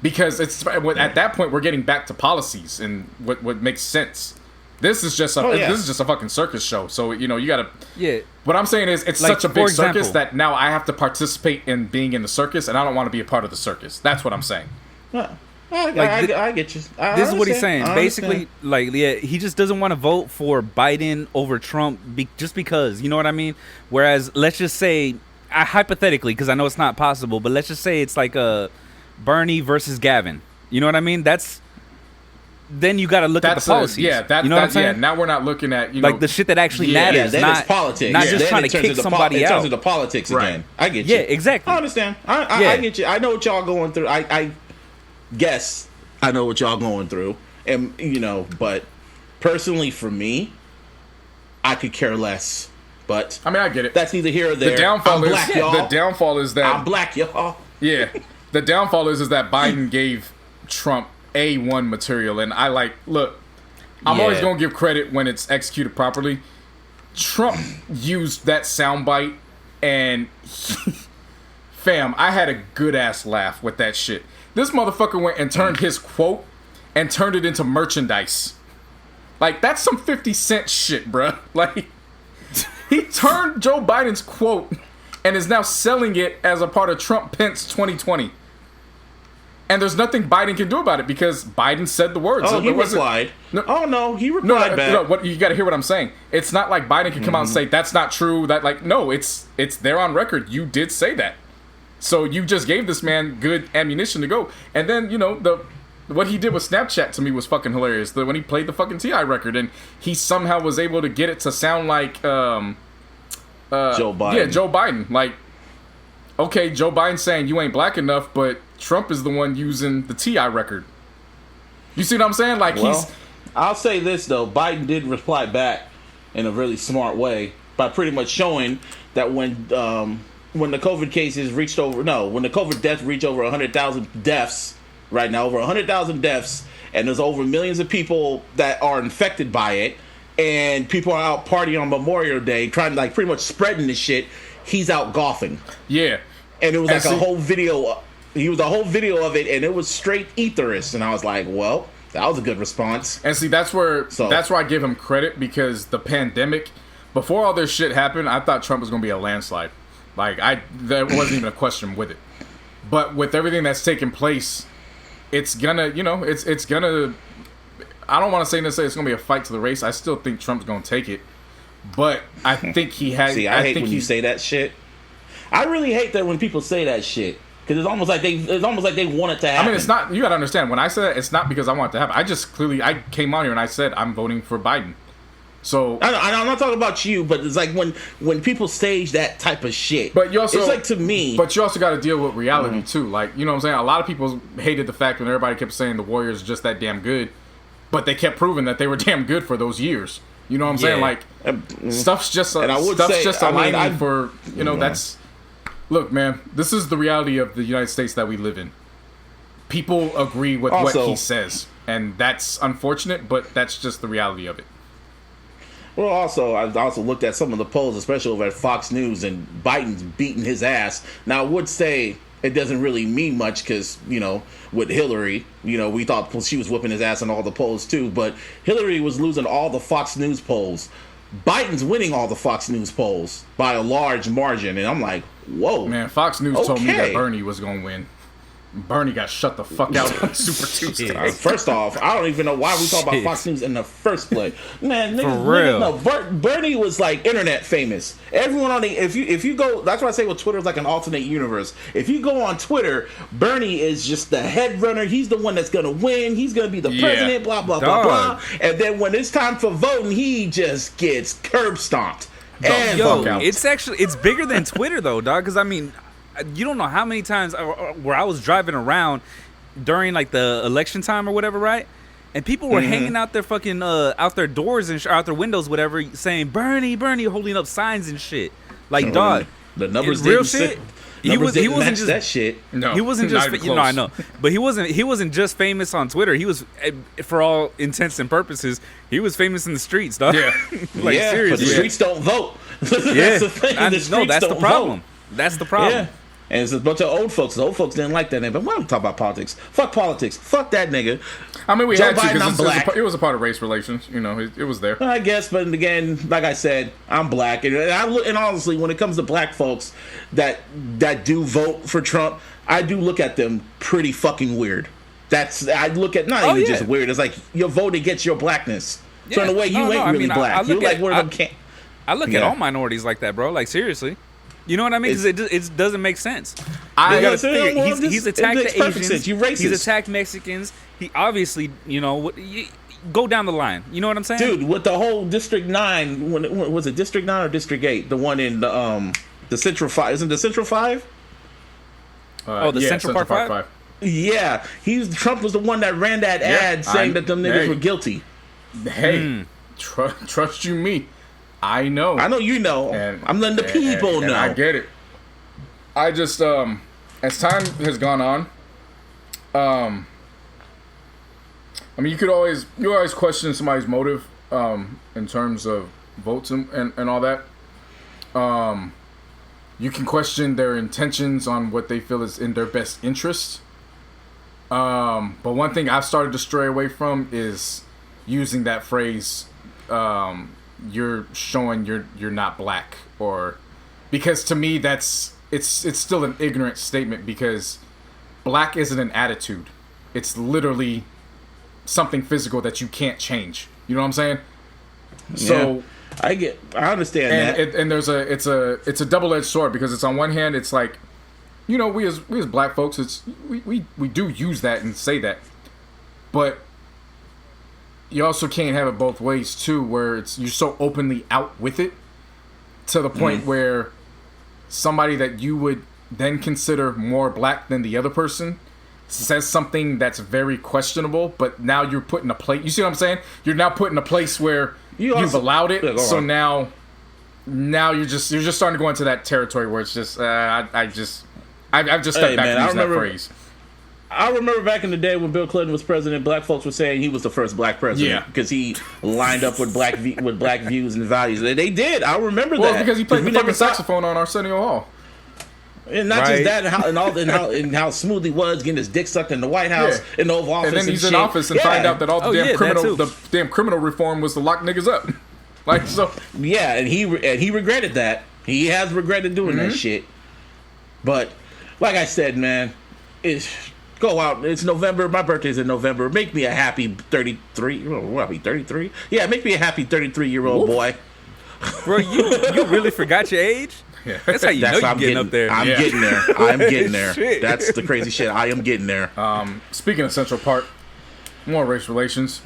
because at that point we're getting back to policies and what makes sense. This is just a fucking circus show. So you gotta. Yeah. What I'm saying is, it's like, such a big circus that now I have to participate in being in the circus, and I don't want to be a part of the circus. That's what I'm saying. I get you. This is what he's saying. Basically, he just doesn't want to vote for Biden over Trump just because, you know what I mean? Whereas, let's just say, hypothetically, because I know it's not possible, but let's just say it's like a Bernie versus Gavin. You know what I mean? Then you got to look at the policies. You know what I'm saying? Yeah, now we're not looking at like the shit that actually matters. Then it's politics. Not just trying to kick somebody out. It turns into politics again. I get you. Yeah, exactly. I understand. I get you. I know what y'all going through. I guess I know what y'all going through, and but personally for me, I could care less. But I mean, I get it. That's neither here or there. The downfall is that I'm black, y'all. Yeah, the downfall is that Biden gave Trump A1 material, and I'm always gonna give credit when it's executed properly. Trump used that soundbite, and fam, I had a good ass laugh with that shit. This motherfucker went and turned his quote and turned it into merchandise. Like, that's some 50 Cent shit, bruh. Like, he turned Joe Biden's quote and is now selling it as a part of Trump-Pence 2020. And there's nothing Biden can do about it because Biden said the words. Oh, he replied. He replied back. No, you got to hear what I'm saying. It's not like Biden can come out and say, that's not true. It's there on record. You did say that. So you just gave this man good ammunition to go. And then, the what he did with Snapchat to me was fucking hilarious. When he played the fucking T.I. record and he somehow was able to get it to sound like Joe Biden. Yeah, Joe Biden. Like, okay, Joe Biden saying you ain't black enough, but Trump is the one using the T.I. record. You see what I'm saying? Like, I'll say this though, Biden did reply back in a really smart way by pretty much showing that when the COVID cases when the COVID deaths reach over 100,000 deaths right now, over 100,000 deaths, and there's over millions of people that are infected by it, and people are out partying on Memorial Day, trying to like pretty much spreading this shit. He's out golfing. Yeah, and it was like a whole video. He was a whole video of it, and it was straight etherist. And I was like, well, that was a good response. And see, that's where I give him credit, because the pandemic, before all this shit happened, I thought Trump was going to be a landslide. Like, there wasn't even a question with it. But with everything that's taken place, it's gonna, it's gonna. I don't want to say necessarily it's gonna be a fight to the race. I still think Trump's gonna take it, but I think he has. See, I hate when you say that shit. I really hate that when people say that shit, because it's almost like they want it to happen. I mean, it's not. You gotta understand. When I said that, it's not because I want it to happen. I came on here and I said I'm voting for Biden. So I'm not talking about you, but it's like when people stage that type of shit. But you also, it's like, to me. But you also got to deal with reality too. Like, you know what I'm saying? A lot of people hated the fact when everybody kept saying the Warriors are just that damn good, but they kept proving that they were damn good for those years. You know what I'm saying? Like, stuff's just aligning for, that's. Look, man, this is the reality of the United States that we live in. People agree with what he says, and that's unfortunate, but that's just the reality of it. Well, I also looked at some of the polls, especially over at Fox News, and Biden's beating his ass. Now, I would say it doesn't really mean much because, with Hillary, we thought she was whipping his ass on all the polls too, but Hillary was losing all the Fox News polls. Biden's winning all the Fox News polls by a large margin, and I'm like, whoa. Man, Fox News told me that Bernie was going to win. Bernie got shut the fuck out on Super Tuesday. First off, I don't even know why we talk about Fox News in the first place. Man, Bernie was like internet famous. Everyone on if you go, that's why I say with Twitter is like an alternate universe. If you go on Twitter, Bernie is just the head runner. He's the one that's gonna win. He's gonna be the president. Blah blah blah blah. And then when it's time for voting, he just gets curb stomped. And it's bigger than Twitter though, dog. Because I mean, you don't know how many times where I was driving around during like the election time or whatever, right? And people were hanging out their fucking out their doors and out their windows, whatever, saying Bernie, Bernie, holding up signs and shit. Like, dog, the numbers real shit. He wasn't just that shit. No, he wasn't just I know, but he wasn't just famous on Twitter. He was, for all intents and purposes, he was famous in the streets, dog. Yeah, seriously. But the streets don't vote. That's the thing. That's the problem. Vote. That's the problem. Yeah. And it's a bunch of old folks. The old folks didn't like that name. But why don't we talk about politics? Fuck politics. Fuck that nigga. I mean, we Joe had to Biden, because it was a part of race relations. It was there. I guess, but again, like I said, I'm black, and honestly, when it comes to black folks that do vote for Trump, I do look at them pretty fucking weird. I look at just weird. It's like you're voting against your blackness. Yeah. So in a way, you ain't really black. You're like one of them. I look at all minorities like that, bro. Like, seriously. You know what I mean? Because it doesn't make sense. He's attacked the Asians. You racist. He's attacked Mexicans. He obviously, go down the line. You know what I'm saying? Dude, with the whole District 9, was it District 9 or District 8? The one in the Central 5. Isn't the Central 5? Central Park 5? Yeah. Trump was the one that ran that ad saying that them niggas were guilty. Hey, trust you me. I know you know. And I'm letting the people know. I get it. I just as time has gone on, I mean, you always question somebody's motive in terms of votes and all that. You can question their intentions on what they feel is in their best interest. But one thing I've started to stray away from is using that phrase, you're showing you're not black, or because to me it's still an ignorant statement, because black isn't an attitude. It's literally something physical that you can't change. You know what I'm saying? So I understand that. And it's a double-edged sword, because it's on one hand it's like, we as black folks, we do use that and say that, but you also can't have it both ways too, where you're so openly out with it to the point where somebody that you would then consider more black than the other person says something that's very questionable, but now you're put in a place. You see what I'm saying? You're now put in a place where you've allowed it. Yeah, so now you're just starting to go into that territory where it's just I've just stepped back from using that phrase. I remember back in the day when Bill Clinton was president, black folks were saying he was the first black president because he lined up with black views and values. They did. I remember that. Well, because he played the fucking saxophone on Arsenio Hall. And not just that, and how smooth he was getting his dick sucked in the White House, in the Oval Office, and then he's in office and find out that all the damn criminal reform was to lock niggas up. Like so. Yeah, and he regretted that. He has regretted doing that shit. But like I said, man, go out. It's November. My birthday's in November. Make me a happy 33. What, I'll be 33? Yeah, make me a happy 33-year-old boy. Bro, you really forgot your age? Yeah. That's how you know you're getting up there. I'm getting there. I'm getting there. That's the crazy shit. I am getting there. Speaking of Central Park, more race relations.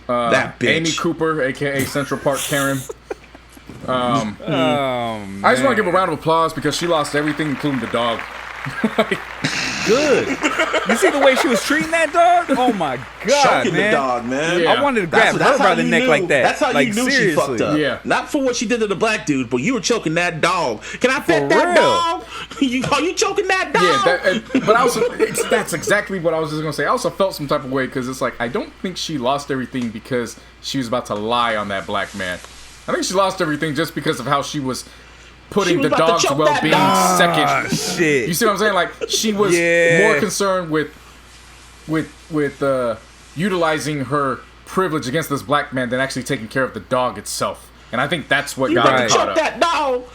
That bitch. Amy Cooper, a.k.a. Central Park Karen. I just want to give a round of applause because she lost everything, including the dog. Good. You see the way she was treating that dog? Oh my god, choking man. the dog, man. Yeah. I wanted to grab her by the neck like that. That's how like, you knew seriously. she fucked up. Yeah. Not for what she did to the black dude, but you were choking that dog. Can I pet that dog? Are you choking that dog? Yeah, but that's exactly what I was just gonna say. I also felt some type of way because it's like I don't think she lost everything because she was about to lie on that black man. I think she lost everything just because of how she was putting the dog's well-being second. Shit. You see what I'm saying? Like she was more concerned with utilizing her privilege against this black man than actually taking care of the dog itself. And I think that's what got her caught up. That dog.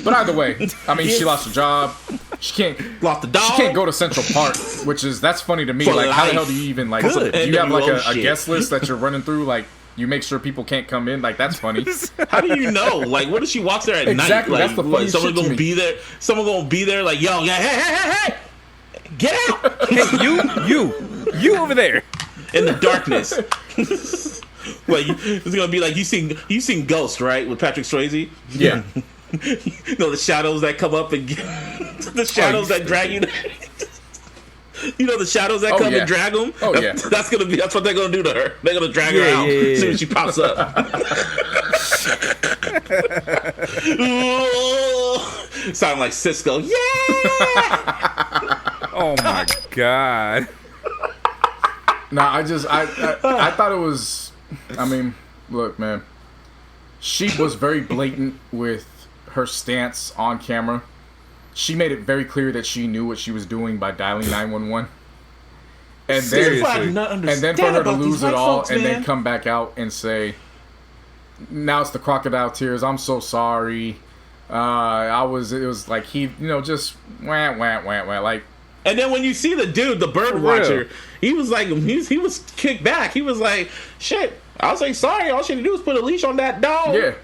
But either way, I mean, she lost her job. She can't lost the dog. She can't go to Central Park, which is that's funny to me. For like, life. how the hell do you even like? Good. Do you have like a guest list that you're running through? Like, you make sure people can't come in. Like, that's funny. How do you know? Like, what if she walks there at exactly, night? That's the funny someone's shit gonna be there. Someone gonna be there. Like, yo, yeah, hey, get out! Hey, you over there in the darkness. Well, it's gonna be like you seen Ghost, right, with Patrick Swayze? Yeah. You know the shadows that come up and the shadows that drag you. You know the shadows that come and drag them. Oh yeah. That's what they're gonna do to her. They're gonna drag her out as soon as she pops up. Sound like Cisco. Yeah. Oh my god. Nah, I thought it was. I mean, look, man. She was very blatant with her stance on camera. She made it very clear that she knew what she was doing by dialing 911. And then for her to lose it all and then come back out and say, now it's the crocodile tears. I'm so sorry. It was like he, just wah, wah, wah, wah. Like, and then when you see the dude, the bird watcher, he was like, he was kicked back. He was like, shit, I was like, sorry, all she had to do was put a leash on that dog. Yeah.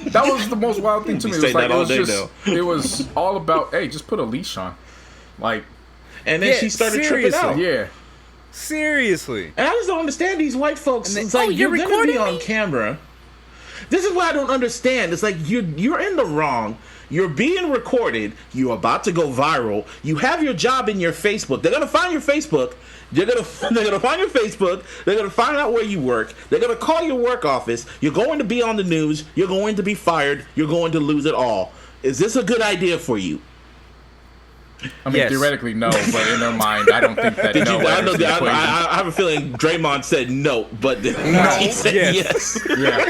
That was the most wild thing to me. It was all about, hey, just put a leash on. Like, and then she started tripping out. Yeah. Seriously. And I just don't understand these white folks. It's like, you're going to be on camera. This is what I don't understand. It's like you're in the wrong. You're being recorded. You're about to go viral. You have your job in your Facebook. They're gonna find your Facebook. They're gonna find your Facebook. They're gonna find out where you work. They're gonna call your work office. You're going to be on the news. You're going to be fired. You're going to lose it all. Is this a good idea for you? I mean, theoretically, no, but in their mind, I don't think that. I have a feeling Draymond said no, but he said yes. Yeah.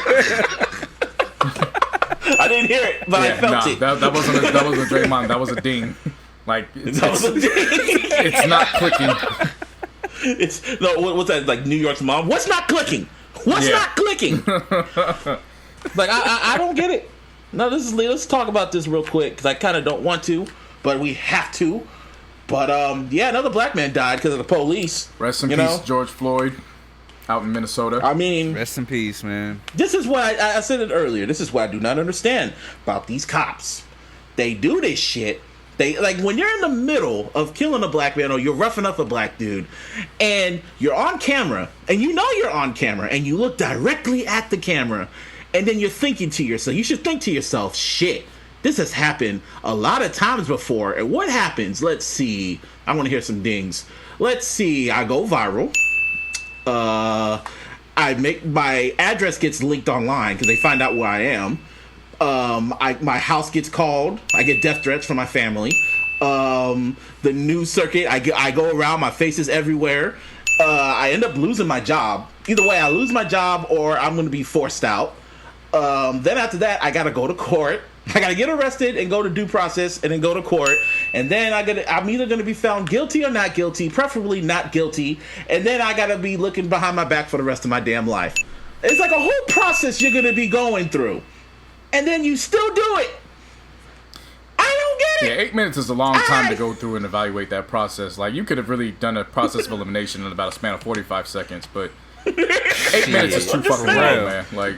I didn't hear it, but I felt it. That wasn't a Draymond. That was a ding. Like it's not clicking. What's that? Like New York's mom? What's not clicking? What's not clicking? Like I don't get it. No, let's talk about this real quick because I kind of don't want to, but we have to. But another black man died because of the police. Rest in peace, George Floyd. Out in Minnesota. I mean, rest in peace, man. This is what I said it earlier. This is what I do not understand about these cops. They do this shit When you're in the middle of killing a black man or you're roughing up a black dude and you're on camera and you know you're on camera and you look directly at the camera and then you're thinking to yourself, you should think to yourself, shit, this has happened a lot of times before. And what happens? Let's see. I want to hear some dings. Let's see. I go viral. My address gets leaked online because they find out where I am. My house gets called. I get death threats from my family. The news circuit, I go around. My face is everywhere. I end up losing my job. Either way, I lose my job or I'm going to be forced out. Then after that, I got to go to court. I got to get arrested and go to due process and then go to court. And then I'm either going to be found guilty or not guilty, preferably not guilty. And then I got to be looking behind my back for the rest of my damn life. It's like a whole process you're going to be going through. And then you still do it. I don't get it. Yeah, 8 minutes is a long time to go through and evaluate that process. Like, you could have really done a process of elimination in about a span of 45 seconds, but 8 minutes is too fucking long, man. Like,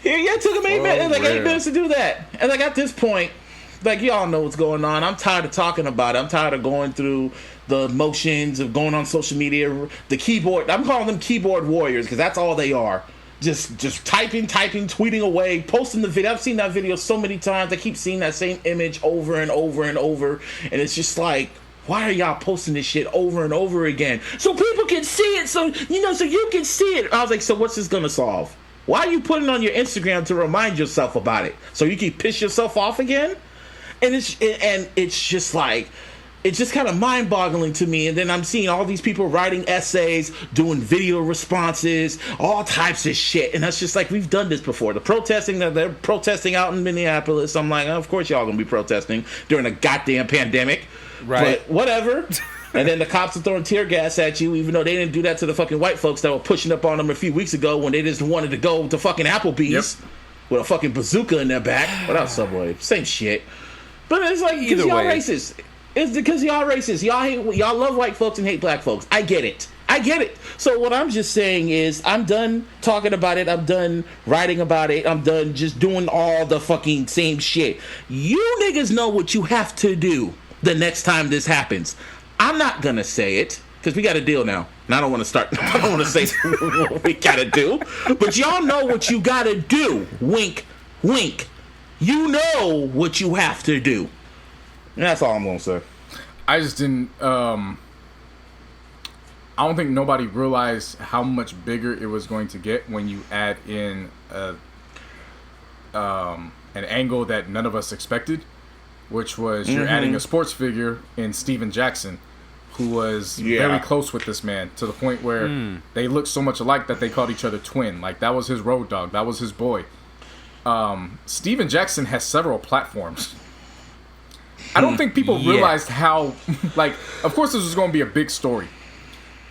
yeah, it took him 8 minutes, 8 minutes to do that. And at this point, y'all know what's going on. I'm tired of talking about it. I'm tired of going through the motions of going on social media. The keyboard, I'm calling them keyboard warriors because that's all they are. Just typing, tweeting away, posting the video. I've seen that video so many times. I keep seeing that same image over and over and over. And it's just like, why are y'all posting this shit over and over again? So people can see it, so you can see it. I was like, so what's this gonna solve? Why are you putting it on your Instagram to remind yourself about it? So you can piss yourself off again? And it's just like, it's just kind of mind-boggling to me. And then I'm seeing all these people writing essays, doing video responses, all types of shit. And that's just like, we've done this before. They're protesting out in Minneapolis. I'm like, of course y'all gonna be protesting during a goddamn pandemic. Right. But whatever. And then the cops are throwing tear gas at you, even though they didn't do that to the fucking white folks that were pushing up on them a few weeks ago when they just wanted to go to fucking Applebee's with a fucking bazooka in their back. Without Subway. Same shit. But it's like, because y'all racist. It's because y'all racist. Y'all love white folks and hate black folks. I get it. So what I'm just saying is, I'm done talking about it. I'm done writing about it. I'm done just doing all the fucking same shit. You niggas know what you have to do the next time this happens. I'm not gonna say it because we got a deal now, and I don't want to say what we gotta do. But y'all know what you gotta do. Wink, wink. You know what you have to do. And that's all I'm gonna say. I just didn't. I don't think nobody realized how much bigger it was going to get when you add in an angle that none of us expected, which was you're adding a sports figure in Steven Jackson, who was very close with this man to the point where they looked so much alike that they called each other twin. Like, that was his road dog. That was his boy. Steven Jackson has several platforms. I don't think people realized how, like, of course this was going to be a big story.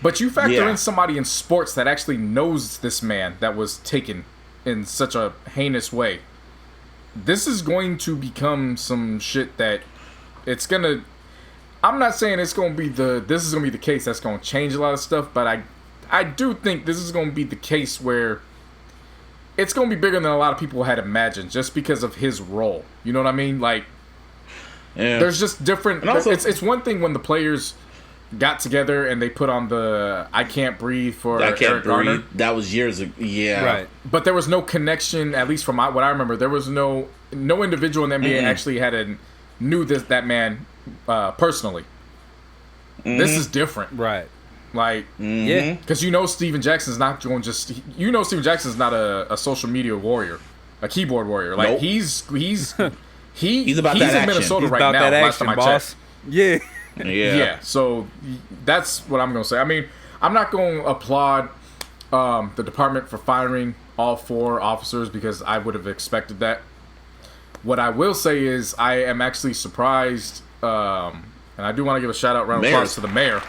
But you factor in somebody in sports that actually knows this man that was taken in such a heinous way. This is going to become some shit that it's going to... I'm not saying this is going to be the case that's going to change a lot of stuff, but I do think this is going to be the case where it's going to be bigger than a lot of people had imagined just because of his role. You know what I mean? Like, there's just different... Also, it's one thing when the players got together and they put on the I Can't Breathe for Eric Garner. That was years ago. Yeah. Right. But there was no connection, at least from what I remember. There was no individual in the NBA actually knew that man personally. This is different. Right. Like, because Steven Jackson's not going Steven Jackson's not a social media warrior, a keyboard warrior. Like, he's about he's in Minnesota right now. Last time I checked. Yeah. So that's what I'm gonna say. I mean, I'm not going to applaud the department for firing all 4 officers because I would have expected that. What I will say is I am actually surprised, and I do want to give a shout out, round of applause to the mayor.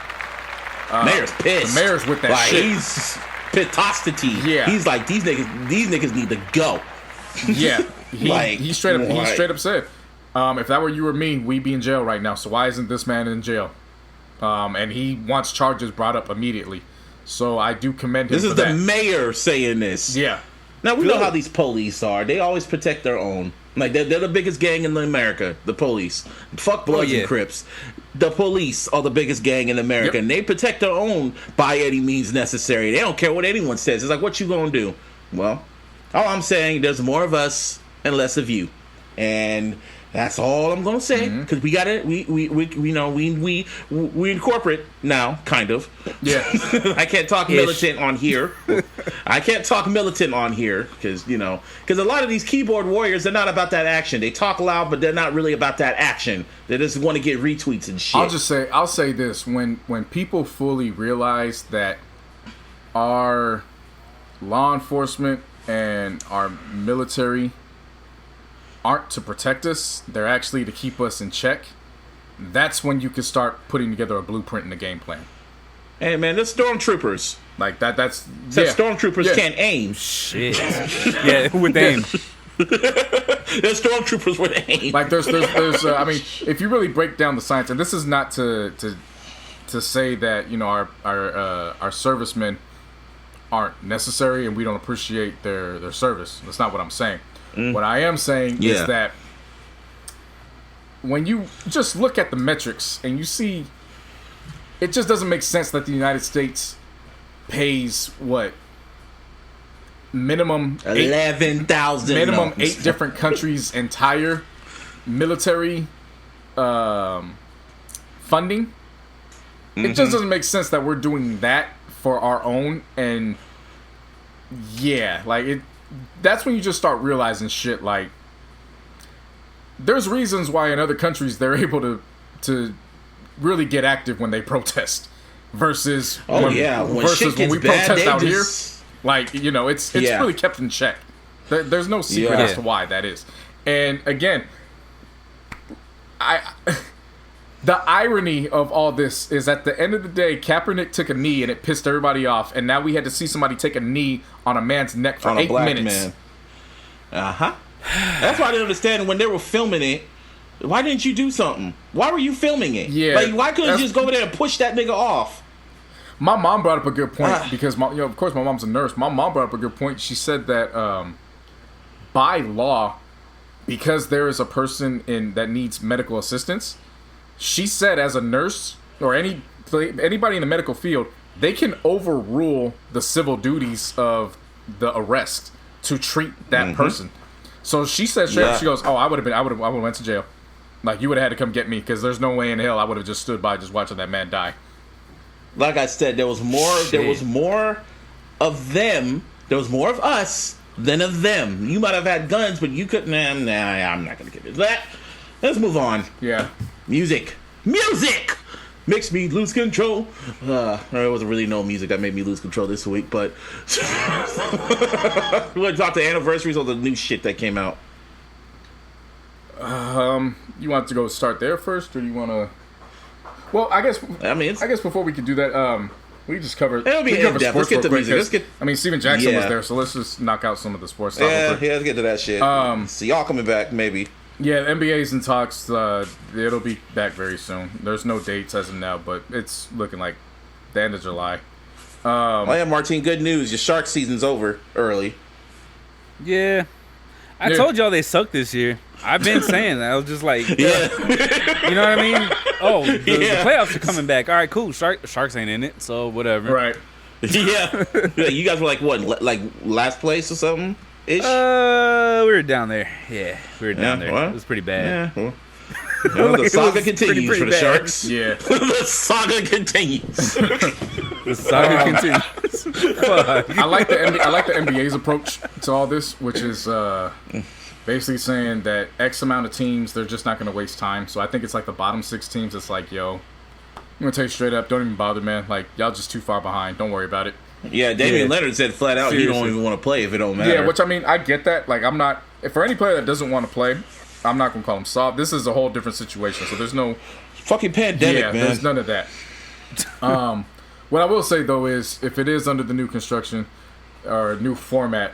Mayor's pissed. The mayor's with that shit. He's pitosity. Yeah. He's like, these niggas need to go. Yeah. He straight up said, if that were you or me, we'd be in jail right now. So why isn't this man in jail? And he wants charges brought up immediately. So I do commend him for that. This is the mayor saying this. Yeah. Now, we know how these police are. They always protect their own. Like, they're the biggest gang in America, the police. Fuck Bloods and Crips. The police are the biggest gang in America, and they protect their own by any means necessary. They don't care what anyone says. It's like, what you gonna do? Well, all I'm saying, there's more of us and less of you. And that's all I'm gonna say, because we got it. We in corporate now, kind of. Yeah. I can't talk militant on here. I can't talk militant on here because a lot of these keyboard warriors, they're not about that action. They talk loud, but they're not really about that action. They just want to get retweets and shit. I'll say this: when people fully realize that our law enforcement and our military aren't to protect us, they're actually to keep us in check, that's when you can start putting together a blueprint and a game plan. Hey man, they're stormtroopers. Like that's stormtroopers can't aim. Shit. Yeah, with aim. They're stormtroopers with aim. Like there's I mean, if you really break down the science, and this is not to say that our servicemen aren't necessary and we don't appreciate their service. That's not what I'm saying. What I am saying is that when you just look at the metrics and you see, it just doesn't make sense that the United States pays minimum 11,000 minimum 8 different countries' entire military funding. It just doesn't make sense that we're doing that for our own, and that's when you just start realizing shit. Like, there's reasons why in other countries they're able to really get active when they protest versus when we protest out here. Like, it's really kept in check. There's no secret as to why that is. And again, the irony of all this is at the end of the day, Kaepernick took a knee and it pissed everybody off, and now we had to see somebody take a knee on a man's neck for 8 minutes. That's why I didn't understand when they were filming it. Why didn't you do something? Why were you filming it? Yeah, like, why couldn't you just go over there and push that nigga off? My mom brought up a good point because, of course, my mom's a nurse. My mom brought up a good point. She said that by law, because there is a person that needs medical assistance, she said as a nurse or anybody in the medical field, they can overrule the civil duties of the arrest to treat that person. So she said, she goes, "Oh, I would have went to jail. Like, you would have had to come get me because there's no way in hell I would have just stood by just watching that man die." Like I said, there was more. Shit. There was more of them. There was more of us than of them. You might have had guns, but you couldn't. I'm not gonna get into that. Let's move on. Yeah. Music makes me lose control. There wasn't really no music that made me lose control this week, but we're gonna talk the anniversaries of the new shit that came out. You want to go start there first, or you want to? Well, I guess before we could do that, we just covered. It'll be in depth. Let's get to music. Steven Jackson was there, so let's just knock out some of the sports stuff. Yeah, let's get to that shit. See y'all coming back, maybe. Yeah, the NBA's in talks. It'll be back very soon. There's no dates as of now, but it's looking like the end of July. Martine, good news. Your shark season's over early. Yeah. I told y'all they suck this year. I've been saying that. I was just like, you know what I mean? Oh, the playoffs are coming back. All right, cool. Sharks ain't in it, so whatever. Right. Yeah. You guys were like, what, like last place or something? Ish? We were down there. Yeah, we were down there. Well, it was pretty bad. Yeah. Well, the saga continues pretty for the bad. Sharks. Yeah. The saga continues. The saga continues. Fuck. I like the NBA's approach to all this, which is basically saying that X amount of teams, they're just not going to waste time. So I think it's like the bottom 6 teams. It's like, yo, I'm going to tell you straight up, don't even bother, man. Like, y'all just too far behind. Don't worry about it. Yeah, Damian Leonard said flat out he don't even want to play if it don't matter. Yeah, which, I mean, I get that. Like, I'm not... For any player that doesn't want to play, I'm not going to call him soft. This is a whole different situation, so there's no... Fucking pandemic, man. Yeah, there's none of that. What I will say, though, is if it is under the new construction or new format,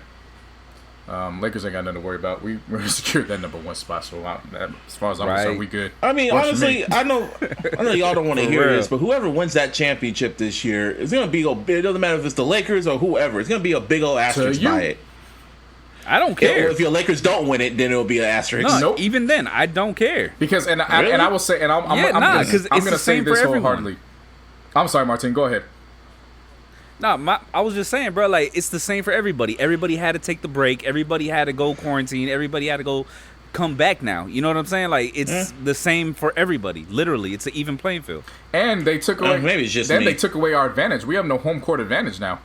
Lakers ain't got nothing to worry about. We're secured that number 1 spot, so as far as I'm concerned, we good. I mean, honestly, I know y'all don't want to hear this, but whoever wins that championship this year is going to be it doesn't matter if it's the Lakers or whoever. It's going to be a big old asterisk by it. I don't care. If your Lakers don't win it, then it'll be an asterisk. No, Nope. even then, I don't care. Because and Really? I will say, and I'm because I'm it's gonna the say same this for everyone. wholeheartedly. I'm sorry, Martin. Go ahead. Nah, I was just saying, bro. Like, it's the same for everybody. Everybody had to take the break. Everybody had to go quarantine. Everybody had to go come back now. You know what I'm saying? Like, it's the same for everybody. Literally, it's an even playing field. And they took away. Maybe it's just then me. they took away our advantage. We have no home court advantage now.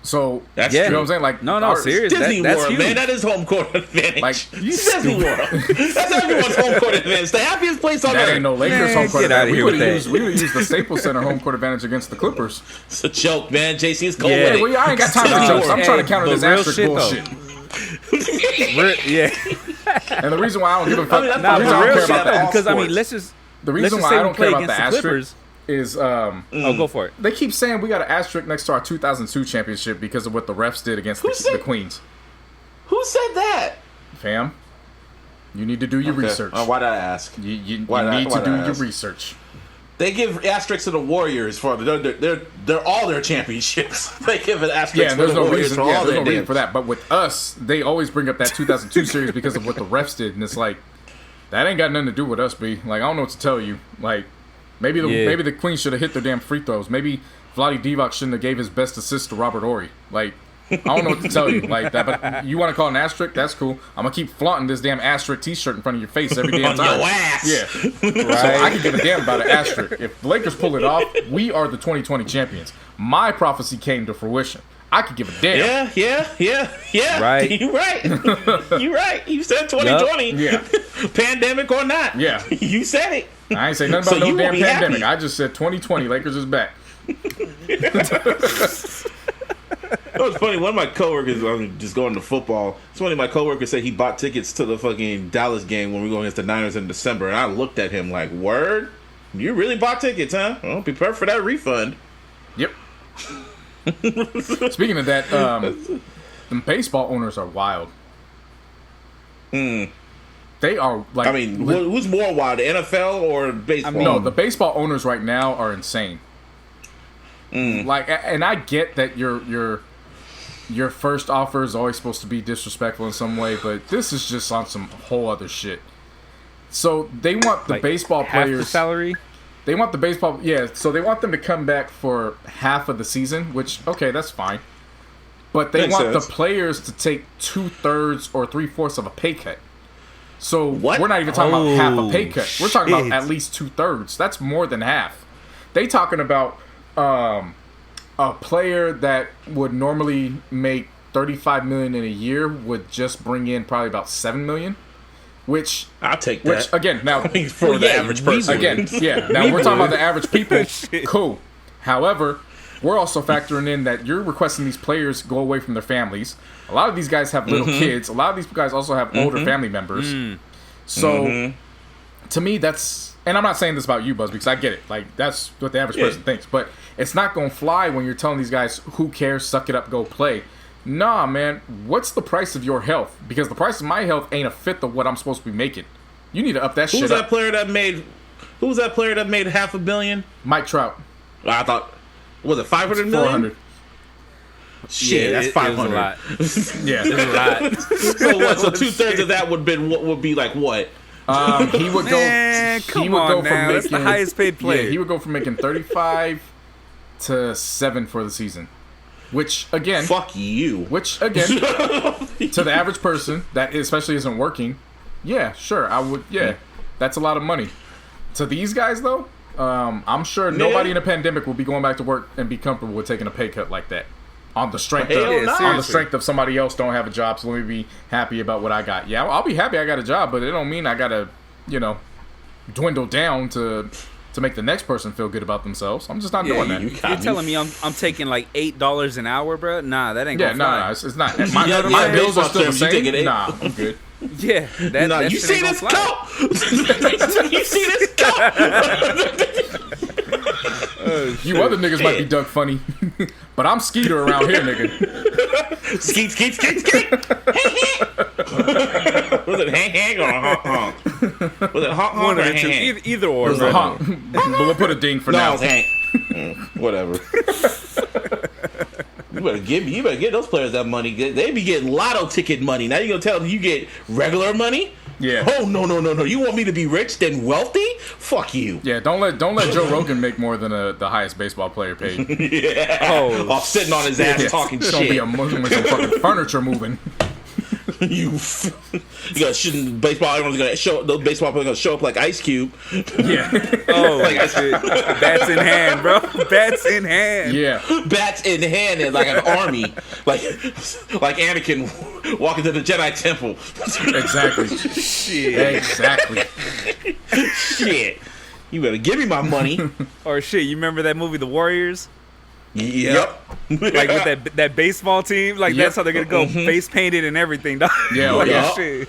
So That's Yeah. you know true. what I'm saying? Like, No, our- serious. Disney That's World, huge. man. That is home court advantage. Like, Disney World. That's everyone's home court advantage. The happiest place on That earth. ain't no Lakers Man, home court get outta advantage. here with that. We would use the Staples Center home court advantage against the Clippers. It's a joke, man. JC is cold Yeah. with it. Well, I ain't got time Disney for jokes. World. I'm trying to counter but this real asterisk shit, though. bullshit. Yeah. And the reason why I don't give a fuck. I mean, that's Nah, fine. the reason but I real don't care shit about though, that. because I mean, sports. let's just The reason just why say I we don't play care about against the the asterisk Clippers. is Oh, go for it. they keep saying we got an asterisk next to our 2002 championship because of what the refs did against the said- Queens. Who said that? Fam, you need to do your research. Why did I ask? You Why need did to do I your ask? research. They give asterisks to the Warriors for they're all their championships. They give an asterisk Yeah, for there's the no Warriors reason. for Yeah, all there's their no reason damn. for that. But with us, they always bring up that 2002 series because of what the refs did, and it's like that ain't got nothing to do with us, B. Like I don't know what to tell you. Like maybe the Queens should have hit their damn free throws. Maybe Vlade Divac shouldn't have gave his best assist to Robert Horry. Like I don't know what to tell you like that. But you want to call it an asterisk? That's cool. I'm gonna keep flaunting this damn asterisk T-shirt in front of your face every damn On time. your ass. Yeah. So I can give a damn about an asterisk. If the Lakers pull it off, we are the 2020 champions. My prophecy came to fruition. I could give a damn. Yeah. Right. You right. You right. You said 2020. Yeah. Pandemic or not. Yeah. You said it. I ain't say nothing So about you no will damn be pandemic. happy. I just said 2020. Lakers is back. It was funny. One of my coworkers, I'm just going to football. It's funny. My coworker said he bought tickets to the fucking Dallas game when we go against the Niners in December, and I looked at him like, "Word, you really bought tickets, huh? Well, prepare for that refund." Yep. Speaking of that, the baseball owners are wild. They are like. I mean, who's more wild, the NFL or baseball? No, the baseball owners right now are insane. Like, and I get that your first offer is always supposed to be disrespectful in some way, but this is just on some whole other shit. So they want the Like, baseball half players. the salary. They want the baseball, yeah. So they want them to come back for half of the season, which okay, that's fine. But they Makes want sense. the players to take 2/3 or 3/4 of a pay cut. So What? we're not even talking about half a pay Oh, cut. We're talking about shit. at least 2/3. That's more than half. They talking about a player that would normally make $35 million in a year would just bring in probably about $7 million. Which I'll take that. again now for the average person. Again, yeah. Now we're talking about the average people. Cool. However, we're also factoring in that you're requesting these players go away from their families. A lot of these guys have little kids. A lot of these guys also have older family members. So, to me, that's... And I'm not saying this about you, Buzz, because I get it. Like, that's what the average person thinks. But it's not going to fly when you're telling these guys, who cares, suck it up, go play. Nah, man, what's the price of your health? Because the price of my health ain't a fifth of what I'm supposed to be making. You need to up that Who's shit that up. player that made? Who's that player that made $500 million? Mike Trout, I thought, was it 500 million? 400. Shit, that's it was 500. a lot. Yeah. It was a lot. So what? So 2/3 of that would be like what? He would go. Man, come he would on go now. from That's the making highest paid player. Yeah, he would go from making 35 to 7 for the season, which again, Fuck you. to the average person that especially isn't working, yeah, sure, I would. Yeah, that's a lot of money. To these guys though, I'm sure nobody in a pandemic will be going back to work and be comfortable with taking a pay cut like that. On the strength of Hell no. on the seriously. strength of somebody else don't have a job, so let me be happy about what I got. Yeah, I'll be happy I got a job, but it don't mean I gotta, dwindle down to make the next person feel good about themselves. I'm just not doing that. You're telling me I'm taking like $8 an hour, bro? Nah, that ain't Yeah, gonna no, fly. it's not. Yeah, My yeah, bills are baseball still the terms, you taking same. eight. Nah, I'm good. Yeah, that, No, that you shit see ain't this gonna fly. coat? You see this coat? You other niggas might be Doug Funny, but I'm Skeeter around here, nigga. Skeet. Was it hang or honk honk? Was it honk One honk of or the two. hang? Either or, It was a bro. honk. But we'll put a ding for No, now. it's hang. Whatever. better get those players that money. They be getting lotto ticket money. Now you gonna tell them you get regular money? Yeah. Oh no. You want me to be rich then wealthy? Fuck you. Yeah. Don't let Joe Rogan make more than the highest baseball player paid. Yeah. Oh, sitting on his ass talking shit. Don't be a Muslim with some fucking furniture moving. You got shouldn't baseball. Everyone's gonna show those baseball players gonna show up like Ice Cube. Yeah. Oh, like shit. Bats in hand, bro. Bats in hand. Yeah. Bats in hand and like an army, like Anakin walking to the Jedi Temple. Exactly. Shit. Exactly. Shit. You better give me my money. Or shit. You remember that movie, The Warriors? Yep. Like with that baseball team, like that's how they're gonna go face painted and everything. Dog. Yeah, like, yeah. Shit.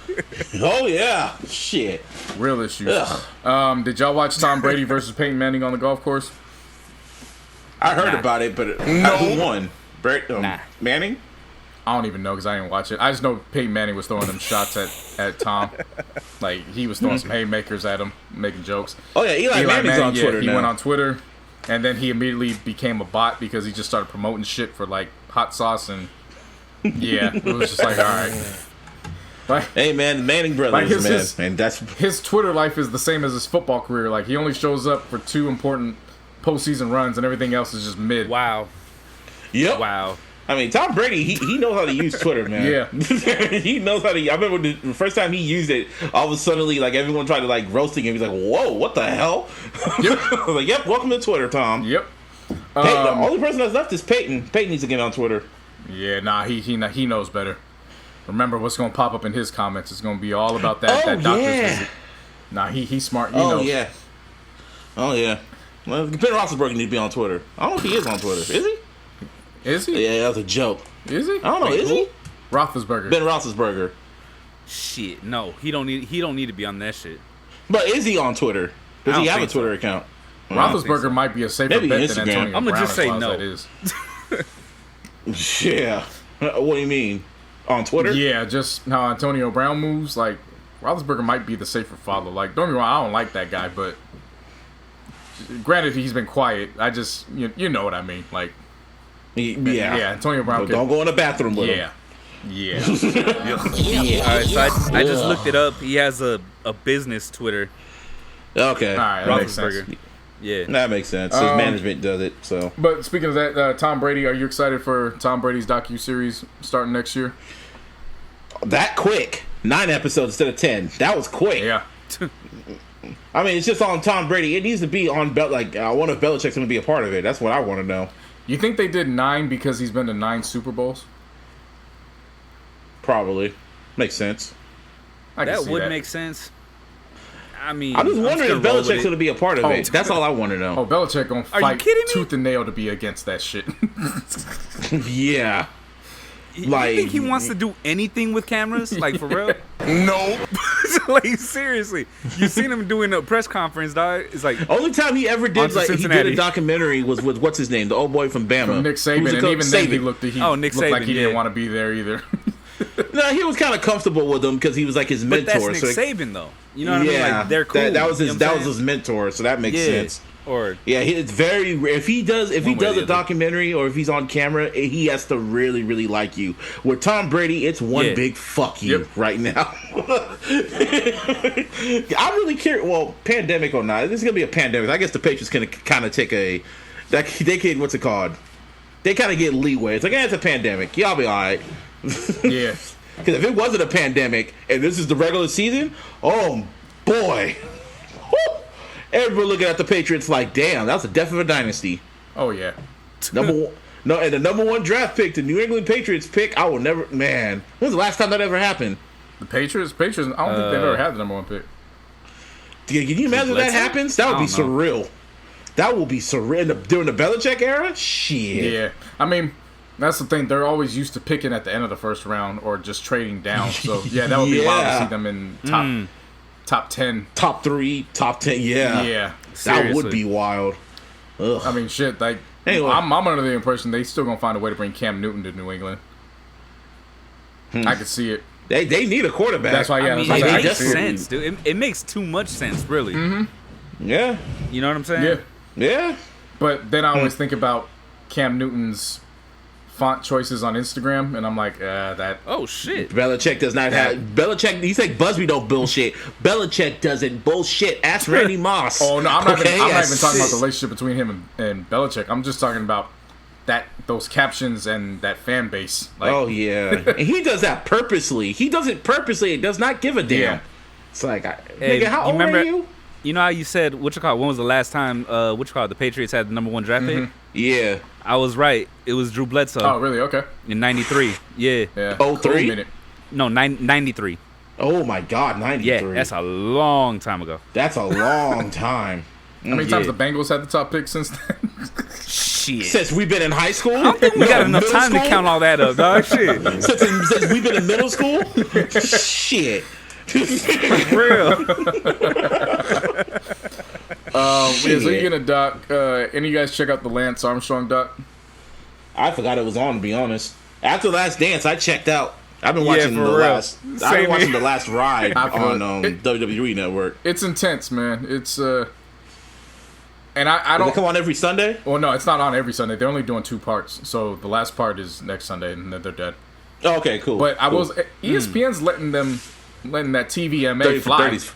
Oh yeah, shit. Real issues. Ugh. Did y'all watch Tom Brady versus Peyton Manning on the golf course? I heard about it, but who won? Nah. Manning? I don't even know because I didn't watch it. I just know Peyton Manning was throwing them shots at Tom. Like he was throwing some haymakers at him, making jokes. Oh yeah, Eli Manning's on Twitter he now. went on Twitter. And then he immediately became a bot because he just started promoting shit for like hot sauce and it was just like, all right. Like, hey man, the Manning brothers, like man, and that's his Twitter life is the same as his football career. Like he only shows up for 2 important postseason runs, and everything else is just mid. Wow. Yep. Wow. I mean, Tom Brady, he knows how to use Twitter, man. Yeah. He knows how to. I remember the first time he used it, all of a sudden, like everyone tried to like roasting him. He's like, "Whoa, what the hell?" Yep. I was like, "Yep, welcome to Twitter, Tom." Yep. The only person that's left is Peyton. Peyton needs to get on Twitter. Yeah, nah, he knows better. Remember what's gonna pop up in his comments? It's gonna be all about that doctor's visit. Nah, he's smart. He knows. Yeah. Oh yeah. Well, Ben Roethlisberger needs to be on Twitter. I don't know if he is on Twitter. Is he? Is he? Yeah, that was a joke. Is he? I don't know. Is he? Roethlisberger. Ben Roethlisberger. Shit. No, he don't need to be on that shit. But is he on Twitter? Does he have a Twitter account? Roethlisberger might be a safer Maybe bet Instagram. than Antonio I'm gonna Brown, just say as no. that is. Yeah. What do you mean? On Twitter? Yeah, just how Antonio Brown moves. Like Roethlisberger might be the safer follow. Like don't get me wrong, I don't like that guy, but granted he's been quiet. I just you know what I mean. Like yeah, Antonio Brown. Don't go in the bathroom with him. Yeah. All right, so I just looked it up. He has a business Twitter. Okay. All right, that makes sense. Yeah, that makes sense. His management does it. So. But speaking of that, Tom Brady, are you excited for Tom Brady's docu-series starting next year? That quick. 9 episodes instead of 10. That was quick. Yeah. I mean, it's just on Tom Brady. It needs to be on I wonder if Belichick's going to be a part of it. That's what I want to know. You think they did 9 because he's been to 9 Super Bowls? Probably. Makes sense. That would make sense. I mean, I'm just wondering if Belichick's going to be a part of it. That's all I want to know. Oh, Belichick going to fight tooth and nail to be against that shit. Yeah. You think he wants to do anything with cameras? Like, for real? No. Like, seriously. You seen him doing a press conference, dog? It's like... Only time he ever did, he did a documentary was with, what's his name? The old boy from Bama. From Nick Saban. And even then, he looked Nick looked Saban, like he didn't want to be there either. No, he was kind of comfortable with him because he was like his mentor. But that's Nick Saban, though. You know what I mean? Like, they're cool. That was his mentor, so that makes sense. Or it's very rare. If he does a documentary or if he's on camera, he has to really, really like you. With Tom Brady, it's one big fuck you right now. I'm really curious. Well, pandemic or not, this is gonna be a pandemic. I guess the Patriots can kind of take they can what's it called? They kind of get leeway. It's like, it's a pandemic. Y'all be all right. Yeah. Because if it wasn't a pandemic and this is the regular season, oh boy. Everyone looking at the Patriots like, damn, that was the death of a dynasty. Oh yeah. And the number 1 draft pick, the New England Patriots pick, I will never. Man, when was the last time that ever happened? The Patriots. I don't think they've ever had the number 1 pick. Can you imagine if that happens? That would be surreal. That will be surreal during the Belichick era. Shit. Yeah, I mean, that's the thing. They're always used to picking at the end of the first round or just trading down. So yeah, that would be wild to see them in top 10, top 3, top 10. Yeah. That would be wild. Ugh. I mean, shit. Like, anyway. I'm under the impression they still gonna find a way to bring Cam Newton to New England. I could see it. They need a quarterback. That's why. Yeah, it makes sense, dude. It makes too much sense, really. Mm-hmm. Yeah. You know what I'm saying? Yeah. But then I always think about Cam Newton's font choices on Instagram, and I'm like, that. Oh shit. Belichick does not have Belichick. You think Busby don't bullshit? Belichick doesn't bullshit. Ask Randy Moss. Oh no, I'm not even talking about the shit. relationship between him and Belichick. I'm just talking about those captions and that fan base. Like, oh yeah, and he does that purposely. He does it purposely. It does not give a damn. Yeah. It's like, Hey, nigga, how old are you? You know how you said when was the last time the Patriots had the number 1 draft pick? Yeah. I was right. It was Drew Bledsoe. Oh really? Okay. In 93. Yeah. Yeah. 03? No, 93. Oh my God, 93. Yeah, that's a long time ago. That's a long time. How many times the Bengals had the top pick since then? Shit. Since we've been in high school? We got enough time to count all that up, dog. Shit. Since we've been in middle school? Shit. Real. So you're gonna doc. Any of you guys check out the Lance Armstrong doc? I forgot it was on, to be honest. After Last Dance, I checked out. I've been watching for the real. last. I've Same been watching here. the last ride on It- WWE Network. It's intense, man. It's and I Does it don't. come on every Sunday? Well, no, it's not on every Sunday. They're only doing 2 parts. So the last part is next Sunday, and then they're dead. Oh, okay, cool. But cool. ESPN's letting that TVMA 30 for fly. 30s.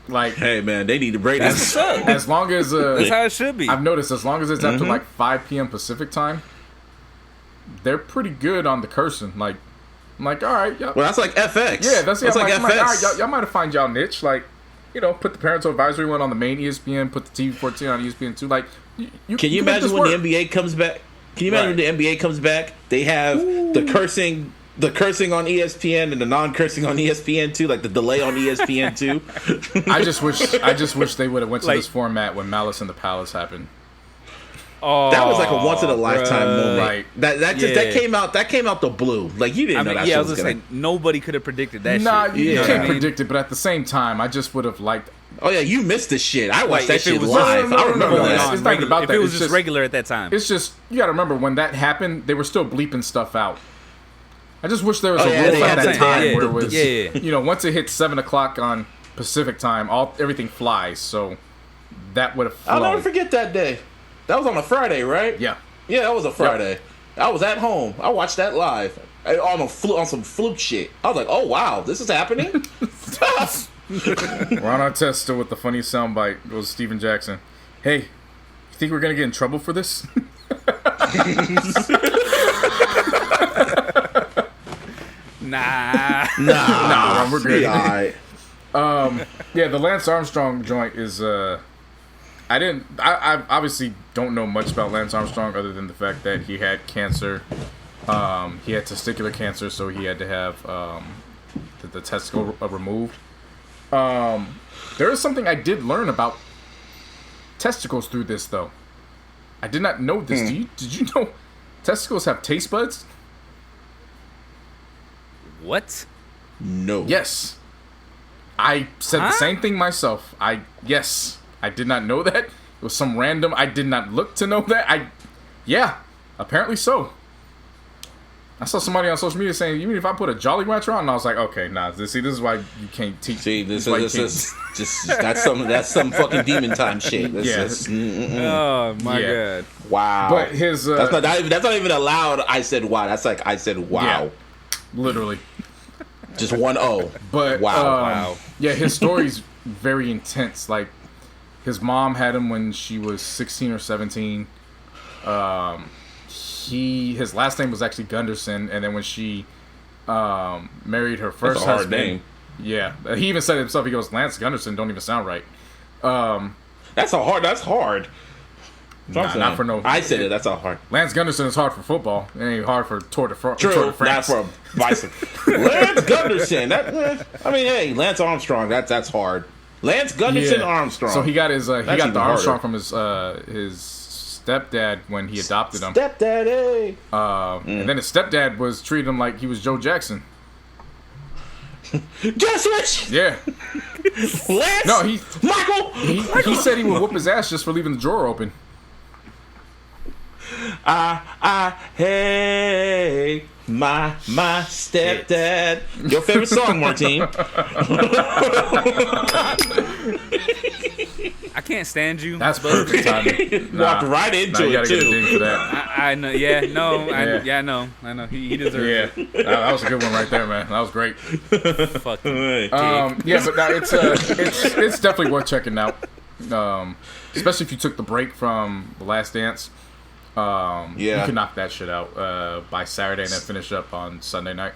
Like, Hey man, they need to break That's this. what's up. as long as That's how it should be. I've noticed, as long as it's after like 5 p.m. Pacific time, they're pretty good on the cursing. Like, I'm like, all right, Well, that's like FX. yeah, that's like I'm like, FX. all right, y'all might have find y'all niche. Like, put the parental advisory one on the main ESPN, put the TV 14 on ESPN 2. Like, Can you imagine when the NBA comes back? Can you imagine when the NBA comes back? They have the cursing on ESPN and the non-cursing on ESPN 2, like the delay on ESPN 2. I just wish they would have went to this format when Malice in the Palace happened. Oh, That was like a once in a lifetime moment. Right. That came out the blue. Like you didn't know that. I shit was was gonna gonna. say nobody could have predicted that Nah, shit. you know can't what I mean? predict it, but at the same time, I just would have liked. Oh yeah, you missed this shit. I watched that if it shit was live. no, I remember no, that. it's not even about if that. it was It's just regular at that time. It's just you got to remember when that happened, they were still bleeping stuff out. I just wish there was Oh, a yeah, rule they at had that to- time yeah, where it was, yeah. Once it hit 7 o'clock on Pacific time, everything flies. So that would have I'll flown. never forget that day. That was on a Friday, right? Yeah. Yeah, that was a Friday. I was at home. I watched that live on some fluke shit. I was like, oh wow, this is happening. We're on our test still with the funny soundbite. Goes Steven Jackson. Hey, you think we're gonna get in trouble for this? Nah. We're good. All right. Yeah, the Lance Armstrong joint is. I obviously don't know much about Lance Armstrong other than the fact that he had cancer. He had testicular cancer, so he had to have the testicle removed. There is something I did learn about testicles through this, though. I did not know this. Did you know testicles have taste buds? What? No. Yes. I said the same thing myself. Yes. I did not know that. It was some random. I did not look to know that. Yeah. Apparently so. I saw somebody on social media saying, even if I put a Jolly Rancher on, and I was like, okay, nah. This is why you can't teach. See, this is just that's some fucking demon time shit. Oh my god! Wow. But his that's not even allowed. I said wow. That's like I said wow. Yeah, literally. Just 1 O. But wow. Yeah, his story's very intense. Like his mom had him when she was 16 or 17. His last name was actually Gunderson, and then when she married her first That's a hard husband, name. Yeah, he even said it himself. He goes, Lance Gunderson don't even sound right. That's hard. Not for no. I said it. That's all hard. Lance Gunderson is hard for football. It ain't hard for Tour de France. True. Not for a bicycle. Lance Gunderson. Hey, Lance Armstrong. That's hard. Lance Gunderson Armstrong. So he got his he got even the Armstrong harder. from his stepdad when he adopted him. Stepdaddy. And then his stepdad was treating him like he was Joe Jackson. Just Rich. Yeah. Lance. No, Michael. He said he would whoop his ass just for leaving the drawer open. Hey, my stepdad. Your favorite song, Martine? I can't stand you. That's perfect timing. Walked right into you it gotta get a too. ding for that. I know. Yeah, no. I know. He deserves Yeah, that was a good one right there, man. That was great. it. Fucking dick. Yeah, but it's definitely worth checking out. Especially if you took the break from The Last Dance. You can knock that shit out by Saturday and then finish up on Sunday night.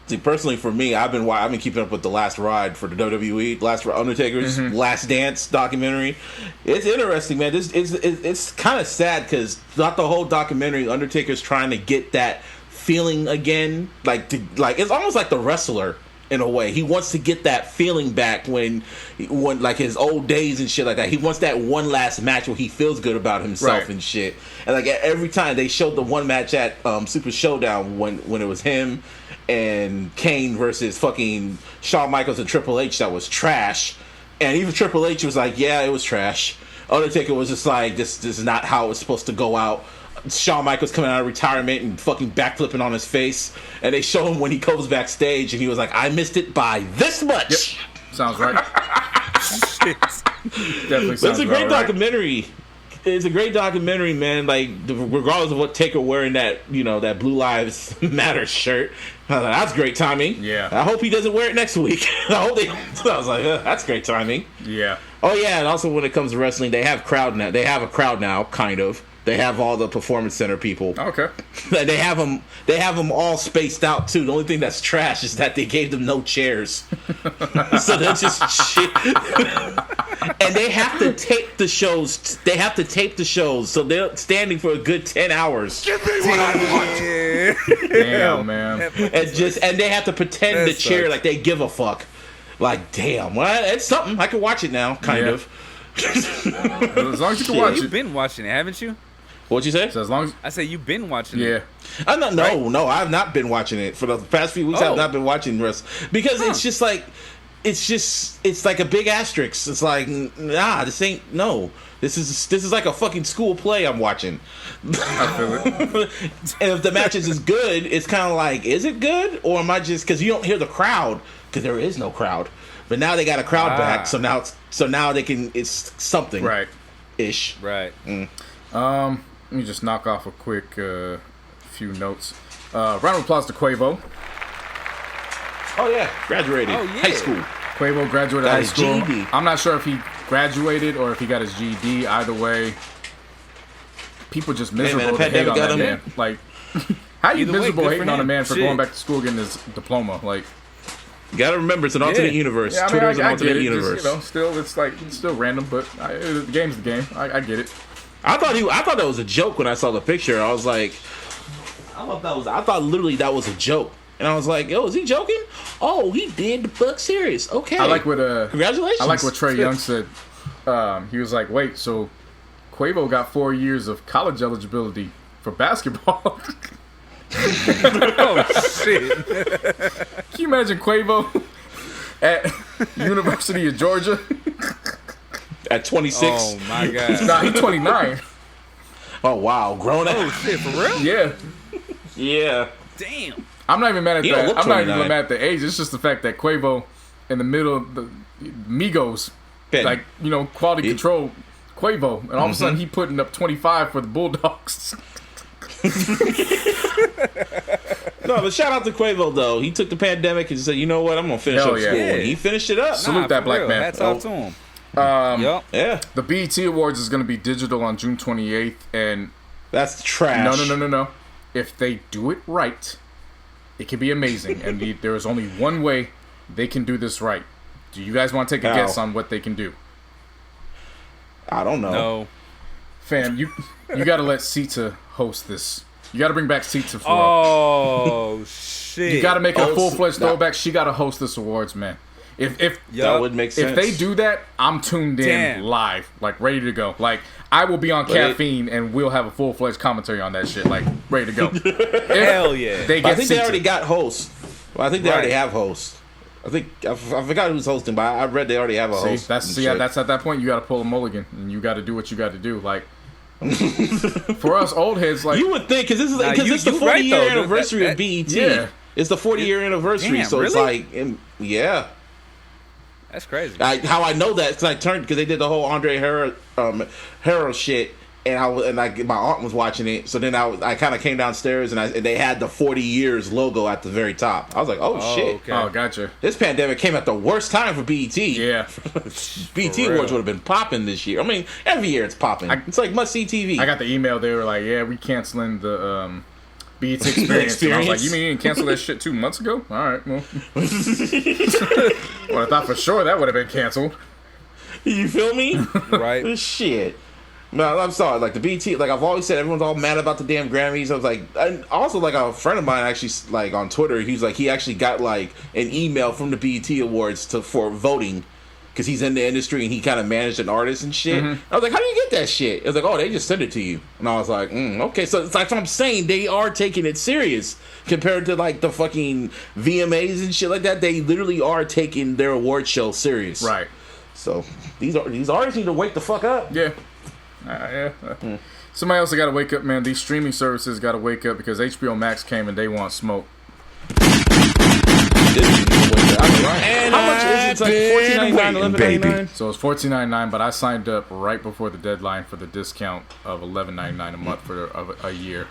See, personally, for me, I've been keeping up with the Last Ride for the WWE, Undertaker's Last Dance documentary. It's interesting, man. It's kind of sad because throughout the whole documentary, Undertaker's trying to get that feeling again, like it's almost like the wrestler. In a way, he wants to get that feeling back when like his old days and shit like that. He wants that one last match where he feels good about himself and shit. And like every time they showed the one match at Super Showdown when it was him and Kane versus fucking Shawn Michaels and Triple H, that was trash. And even Triple H was like, yeah, it was trash. Undertaker was just like, this is not how it's supposed to go out. Shawn Michaels coming out of retirement and fucking backflipping on his face, and they show him when he goes backstage, and he was like, "I missed it by this much." Yep. Sounds right. Definitely sounds. It's a great right. documentary. It's a great documentary, man. Like regardless of what Taker wearing that that Blue Lives Matter shirt, I was like, that's great timing. Yeah. I hope he doesn't wear it next week. I was like, that's great timing. Yeah. Oh yeah, and also when it comes to wrestling, they have crowd now. They have a crowd now, kind of. They have all the performance center people. Okay. They have them. They have them all spaced out too. The only thing that's trash is that they gave them no chairs, so they're just shit. And they have to tape the shows. So they're standing for a good 10 hours. Give me what I want. Damn, man. And they have to pretend the chair like they give a fuck. Like, damn, well, it's something. I can watch it now, kind of. As long as you can watch You've it. been watching it, haven't you? What'd you say? So as long as I say you've been watching it. yeah. I'm not. No, I've not been watching it for the past few weeks. I've not been watching the rest because it's just like, it's like a big asterisk. It's like, nah, this ain't no. This is like a fucking school play I'm watching. I feel it. And if the match is good, it's kind of like, is it good, or am I just because you don't hear the crowd because there is no crowd. But now they got a crowd back, so now they can. It's something Right. ish. Right. Let me just knock off a quick few notes. Round of applause to Quavo. Oh yeah, graduated Oh, yeah. high school. Quavo graduated Got high his school. GED. I'm not sure if he graduated or if he got his GED. Either way, people just miserable the to hate pandemic on got that him man. Like, how you Either way, miserable good for hating on a him. man for Shit. going back to school getting his diploma? Like, You gotta remember, it's an alternate universe. yeah, I mean, Twitter's an I get alternate it. universe. Just, still, it's still random, but the game's the game. I get it. I thought that was a joke when I saw the picture. I was like, I thought literally that was a joke, and I was like, yo, is he joking? Oh, he did the fuck serious. Okay. I like what congratulations. I like what Trae Young said. He was like, wait, so Quavo got 4 years of college eligibility for basketball. Oh shit! Can you imagine Quavo at University of Georgia? At 26. Oh my god! Nah, he's 29. Oh wow, grown up. Oh shit! For real? Yeah. Yeah. Damn. I'm not even mad at He don't that. look I'm not even 29. mad at the age. It's just the fact that Quavo in the middle of the Migos, Ben. like, quality control Quavo, and all of a sudden he putting up 25 for the Bulldogs. No, but shout out to Quavo though. He took the pandemic and said, you know what, I'm gonna finish Hell up yeah. school. Yeah. And he finished it up. Salute that for black real. man. Hats off to him. Yup. Yeah. The BET Awards is going to be digital on June 28th, and That's trash. no. If they do it right, it can be amazing. And there is only one way they can do this right. Do you guys want to take a How? guess on what they can do? I don't know. No. Fam, you got to let Sita host this. You got to bring back Sita for Oh shit! You got to make it a Oh, full-fledged that- throwback. She got to host this awards, man. If That would make sense. If they do that, I'm tuned in Damn. live, like ready to go. Like I will be on caffeine, and we'll have a full-fledged commentary on that shit, like ready to go. Hell yeah! They But get I think they Sita. already got hosts. Well, I think they Right. already have hosts. I forgot who's hosting, but I read they already have a host. That's and shit. that's at that point you got to pull a mulligan, and you got to do what you got to do. Like for us old heads, like You would think because this is Nah, because it's the you 40 right, year though. anniversary That- of BET. Yeah. It's the 40 year anniversary, Damn, so it's really? like, yeah. That's crazy. How I know that because they did the whole Andre Harrell shit, and my aunt was watching it. So then I kind of came downstairs and they had the 40 years logo at the very top. I was like, oh shit. Okay. Oh, gotcha. This pandemic came at the worst time for BET. Yeah. BET Awards would have been popping this year. I mean, every year it's popping. It's like must-see TV. I got the email. They were like, yeah, we canceling the BET experience. And I was like, you mean you didn't cancel that shit 2 months ago? All right, well. Well, I thought for sure that would have been canceled. You feel me? Right. Shit. No, I'm sorry. Like the BET, like I've always said, everyone's all mad about the damn Grammys. I was like, and also like a friend of mine actually, like on Twitter, he's like, he actually got like an email from the BET Awards for voting because he's in the industry and he kind of managed an artist and shit. I was like, how do you get that shit? It was like, oh, they just sent it to you. And I was like, okay. So it's like I'm saying, they are taking it serious compared to like the fucking VMAs and shit like that. They literally are taking their award show serious. Right. So these artists need to wake the fuck up. Yeah. Somebody else got to wake up, man. These streaming services got to wake up because HBO Max came and they want smoke. How much is it? It's like $14.99, $11.99. So it's $14.99, but I signed up right before the deadline for the discount of $11.99 a month for a year.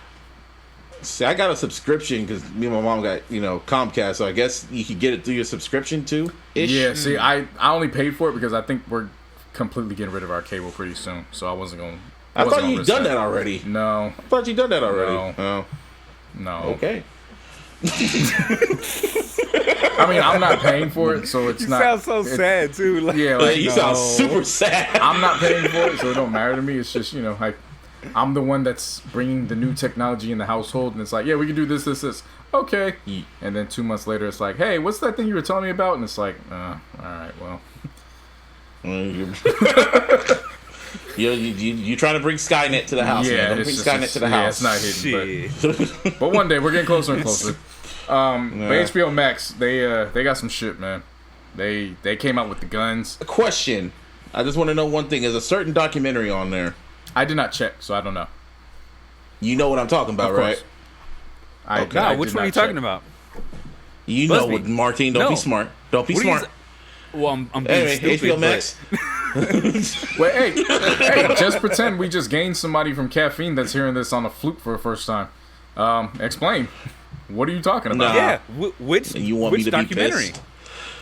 See, I got a subscription because me and my mom got Comcast, so I guess you could get it through your subscription too. Yeah. See, I only paid for it because I think we're completely getting rid of our cable pretty soon, so I wasn't going. I thought you'd done that already. No. I thought you'd done that already. No. Okay. I mean, I'm not paying for it, so it's not. You sound so sad too. Like, yeah, like, you sound super sad. I'm not paying for it, so it don't matter to me. It's just like I'm the one that's bringing the new technology in the household, and it's like, yeah, we can do this. Okay. And then 2 months later, it's like, hey, what's that thing you were telling me about? And it's like, all right, well. You trying to bring Skynet to the house? Yeah, man. Don't bring Skynet to the house. It's not hidden, but one day we're getting closer and closer. But HBO Max, they got some shit, man. They came out with the guns. A question. I just want to know one thing. Is a certain documentary on there? I did not check, so I don't know. You know what I'm talking about, right? Which one are you talking about? You know what, Martine? Don't be smart. Don't be smart. Well, I'm being stupid. HBO Max. Wait, hey, just pretend we just gained somebody from caffeine that's hearing this on a fluke for the first time. Explain. What are you talking about? Yeah, which documentary? Be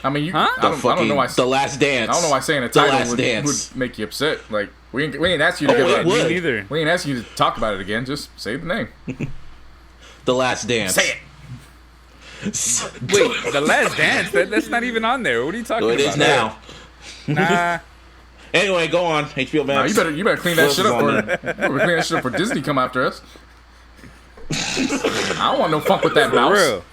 I mean, I don't know why. The Last Dance. I don't know why saying a title would make you upset. Like we ain't asked you to give it. Me neither. We ain't asked you to talk about it again. Just say the name. The Last Dance. Say it. Wait, The Last Dance? That's not even on there. What are you talking about? It is now. Nah. Anyway, go on. HBO Max. No, you better clean that shit up. Clean that shit up for Disney come after us. I don't want no fuck with that mouse. Real.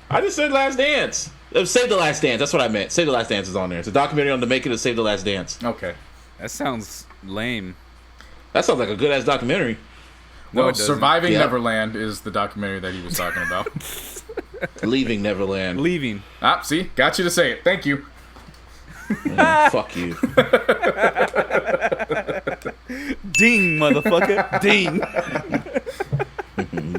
I just said Last Dance. Save the Last Dance. That's what I meant. Save the Last Dance is on there. It's a documentary on the making of Save the Last Dance. Okay. That sounds lame. That sounds like a good ass documentary. No, Surviving Neverland is the documentary that he was talking about. Leaving Neverland. Leaving. See? Got you to say it. Thank you. Fuck you. Ding, motherfucker. Ding.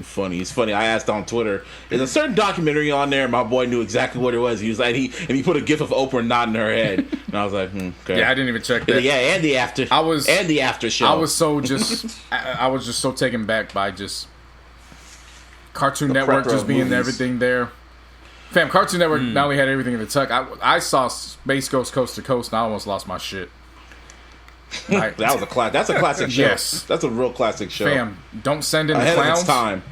Funny. It's funny. I asked on Twitter, there's a certain documentary on there. My boy knew exactly what it was. He was like, he put a gif of Oprah nodding her head, and I was like, okay. Yeah, I didn't even check that. Yeah, and the after. And the after show. I was just so taken back by just Cartoon Network just being everything there. Fam, Cartoon Network not only had everything in the tuck. I saw Space Ghost Coast to Coast, and I almost lost my shit. That was a class. That's a classic show. Yes, that's a real classic show. Fam, don't send in the Ahead clowns. Of its time.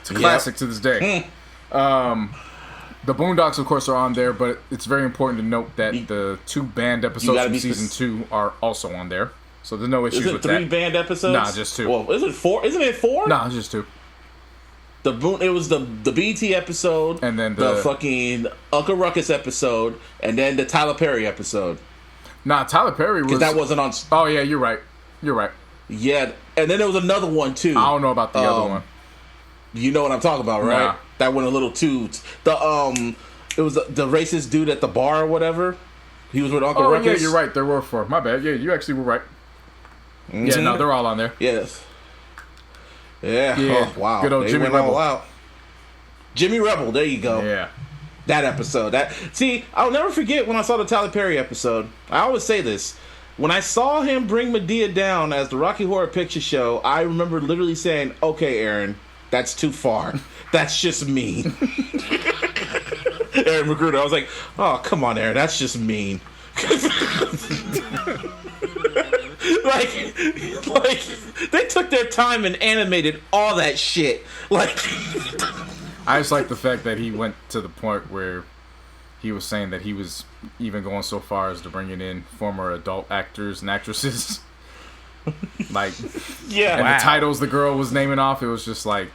It's a classic to this day. The Boondocks, of course, are on there, but it's very important to note that the 2 banned episodes from season 2 are also on there. So there's no issues with that. Is it 3 banned episodes? Nah, just 2. Well, is it 4? Isn't it 4? Nah, it's just 2. It was the BT episode, and then the fucking Uncle Ruckus episode, and then the Tyler Perry episode. Nah, Tyler Perry was... Because that wasn't on... Oh, yeah, you're right. Yeah, and then there was another one, too. I don't know about the other one. You know what I'm talking about, right? Nah. That went a little too... It was the racist dude at the bar or whatever. He was with Uncle Ruckus. Yeah, you're right. There were 4. My bad. Yeah, you actually were right. Mm-hmm. Yeah, no, they're all on there. Yes. Yeah. Oh, wow. Good old Jimmy Rebel. Jimmy Rebel, there you go. Yeah. That episode. I'll never forget when I saw the Tyler Perry episode. I always say this. When I saw him bring Madea down as the Rocky Horror Picture Show, I remember literally saying, "Okay, Aaron, that's too far. That's just mean." Aaron Magruder. I was like, "Oh, come on, Aaron, that's just mean." like they took their time and animated all that shit. Like, I just like the fact that he went to the point where he was saying that he was even going so far as to bringing in former adult actors and actresses. Like, yeah, and the titles the girl was naming off, it was just like,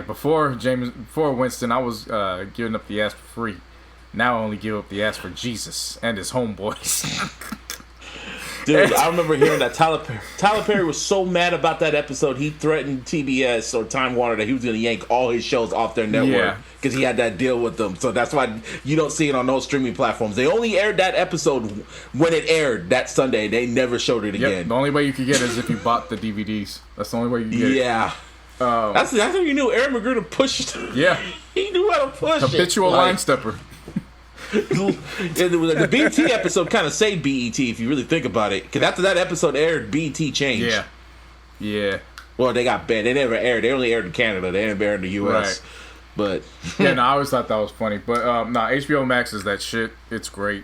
before Winston, I was giving up the ass for free. Now I only give up the ass for Jesus and his homeboys. Dude, I remember hearing that Tyler Perry was so mad about that episode, he threatened TBS or Time Warner that he was going to yank all his shows off their network because he had that deal with them. So that's why you don't see it on those streaming platforms. They only aired that episode when it aired that Sunday. They never showed it again. The only way you could get it is if you bought the DVDs. That's the only way you could get it. Yeah. That's how you knew Aaron Magruder pushed. Yeah. He knew how to push Habitual line stepper. The BET episode kind of saved BET if you really think about it, because after that episode aired, BET changed. Yeah. Well, they got banned. They never aired. They only aired in Canada. They didn't air in the U.S. Right. But yeah, no, I always thought that was funny. But HBO Max is that shit. It's great.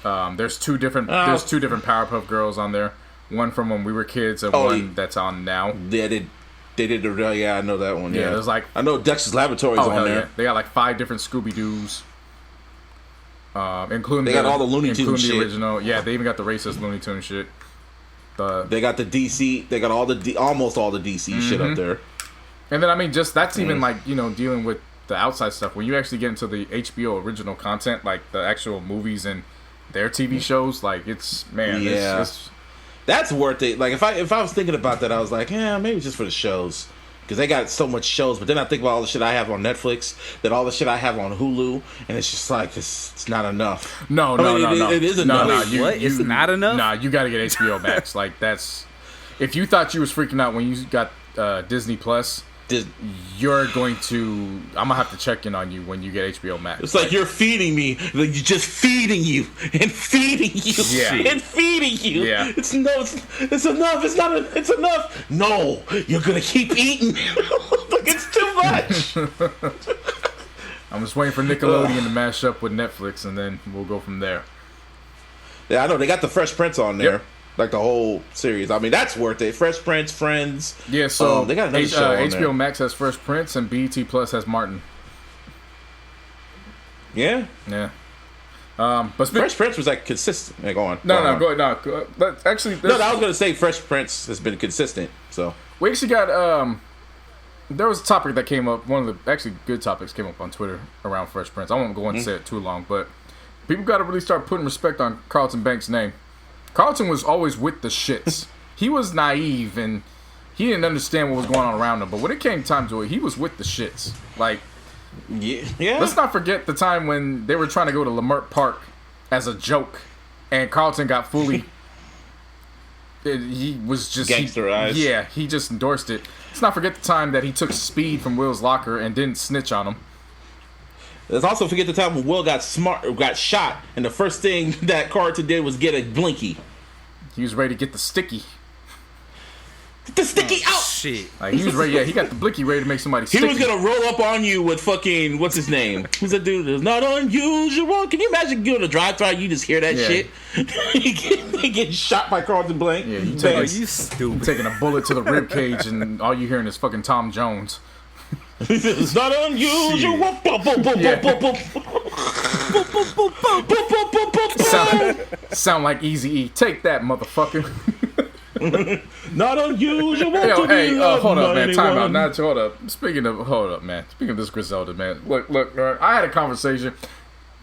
There's two different Powerpuff Girls on there. One from when we were kids and one that's on now. Yeah, they did the. Yeah, I know that one. Yeah, there's like, I know Dexter's Laboratories on there. Yeah. They got like 5 different Scooby Doos. Including they got all the Looney Tunes shit. The original. Yeah, they even got the racist Looney Tunes shit. They got the DC. They got almost all the DC shit up there. And then I mean, just that's even like, you know, dealing with the outside stuff. When you actually get into the HBO original content, like the actual movies and their TV shows, like it's that's worth it. Like if I was thinking about that, I was like, yeah, maybe just for the shows. Because they got so much shows, but then I think about all the shit I have on Netflix, that all the shit I have on Hulu, and it's just like it's not enough. No. It is enough. It's not enough. Nah, you got to get HBO Max. Like that's, if you thought you was freaking out when you got Disney Plus, you're going to. I'm gonna have to check in on you when you get HBO Max. It's like you're feeding me, like you're just feeding you and feeding you and feeding you. Yeah. It's enough. It's enough. No, you're gonna keep eating. Like it's too much. I'm just waiting for Nickelodeon to mash up with Netflix, and then we'll go from there. Yeah, I know they got the Fresh Prince on there. Yep. Like the whole series. I mean, that's worth it. Fresh Prince, Friends. Yeah, so they got another show on HBO there. Max has Fresh Prince and BET Plus has Martin. Yeah. But Fresh Prince was like consistent. Go on. Go ahead. But actually, I was gonna say Fresh Prince has been consistent. So we actually got there was a topic that came up. One of the actually good topics came up on Twitter around Fresh Prince. I won't go on and say it too long, but people got to really start putting respect on Carlton Banks' name. Carlton was always with the shits. He was naive and he didn't understand what was going on around him. But when it came time to it, he was with the shits. Like, yeah. Let's not forget the time when they were trying to go to Lamert Park as a joke, and Carlton got fully. He was just gangsterized. He just endorsed it. Let's not forget the time that he took Speed from Will's locker and didn't snitch on him. Let's also forget the time when Will got shot, and the first thing that Carlton did was get a blinky. He was ready to get the sticky. Get the sticky out! Shit. Like, he was ready. Yeah, he got the blicky ready to make somebody sticky. He was gonna roll up on you with fucking what's his name? Who's that dude? It's not unusual. Can you imagine going to drive-thru? You just hear that shit. He get shot by Carlton Blank. Yeah, you stupid. Taking a bullet to the rib cage, and all you hearing is fucking Tom Jones. It's not unusual. Sound like Eazy-E. Take that, motherfucker. Not unusual. Hold up, man. Time out. Hold up. Speaking of this Griselda, man. Look. I had a conversation.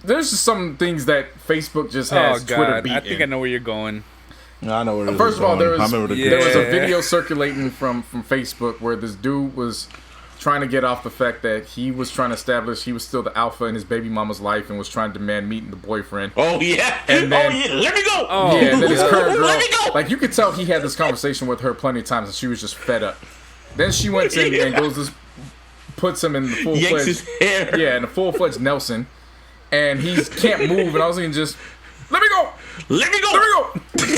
There's just some things that Facebook just has Twitter beaten. I think I know where you're going. I know where. First of all, there was a video circulating from Facebook where this dude was trying to get off the fact that he was trying to establish he was still the alpha in his baby mama's life and was trying to demand meeting the boyfriend. Oh yeah, and then, let me go. And then his current girl, let me go. Like you could tell he had this conversation with her plenty of times and she was just fed up. Then she went in and goes this puts him in the full yanks fledged his hair. Yeah, in the full fledged Nelson, and he can't move, and I was thinking just let me go. Let me go. Let me go. Let me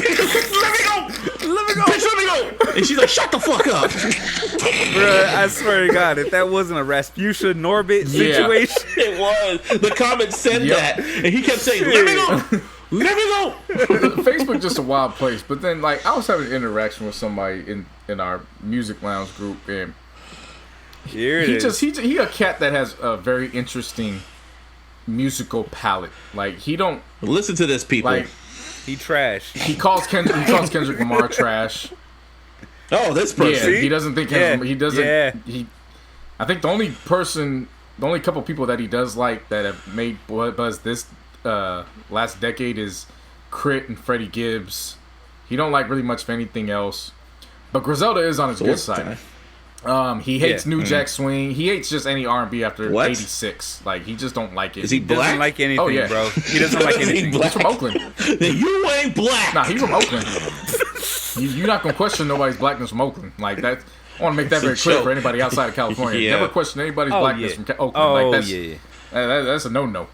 go. Let me go. Bitch, let me go. And she's like, shut the fuck up. Bruh, I swear to God, if that wasn't a Rasputia Norbit situation. It was. The comment said that. And he kept saying, let me go. Let me go. Facebook just a wild place. But then, like, I was having an interaction with somebody in our music lounge group, and he a cat that has a very interesting musical palette. Like, he don't listen to this, people. Like, he trash. He calls Kendrick Lamar trash. Oh, this person. Yeah, he doesn't think he doesn't. Yeah. I think the only couple people that he does like that have made buzz this last decade is Crit and Freddie Gibbs. He don't like really much of anything else. But Griselda is on his good side. He hates New Jack Swing. He hates just any R&B after 86. Like, he just don't like it. Is he black? Doesn't like anything, bro. He doesn't like anything. He's from Oakland. You ain't black. Nah, he's from Oakland. You're not gonna question nobody's blackness from Oakland. Like that. I want to make that very clear for anybody outside of California. Never question anybody's blackness from Oakland. Like, that's a no.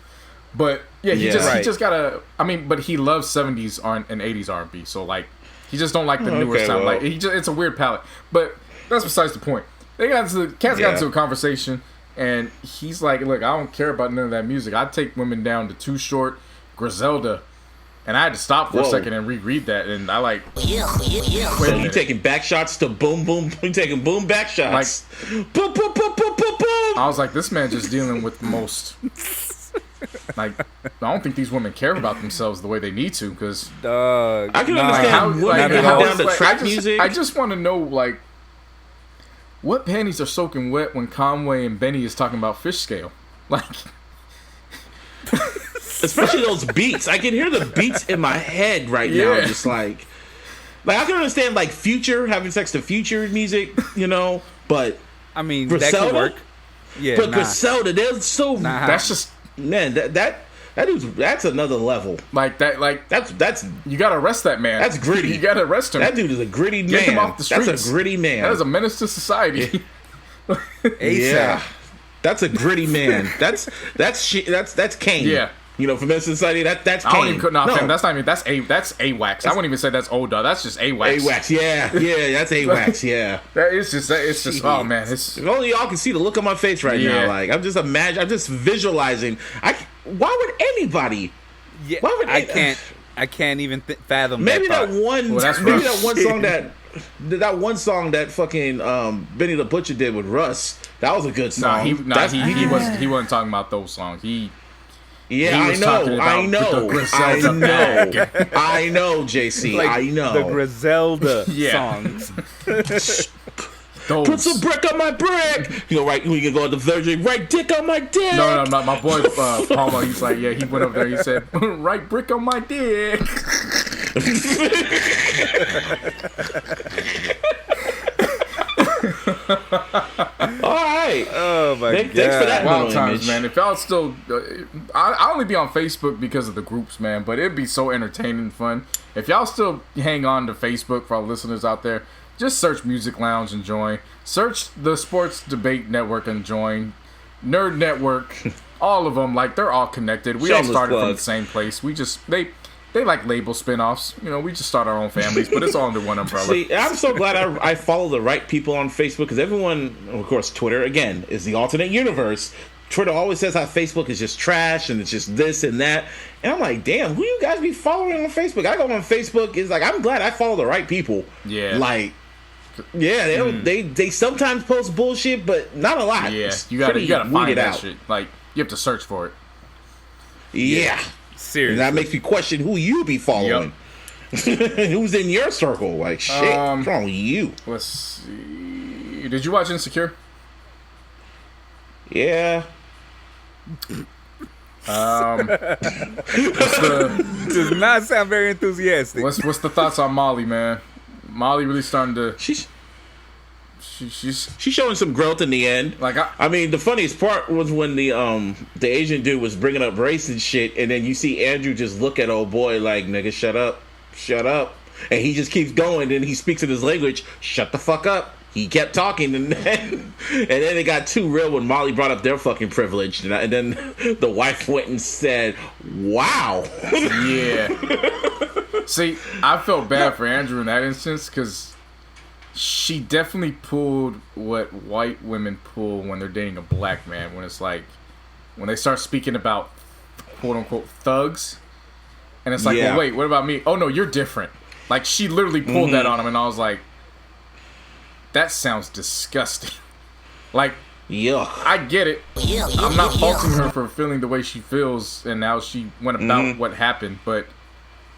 But he just gotta. I mean, but he loves 70s and 80s R&B. So like, he just don't like the newer sound. Well. Like it's a weird palette. But that's besides the point. Got into a conversation, and he's like, "Look, I don't care about none of that music. I take women down to Too Short, Griselda." And I had to stop for a second and reread that, and I like. So you taking back shots to boom boom? You taking boom back shots? Like, boom boom boom boom boom boom. I was like, this man just dealing with the most. Like, I don't think these women care about themselves the way they need to, because. I can understand how down to trap music. I just want to know, like, what panties are soaking wet when Conway and Benny is talking about fish scale, like. Especially those beats. I can hear the beats in my head right now. Just like I can understand like Future having sex to Future music, but I mean Griselda, that could work. Yeah, but Griselda, they're so that's just that's another level. Like that's you gotta arrest that man. That's gritty. You gotta arrest him. That dude is a gritty man. Get him off the streets. That's a gritty man. That is a menace to society. Yeah. That's a gritty man. That's Kane. Yeah. For Menace to Society, that's Kane. I don't even fam, that's not even that's AWACS. I wouldn't even say that's old dog. That's just AWACS. AWACS, yeah, that's AWACS, yeah. It's just oh man, it's if only y'all can see the look on my face right now. Like I'm just visualizing. Why would anybody? Yeah, why would I can't even fathom. Maybe that one song that fucking Benny the Butcher did with Russ. That was a good song. He wasn't talking about those songs. I know, JC. Like I know the Griselda songs. Put some brick on my brick. Right? We can go to the Virgin. Right dick on my dick. No. My boy Palmer. He's like, he went up there. He said, right brick on my dick. All right. Oh my God. Thanks for that wild times, image. man. If y'all still, I only be on Facebook because of the groups, man. But it'd be so entertaining and fun. If y'all still hang on to Facebook, for our listeners out there, just search Music Lounge and join. Search the Sports Debate Network and join. Nerd Network, all of them, like they're all connected. We all started from the same place. We just they like label spinoffs. We just start our own families, but it's all under one umbrella. See, I'm so glad I follow the right people on Facebook, because everyone, of course, Twitter, again, is the alternate universe. Twitter always says how Facebook is just trash and it's just this and that. And I'm like, damn, who you guys be following on Facebook? I go on Facebook, it's like, I'm glad I follow the right people. Yeah. Like, yeah, they sometimes post bullshit, but not a lot. Yeah, you gotta find that shit. Like, you have to search for it. Yeah. Seriously. And that makes me question who you be following. Yep. Who's in your circle? Like, shit, what's wrong with you? Let's see. Did you watch Insecure? Yeah. Does not sound very enthusiastic. What's the thoughts on Molly, man? Molly really starting to. She's showing some growth in the end. Like I mean, the funniest part was when the Asian dude was bringing up race and shit, and then you see Andrew just look at old boy like, nigga, shut up, and he just keeps going. Then he speaks in his language, shut the fuck up, he kept talking, and then it got too real when Molly brought up their fucking privilege, and then the wife went and said, "Wow." Yeah. See, I felt bad for Andrew in that instance because she definitely pulled what white women pull when they're dating a black man. When it's like, when they start speaking about quote unquote thugs, and it's like, well, wait, what about me? Oh no, you're different. Like, she literally pulled that on him, and I was like, that sounds disgusting. Like, I get it. I'm not faulting her for feeling the way she feels and how she went about what happened, but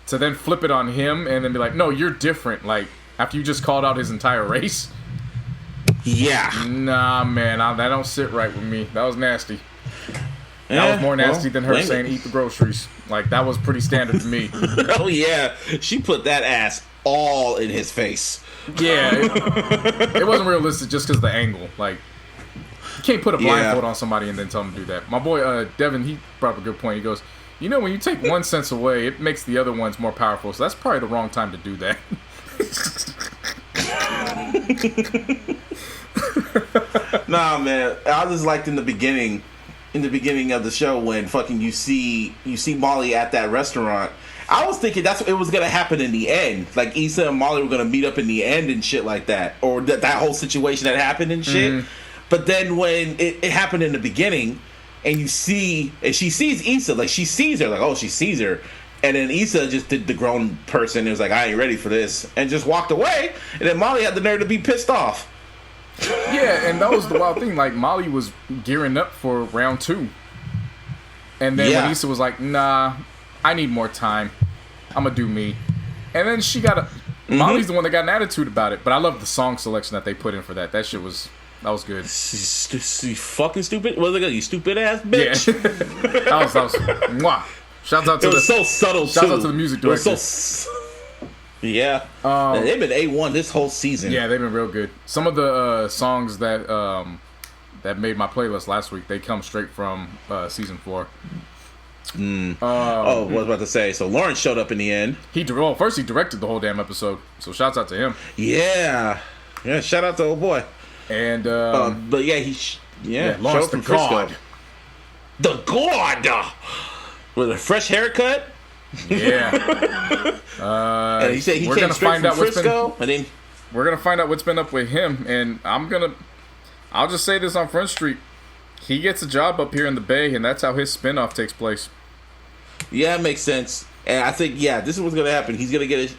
to then flip it on him and then be like, no, you're different, like, after you just called out his entire race? Yeah. Nah, man, that don't sit right with me. That was nasty. That was more nasty than her saying eat the groceries. Like, that was pretty standard to me. Oh, yeah. She put that ass all in his face. Yeah. It wasn't realistic just because of the angle. Like, you can't put a blindfold on somebody and then tell them to do that. My boy, Devin, he brought up a good point. He goes, you know, when you take one sense away, it makes the other ones more powerful. So that's probably the wrong time to do that. Nah, man. I just liked in the beginning of the show when fucking you see Molly at that restaurant. I was thinking it was gonna happen in the end. Like, Issa and Molly were gonna meet up in the end and shit like that, or that whole situation that happened and shit. But then when it happened in the beginning, and she sees Issa, like, she sees her, like, oh, she sees her, and then Issa just did the grown person. It was like, I ain't ready for this, and just walked away. And then Molly had the nerve to be pissed off. Yeah, and that was the wild thing. Like, Molly was gearing up for round 2. And then when Issa was like, nah, I need more time. I'm going to do me. And then she got Molly's the one that got an attitude about it. But I love the song selection that they put in for that. That was good. You fucking stupid. What was it? You stupid ass bitch. Yeah. that was mwah. Shouts out to so subtle, Shouts out to the music director. Yeah, they've been A1 this whole season. Yeah, they've been real good. Some of the songs that made my playlist last week, they come straight from season 4. What was I about to say? So Lawrence showed up in the end. First he directed the whole damn episode, so shouts out to him. Yeah, shout out to old boy. And but Lawrence the God. The God with a fresh haircut. Yeah. And he said he came straight from Frisco. We're gonna find out what's been up with him, and I'll just say this on Front Street. He gets a job up here in the Bay, and that's how his spinoff takes place. Yeah, it makes sense. And I think, this is what's gonna happen. He's gonna get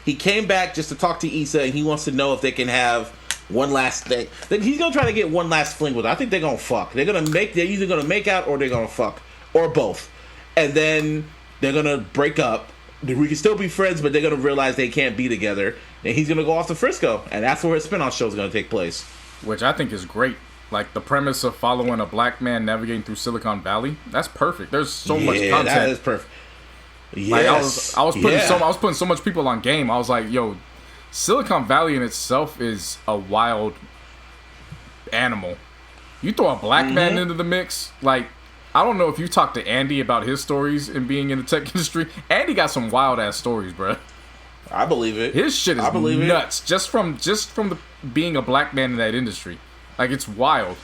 he came back just to talk to Issa, and he wants to know if they can have one last thing. He's gonna try to get one last fling with her. I think they're gonna fuck. They're either gonna make out or they're gonna fuck, or both. And then they're gonna break up. We can still be friends, but they're gonna realize they can't be together. And he's gonna go off to Frisco, and that's where his spinoff show is gonna take place. Which I think is great. Like, the premise of following a black man navigating through Silicon Valley. That's perfect. There's so much content. That is perfect. Yes. Like, I was putting so much people on game. I was like, yo, Silicon Valley in itself is a wild animal. You throw a black man into the mix, like, I don't know if you talked to Andy about his stories and being in the tech industry. Andy got some wild ass stories, bro. I believe it. His shit is nuts. Just from the being a black man in that industry. Like, it's wild.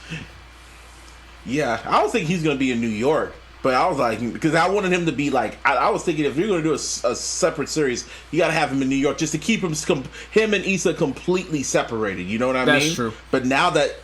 Yeah, I was thinking he's gonna be in New York, but I was like, because I wanted him to be like, I was thinking if you're gonna do a separate series, you gotta have him in New York just to keep him and Issa completely separated. You know what I mean? That's true. But now that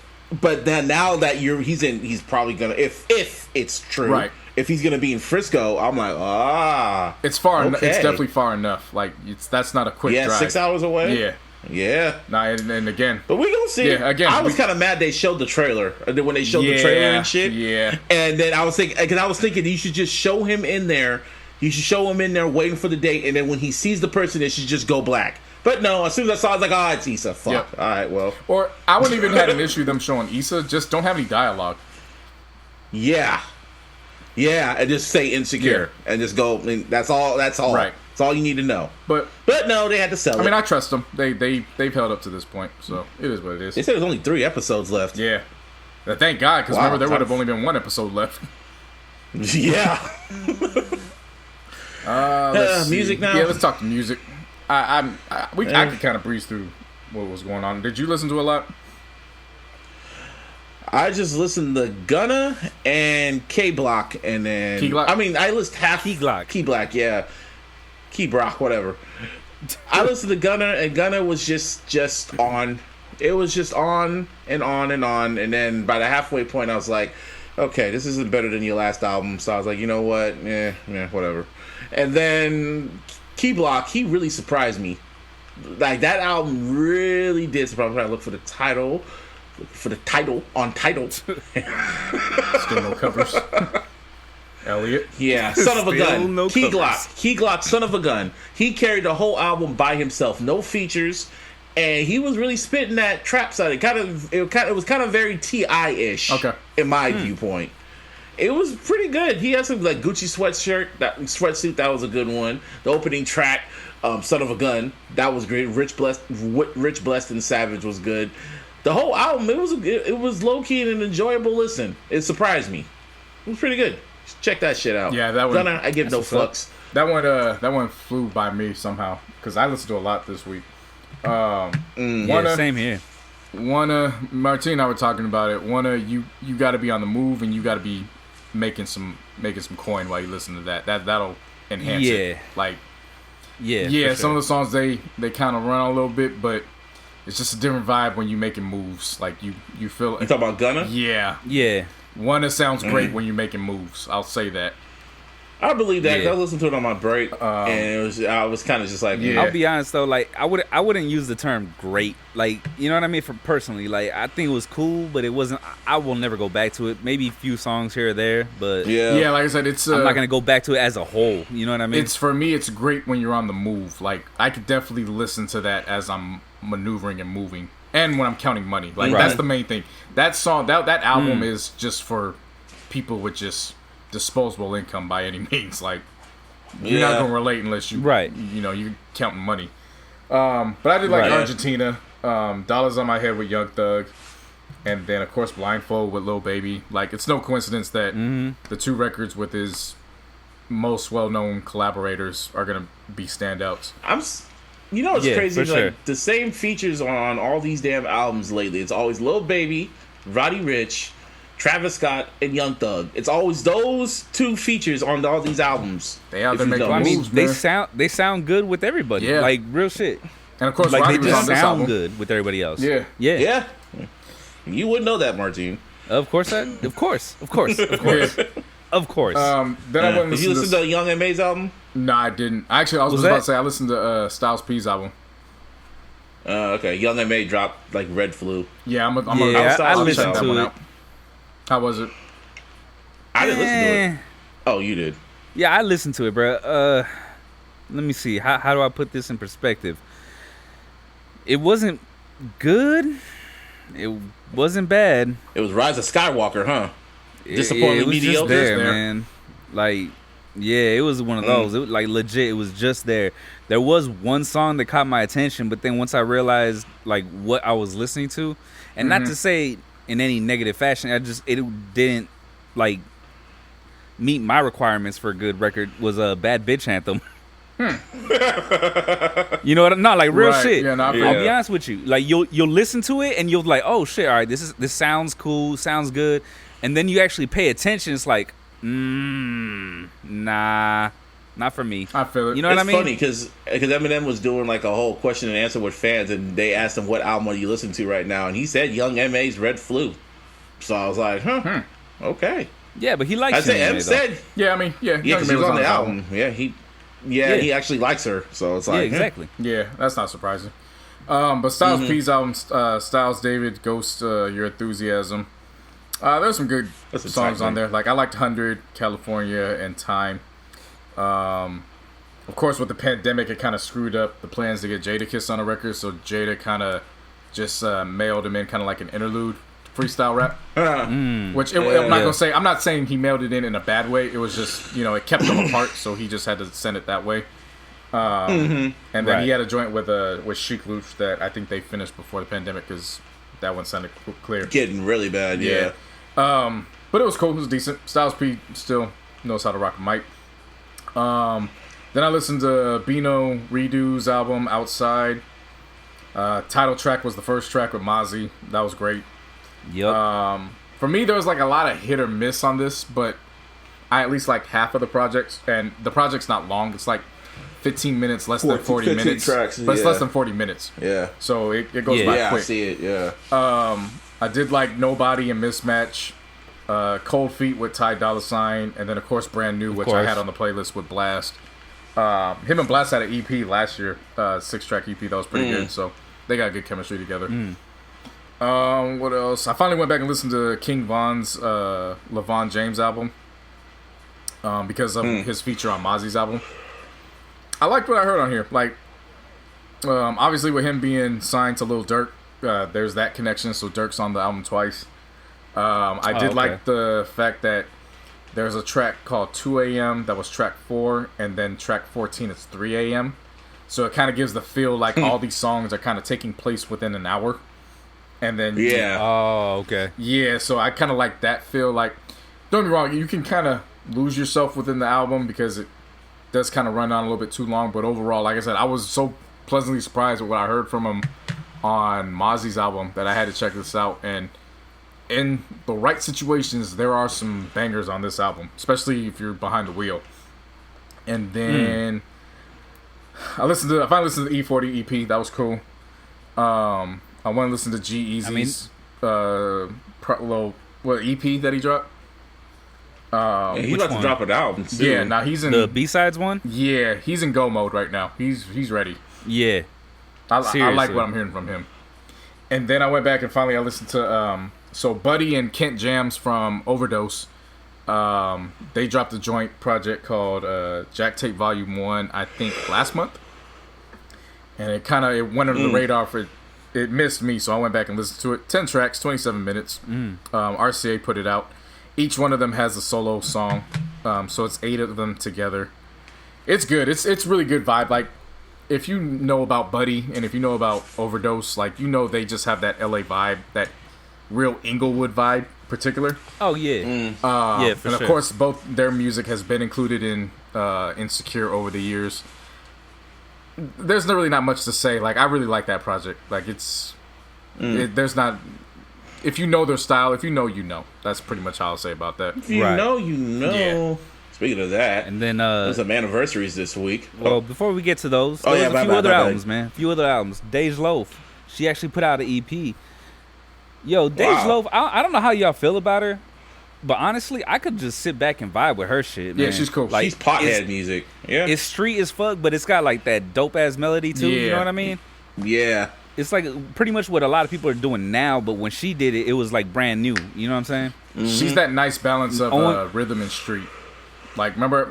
he's probably gonna, if it's true, right? If he's gonna be in Frisco, I'm like, it's far. Okay. It's definitely far enough. Like, that's not a quick drive. 6 hours away. Yeah. Yeah. Nah, and again. But we gonna see. Yeah, again. I was kind of mad they showed the trailer. When they showed the trailer and shit. Yeah. And then I was thinking you should just show him in there. You should show him in there waiting for the date, and then when he sees the person, it should just go black. But no, as soon as I saw it, I was like, it's Issa. Fuck. Yep. All right, well. Or I wouldn't even have an issue them showing Issa. Just don't have any dialogue. Yeah. Yeah, and just say insecure. Yeah. And just go. And that's all. Right. That's all you need to know. But no, they had to sell it. I mean, I trust them. They've held up to this point, so it is what it is. They said there's only 3 episodes left. Yeah. Thank God, because remember, there would have only been 1 episode left. Yeah. Let's music now? Yeah, let's talk to music. I can kind of breeze through what was going on. Did you listen to a lot? I just listened to Gunna and K Block, and then Key Glock? I mean, I listened half Key Glock. Key Block, yeah, Key Brock, whatever. I listened to Gunna, and Gunna was just on. It was just on and on and on, and then by the halfway point, I was like, okay, this isn't better than your last album. So I was like, you know what, yeah, whatever. And then Key Block, he really surprised me. Like that album really did surprise me. I'm trying to look for the title. Untitled. Still no covers. Elliot. Yeah, son of a gun. No Key covers. Glock, son of a gun. He carried the whole album by himself, no features, and he was really spitting that trap side. It was kind of very T.I.-ish, Okay. in my viewpoint. It was pretty good. He had some like Gucci sweatsuit. That was a good one. The opening track, "Son of a Gun," that was great. Rich, Blessed, and Savage was good. The whole album, it was low key and an enjoyable listen. It surprised me. It was pretty good. Check that shit out. Yeah, that one. Gunna, I give no fucks. That one flew by me somehow because I listened to a lot this week. Same here. Martine and I were talking about it. You got to be on the move and you got to be making some coin while you listen to that. That'll enhance it. Like, yeah. Some of the songs they kind of run a little bit, but it's just a different vibe when you're making moves. Like you feel. You talking about Gunna? Yeah. One sounds great when you're making moves. I'll say that. I believe that. 'Cause Yeah. I listened to it on my break, and I was kind of just like, Yeah. I'll be honest though, like I wouldn't use the term great. Like, you know what I mean? For personally, like I think it was cool, but it wasn't. I will never go back to it. Maybe a few songs here or there, but Yeah, like I said, it's. I'm not gonna go back to it as a whole. You know what I mean? It's for me. It's great when you're on the move. Like I could definitely listen to that as I'm maneuvering and moving, and when I'm counting money. Like that's the main thing. That song, that album is just for people with just disposable income by any means. Like you're not gonna relate unless you you're counting money. But I did like Argentina, Dollars on My Head with Young Thug, and then of course Blindfold with Lil Baby. Like it's no coincidence that the two records with his most well-known collaborators are gonna be standouts. You know what's crazy? For Like sure. the same features on all these damn albums lately. It's always Lil Baby, Roddy Ricch, Travis Scott, and Young Thug. It's always those two features on all these albums. They out If there you making know. I mean, moves, man. they sound good with everybody. Yeah. Like real shit. And of course, Like Roddy they was on just this sound album. good with everybody else. Yeah. Yeah. You wouldn't know that, Martine. Of course. Of course. Yeah. Of course. Then I went and Did you listen to Young M.A.'s album? No, I didn't. Actually, I was Was about that- to say I listened to Styles P's album. Okay. Young M.A. dropped like Red Flu. Yeah, I'm I I'll listened check that to one it. out. How was it? I didn't listen to Eh. it. Oh, you did. Yeah, I listened to it, bro. Let me see. How do I put this in perspective? It wasn't good. It wasn't bad. It was Rise of Skywalker, huh? It Disappointingly was mediocre. just there, There. man. Like, yeah, it was one of those. It was, like legit, it was just there. There was one song that caught my attention, but then once I realized like what I was listening to, and not to say in any negative fashion, it didn't like meet my requirements for a good record. Was a Bad Bitch Anthem. You know what? Not like real Right, shit. yeah, no, I feel I'll that. be honest with you. Like you'll listen to it and you'll like, oh shit, all right, this sounds cool, sounds good, and then you actually pay attention. It's like, nah, not for me. I feel it. You know what I It's mean? funny because Eminem was doing like a whole question and answer with fans, and they asked him what album are you listening to right now, and he said Young M.A.'s Red Flu. So I was like, okay. Yeah, but he likes. I said Young M M.A. though. said Yeah, I mean, yeah, yeah, Young because M.A. he was on the his album. Yeah, he actually likes her. So it's Yeah, like exactly. Yeah, that's not surprising. But Styles P's album, Styles David, Ghost, Your Enthusiasm. There's some good That's a songs tight on name. there. Like I liked 100, California, and Time. Of course, with the pandemic, it kind of screwed up the plans to get Jadakiss on a record. So Jada kind of just mailed him in, kind of like an interlude freestyle rap. Which I'm not gonna say. I'm not saying he mailed it in a bad way. It was just it kept them apart, so he just had to send it that way. And then Right. he had a joint with Sheik Luch that I think they finished before the pandemic because that one sounded clear. getting really bad. Yeah. But it was cool. It was decent. Styles P still knows how to rock a mic. Then I listened to Bino Rideaux's album Outside. Title track was the first track with Mozzie. That was great. Yep. For me, there was like a lot of hit or miss on this, but I at least like half of the projects, and the project's not long. It's like 15 minutes, less than 40 minutes. Tracks, but it's less than 40 minutes. Yeah. So it goes by quick. I see it, yeah. I did like Nobody and Mismatch, Cold Feet with Ty Dolla $ign, and then of course Brand New, which I had on the playlist with Blast. Him and Blast had an EP last year, 6-track EP that was pretty good, so they got good chemistry together. What else? I finally went back and listened to King Von's LeVon James album because of his feature on Mozzie's album. I liked what I heard on here. Like, obviously with him being signed to Lil Durk, there's that connection, so Durk's on the album twice. I did like the fact that there's a track called 2 a.m. that was track 4, and then track 14 is 3 a.m. So it kind of gives the feel like all these songs are kind of taking place within an hour. And then oh, okay. Yeah, so I kind of like that feel. Like, don't get me wrong, you can kind of lose yourself within the album because it does kind of run on a little bit too long. But overall, like I said, I was so pleasantly surprised with what I heard from him on Mozzie's album that I had to check this out. And in the right situations, there are some bangers on this album, especially if you're behind the wheel. And then I finally listened to the E40 EP. That was cool. I want to listen to G-Eazy's little EP that he dropped. He's about to drop an album soon. Yeah, now he's in the B-sides one. Yeah, he's in go mode right now. He's ready. Yeah, I like what I'm hearing from him. And then I went back and finally I listened to so Buddy and Kent Jamz from Overdose. They dropped a joint project called Jack Tape Volume 1, I think last month, and it went under the radar for. It missed me, so I went back and listened to it. 10 tracks, 27 minutes. RCA put it out. Each one of them has a solo song, so it's 8 of them together. It's good. It's really good vibe. Like, if you know about Buddy and if you know about Overdose, like, you know they just have that LA vibe, that real Inglewood vibe, particular. Oh yeah, yeah. For and sure. of course, both their music has been included in Insecure over the years. There's really not much to say. Like, I really like that project. Like, there's not. If you know their style, if you know, you know. That's pretty much how I'll say about that. If you know, you know. Yeah. Speaking of that, and then there's some anniversaries this week. Well, before we get to those, there's a few other albums, man. A few other albums. Dej Loaf, she actually put out an EP. Yo, Dej Loaf, I don't know how y'all feel about her, but honestly, I could just sit back and vibe with her shit, man. Yeah, she's cool. Like, she's pothead music. Yeah. It's street as fuck, but it's got like that dope ass melody too. Yeah. You know what I mean? Yeah. It's like pretty much what a lot of people are doing now, but when she did it, it was like brand new. You know what I'm saying? Mm-hmm. She's that nice balance of rhythm and street. Like, remember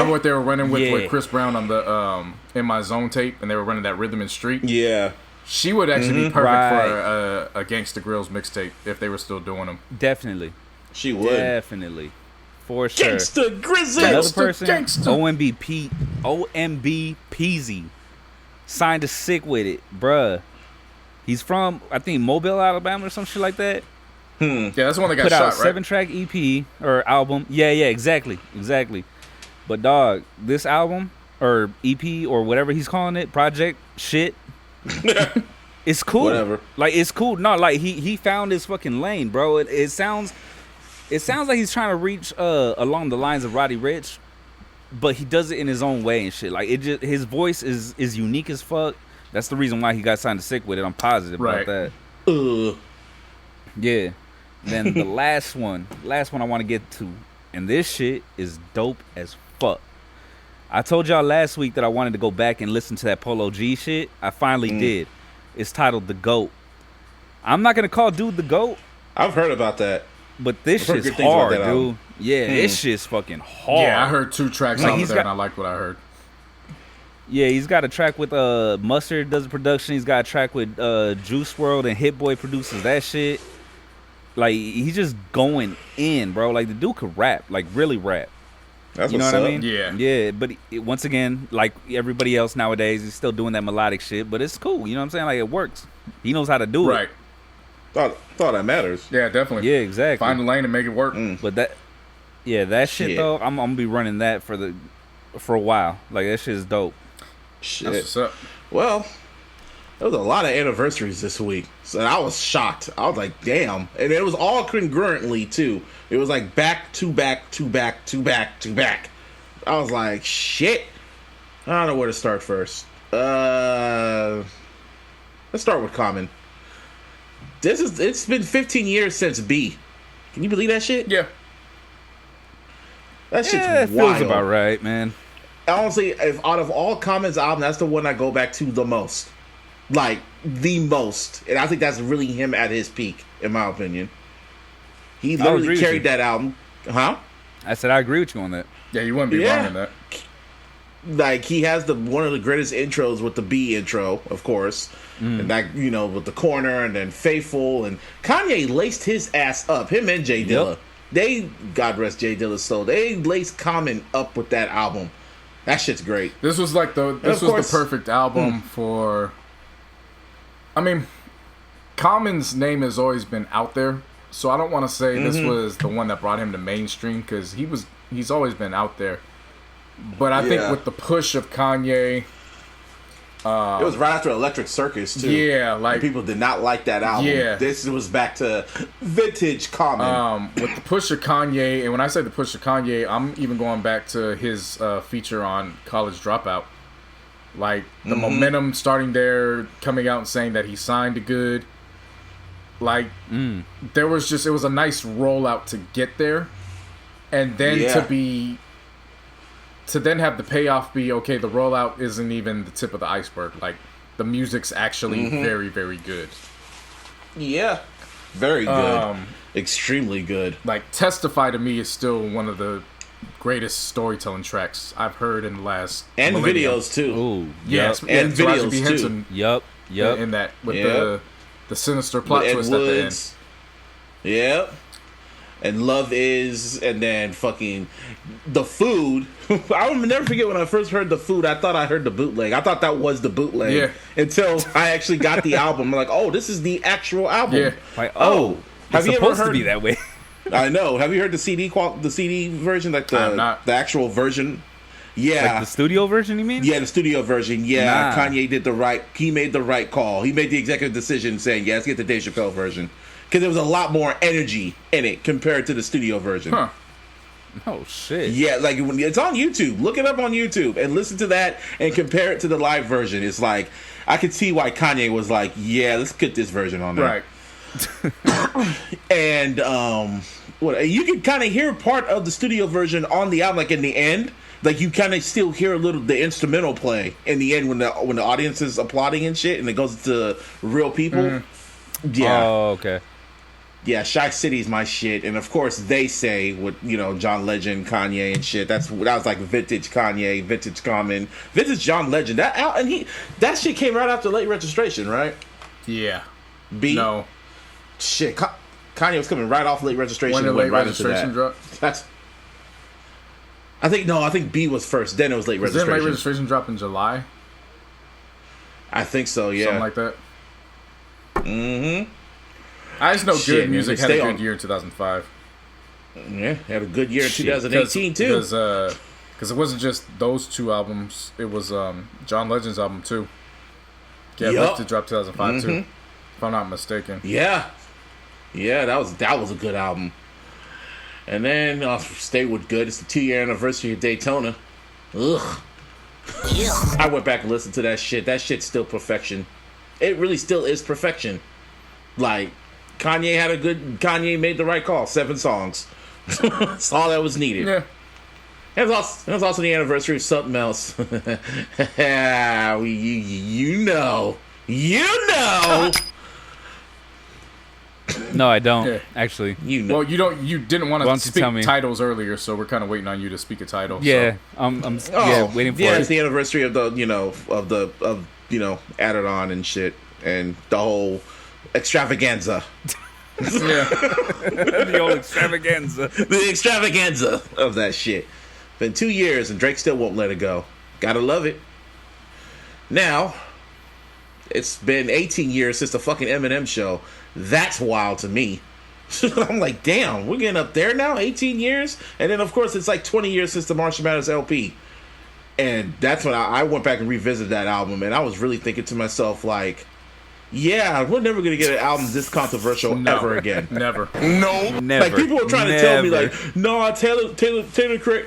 what they were running with Chris Brown on the In My Zone tape, and they were running that rhythm and street? Yeah. She would actually be perfect for a Gangsta Grillz mixtape if they were still doing them. Definitely. She would. Definitely. For sure. Gangsta Grizzly. Another person, OMB Peezy. Signed to Sick with it, bruh. He's from, I think, Mobile, Alabama or some shit like that. Yeah, that's the one that got put shot, out right? 7-track EP or album. Yeah, exactly. But dog, this album or EP or whatever he's calling it, project shit, it's cool. Whatever. Like, it's cool. No, like he found his fucking lane, bro. It sounds like he's trying to reach along the lines of Roddy Ricch, but he does it in his own way and shit. Like, his voice is unique as fuck. That's the reason why he got signed to Sick with it. I'm positive about that. Yeah. Then the last one I want to get to, and this shit is dope as fuck. I told y'all last week that I wanted to go back and listen to that Polo G shit. I finally did. It's titled The GOAT. I'm not gonna call dude the GOAT. I've heard about that. But this shit's hard, dude. Yeah, this shit's fucking hard. Yeah, I heard 2 tracks out there, and I liked what I heard. Yeah, he's got a track with Mustard does the production. He's got a track with Juice WRLD and Hit Boy produces that shit. Like, he's just going in, bro. Like, the dude could rap, like really rap. That's you know what I mean? Yeah. But once again, like everybody else nowadays, he's still doing that melodic shit. But it's cool. You know what I'm saying? Like, it works. He knows how to do it. Right. Thought that matters. Yeah, definitely. Yeah, exactly. Find the lane and make it work. But that shit though, I'm gonna be running that for a while. Like, that shit is dope. Shit. That's what's up. Well, There was a lot of anniversaries this week, so I was shocked. I was like, damn. And it was all congruently, too. It was like back to back to back to back to back. I was like, shit. I don't know where to start first. Let's start with Common. It's been 15 years since B. Can you believe that shit? Yeah. That shit's it wild. feels about right, man. Honestly, if out of all Common's albums, that's the one I go back to the most. Like, the most. And I think that's really him at his peak, in my opinion. He literally carried that album. Huh? I said I agree with you on that. Yeah, you wouldn't be wrong in that. Like, he has one of the greatest intros with the B intro, of course. And that, with the corner and then Faithful. And Kanye laced his ass up. Him and Jay Dilla. They, God rest Jay Dilla's soul, they laced Common up with that album. That shit's great. This was like the perfect album for... I mean, Common's name has always been out there, so I don't want to say this was the one that brought him to mainstream, because he's always been out there. But I think with the push of Kanye... it was right after Electric Circus, too. Yeah, like... People did not like that album. Yeah. This was back to vintage Common. With the push of Kanye, and when I say the push of Kanye, I'm even going back to his feature on College Dropout. Like, the momentum starting there, coming out and saying that he signed to good. Like, it was a nice rollout to get there. And then to then have the payoff be, okay, the rollout isn't even the tip of the iceberg. Like, the music's actually very, very good. Yeah. Very good. Extremely good. Like, Testify to Me is still one of the greatest storytelling tracks I've heard in the last millennium. Videos too. Ooh, yes, and videos B. Henson too. Yep. In that with the sinister plot twist at the end. Yep. And Love Is, and then fucking The Food. I will never forget when I first heard The Food. I thought I heard the bootleg. I thought that was the bootleg. Yeah. Until I actually got the album. I'm like, oh, this is the actual album. Yeah. Like, have you ever supposed heard to be that way? I know. Have you heard the CD version, like the actual version? Yeah, like the studio version. You mean? Yeah, the studio version. Yeah, Kanye He made the right call. He made the executive decision, saying, "Yeah, let's get the Dej Chappelle version," because there was a lot more energy in it compared to the studio version. Huh. Oh shit. Yeah, like it's on YouTube. Look it up on YouTube and listen to that and compare it to the live version. It's like I could see why Kanye was like, "Yeah, let's get this version on there." Right. And you can kind of hear part of the studio version on the album, like in the end, like you kind of still hear a little the instrumental play in the end when the audience is applauding and shit, and it goes to real people. Yeah. Oh, okay. Yeah, Shy City's my shit, and of course They Say with John Legend, Kanye and shit. That was like vintage Kanye, vintage Common, vintage John Legend. That shit came right after Late Registration, right? Yeah. No. Shit, Kanye was coming right off Late Registration. When the and went Late right Registration into that. dropped? I think B was first. Then it was Late Registration. Didn't Late Registration drop in July? I think so. Yeah, something like that. Mm-hmm. I just know good music had a good year in 2005. Yeah, had a a good year in 2018 too. Because it wasn't just those two albums. It was John Legend's album too. Get Lifted dropped 2005 too, if I'm not mistaken. Yeah, that was a good album. And then stay with good. It's the 2-year anniversary of Daytona. Ugh. I went back and listened to that shit. That shit's still perfection. It really still is perfection. Like Kanye made the right call. 7 songs. That's all that was needed. Yeah. It was also the anniversary of something else. You know. No, I don't. Actually, Well, you didn't want to speak titles earlier, so we're kind of waiting on you to speak a title. Yeah, so. I'm waiting for it. Yeah, it's the anniversary of the added on and shit, and the whole extravaganza. The old extravaganza. The extravaganza of that shit. Been 2 years and Drake still won't let it go. Gotta love it. Now, it's been 18 years since the fucking Eminem show. That's wild to me. I'm like, damn, we're getting up there now? 18 years? And then, of course, it's like 20 years since the Marshall Mathers LP. And that's when I went back and revisited that album, and I was really thinking to myself, like, yeah, we're never going to get an album this controversial ever again. Never. No. Never. Like, people were trying to tell me, like, no,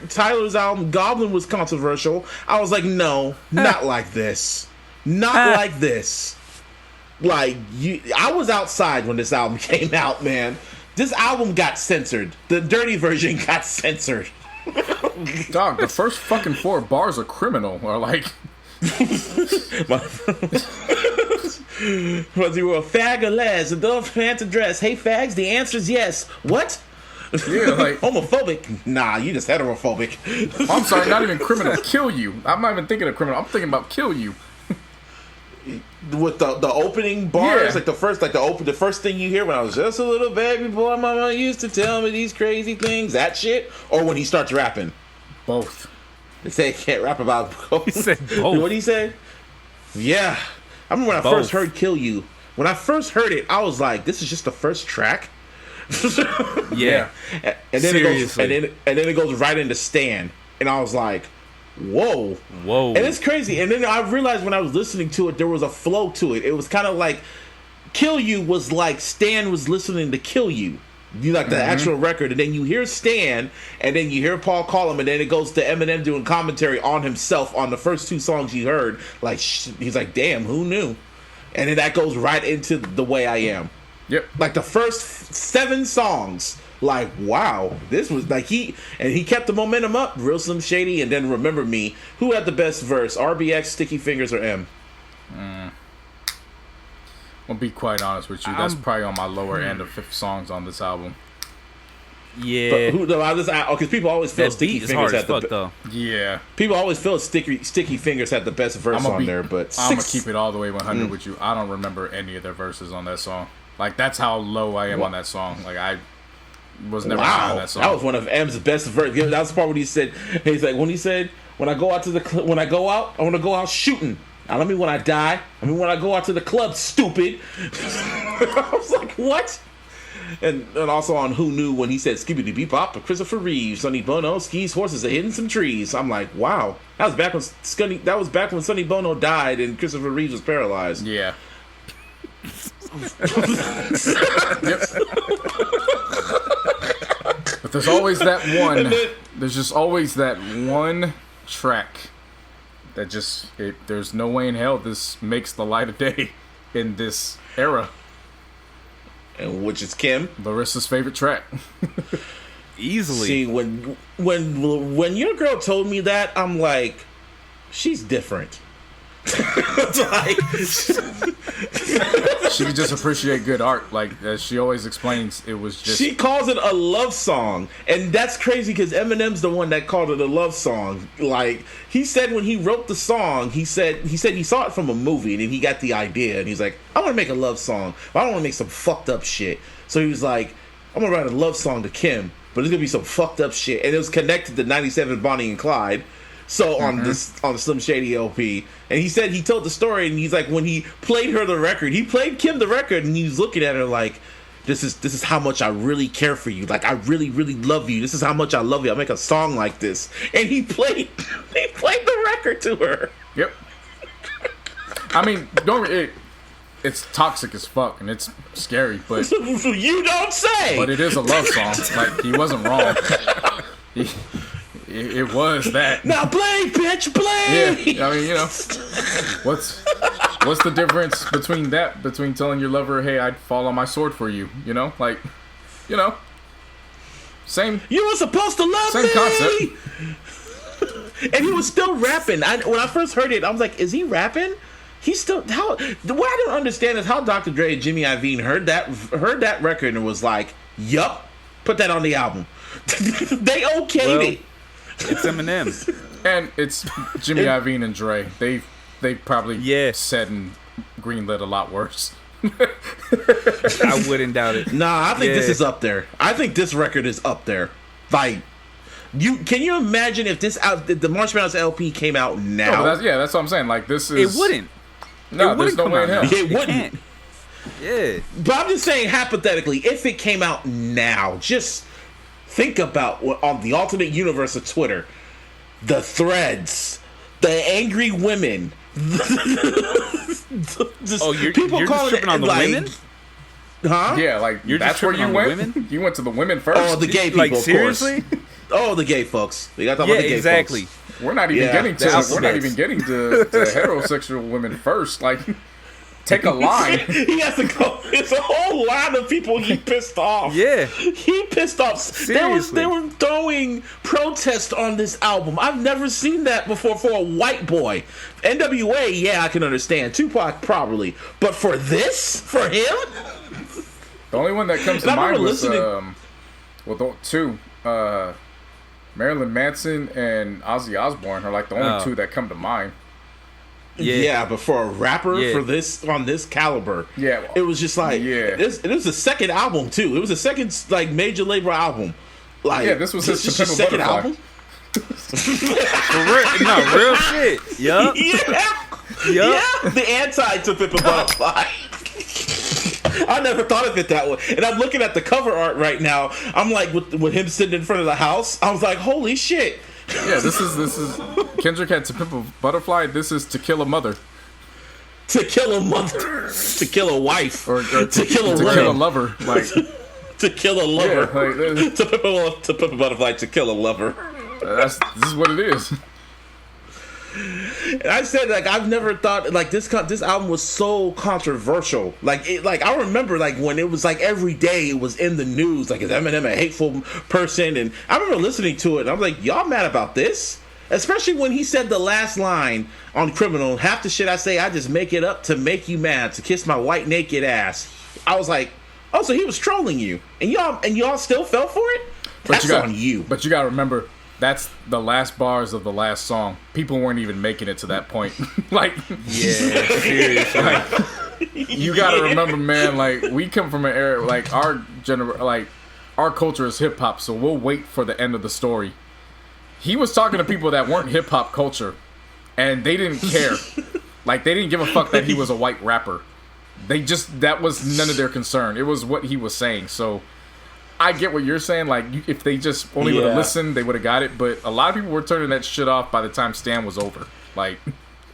Tyler's album, Goblin, was controversial. I was like, no, not like this. Not like this. Like, I was outside when this album came out, man. This album got censored. The dirty version got censored. Dog, the first fucking 4 bars of Criminal are like... Was you a fag or les? A dove fancy dress. Hey, fags, the answer's yes. What? Yeah, like... Homophobic? Nah, you just heterophobic. I'm sorry, not even Criminal. Kill you. I'm not even thinking of Criminal. I'm thinking about Kill You. With the opening bars, Yeah. like the first thing you hear when I was just a little baby boy, mama used to tell me these crazy things, that shit, or when he starts rapping. Both. They say he can't rap about. He said both. What did he say? Yeah, I remember when I first heard "Kill You." When I first heard it, I was like, "This is just the first track." Yeah. And then it goes right into Stan, and I was like, whoa. And it's crazy. And then I realized when I was listening to it, there was a flow to it. It was kind of like Kill You was like Stan was listening to Kill You. You like the actual record, and then you hear Stan, and then you hear Paul call him, and then it goes to Eminem doing commentary on himself on the first 2 songs you heard. Like, he's like, damn, who knew? And then that goes right into The Way I Am. Yep. Like the first 7 songs, like, wow, this was like he kept the momentum up. Real Slim Shady, and then Remember Me. Who had the best verse? RBX, Sticky Fingers, or M? I'll be quite honest with you. That's probably on my lower end of songs on this album. Yeah. Because people always feel That Sticky beat is Fingers hard as had fuck, though. Yeah. People always feel Sticky Fingers had the best verse on there, but I'm gonna keep it all the way 100 with you. I don't remember any of their verses on that song. Like, that's how low I am on that song. Like, I was never on that song. That was one of M's best verses. That was the part when he said, when I go out, I want to go out shooting. Now, when I die. When I go out to the club, stupid. I was like, what? And also on Who Knew when he said Skibidi Bebop, Christopher Reeves, Sonny Bono, skis, horses are hitting some trees. I'm like, wow. That was back when Sonny Bono died and Christopher Reeves was paralyzed. Yeah. But there's always that one. There's just always that one track that just there's no way in hell this makes the light of day in this era. And which is Kim, Larissa's favorite track. Easily. See, when your girl told me that, I'm like, she's different. Like, She could just appreciate good art. Like, as she always explains, it was just... She calls it a love song. And that's crazy because Eminem's the one that called it a love song. Like, he said when he wrote the song, he said he saw it from a movie and then he got the idea. And he's like, I want to make a love song, but I don't want to make some fucked up shit. So he was like, I'm going to write a love song to Kim, but it's going to be some fucked up shit. And it was connected to 97 Bonnie and Clyde. So on the Slim Shady LP, and he said he told the story, and he's like, when he played her the record, he played Kim the record, and he was looking at her like, this is how much I really care for you, like I really really love you. This is how much I love you. I make a song like this, and he played the record to her. Yep. I mean, it's toxic as fuck and it's scary, but you don't say. But it is a love song. Like, he wasn't wrong. It was that. Now play, bitch, play. Yeah, I mean, you know, what's the difference between telling your lover, hey, I'd fall on my sword for you, you know? Like, you know, same. You were supposed to love me. Same concept. And he was still rapping. When I first heard it, I was like, is he rapping? He's still... What I don't understand is how Dr. Dre and Jimmy Iovine heard that record and was like, yup, put that on the album. They okayed it. It's Eminem. And it's Jimmy Iovine and Dre. They probably said and greenlit a lot worse. I wouldn't doubt it. Nah, I think this is up there. I think this record is up there. Like, can you imagine if the Marshmallows LP came out now? No, that's what I'm saying. Like, this is... It wouldn't. No, there's no way in hell. It wouldn't. Yeah. But I'm just saying, hypothetically, if it came out now, just think about on the alternate universe of Twitter, the threads, the angry women. You're people just calling tripping it on the like, women? huh? Yeah, like You're that's just where tripping you on the went. women? You went to the women first. Oh, the gay people, Like, of seriously? course. Oh, the gay folks. We got to talk about the gay exactly. folks. We're not even Yeah, getting to. that's We're not nuts. even getting to heterosexual women first. Like, take a line. He has to go. It's a whole line of people he pissed off. Yeah. He pissed off. Seriously. They were throwing protest on this album. I've never seen that before for a white boy. NWA, yeah, I can understand. Tupac, probably. But for this? For him? The only one that comes to And I mind remember was two. Marilyn Manson and Ozzy Osbourne are like the only two that come to mind. Yeah, but for a rapper for this on this caliber, it was just like it was the second album too. It was the second like major label album. Like this was his second album. For real, no, real shit. Yup. Yeah, the anti to Pimp a Butterfly. I never thought of it that way. And I'm looking at the cover art right now. I'm like, with him sitting in front of the house, I was like, holy shit. Yeah, this is Kendrick had To Pimp a Butterfly. This is To Kill a Mother. To kill a mother. To kill a wife. Or to kill a lover. Like, to kill a lover. Yeah, like, to Pimp a Butterfly, to kill a lover. This is what it is. And I said, like, I've never thought like this album was so controversial. Like I remember like when it was like every day it was in the news. Like, is Eminem a hateful person? And I remember listening to it and I'm like, y'all mad about this? Especially when he said the last line on Criminal, half the shit I say I just make it up to make you mad, to kiss my white naked ass. I was like, oh, so he was trolling you. And y'all still fell for it? That's on you. But you gotta remember, that's the last bars of the last song. People weren't even making it to that point. Like, yeah, seriously. Like, you gotta remember, man. Like, we come from an era, like our culture is hip hop, so we'll wait for the end of the story. He was talking to people that weren't hip hop culture, and they didn't care. Like, they didn't give a fuck that he was a white rapper. That was none of their concern. It was what he was saying. So I get what you're saying. Like, if they just only would have listened, they would have got it. But a lot of people were turning that shit off by the time Stan was over. Like,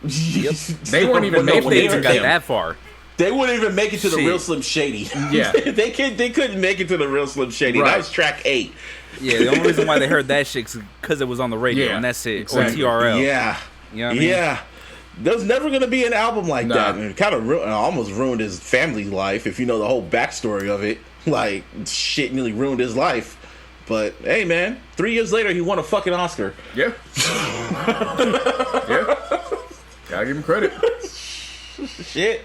they weren't even making it to got that far. They wouldn't even make it to the Real Slim Shady. Yeah, they couldn't make it to the Real Slim Shady. Right. That was track 8. Yeah, the only reason why they heard that shit is because it was on the radio, and that's it. Exactly. Or TRL. Yeah, you know what I mean? Yeah. There's never gonna be an album like that, and it kind of almost ruined his family life. If you know the whole backstory of it, like, shit nearly ruined his life. But hey, man, 3 years later, he won a fucking Oscar. Yeah. Yeah. Gotta give him credit. Shit.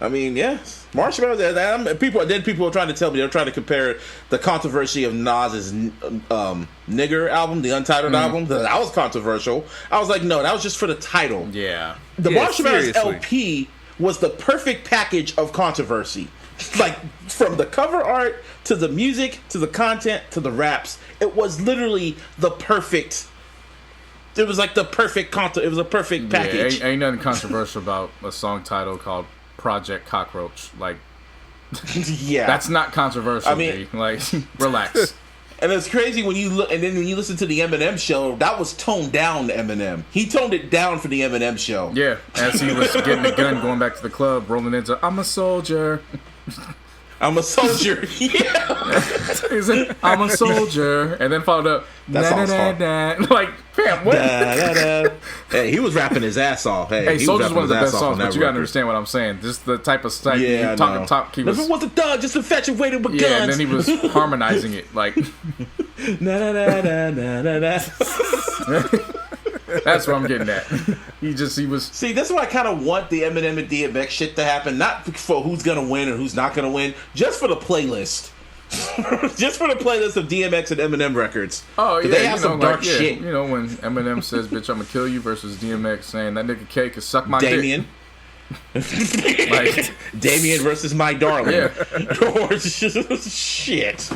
I mean, yeah. Marshmallow. People are trying to tell me, they're trying to compare the controversy of Nas's Nigger album, the Untitled album. That was controversial. I was like, no, that was just for the title. Yeah. The Marshmallows seriously. LP was the perfect package of controversy. Like, from the cover art to the music to the content to the raps, it was literally the perfect. It was like the perfect it was a perfect package. Yeah, ain't nothing controversial about a song title called Project Cockroach. Like, yeah, that's not controversial. I mean, G. Like, relax. And it's crazy when you look, and then when you listen to the Eminem show, that was toned down. Eminem, he toned it down for the Eminem show. Yeah, as he was getting the gun, going back to the club, rolling into "I'm a soldier." I'm a soldier. Yeah. He said, "I'm a soldier," and then followed up. That song's hard. Like, fam, what? Da, da, da. Hey, he was rapping his ass off. Hey, Soldier's one of the best songs, but you gotta understand what I'm saying. Just the type of stuff he talk. He was. If it was a thug, just infatuated with guns. Yeah, and then he was harmonizing it like. Na na na na na na na. That's what I'm getting at. He was. See, that's why I kind of want the Eminem and DMX shit to happen, not for who's gonna win or who's not gonna win, just for the playlist. Just for the playlist of DMX and Eminem records. Oh yeah, they have some dark shit. You know, when Eminem says, "Bitch, I'ma kill you," versus DMX saying, "That nigga K could suck my Damien. dick." Like, Damien versus My Darling. Yeah. Or shit.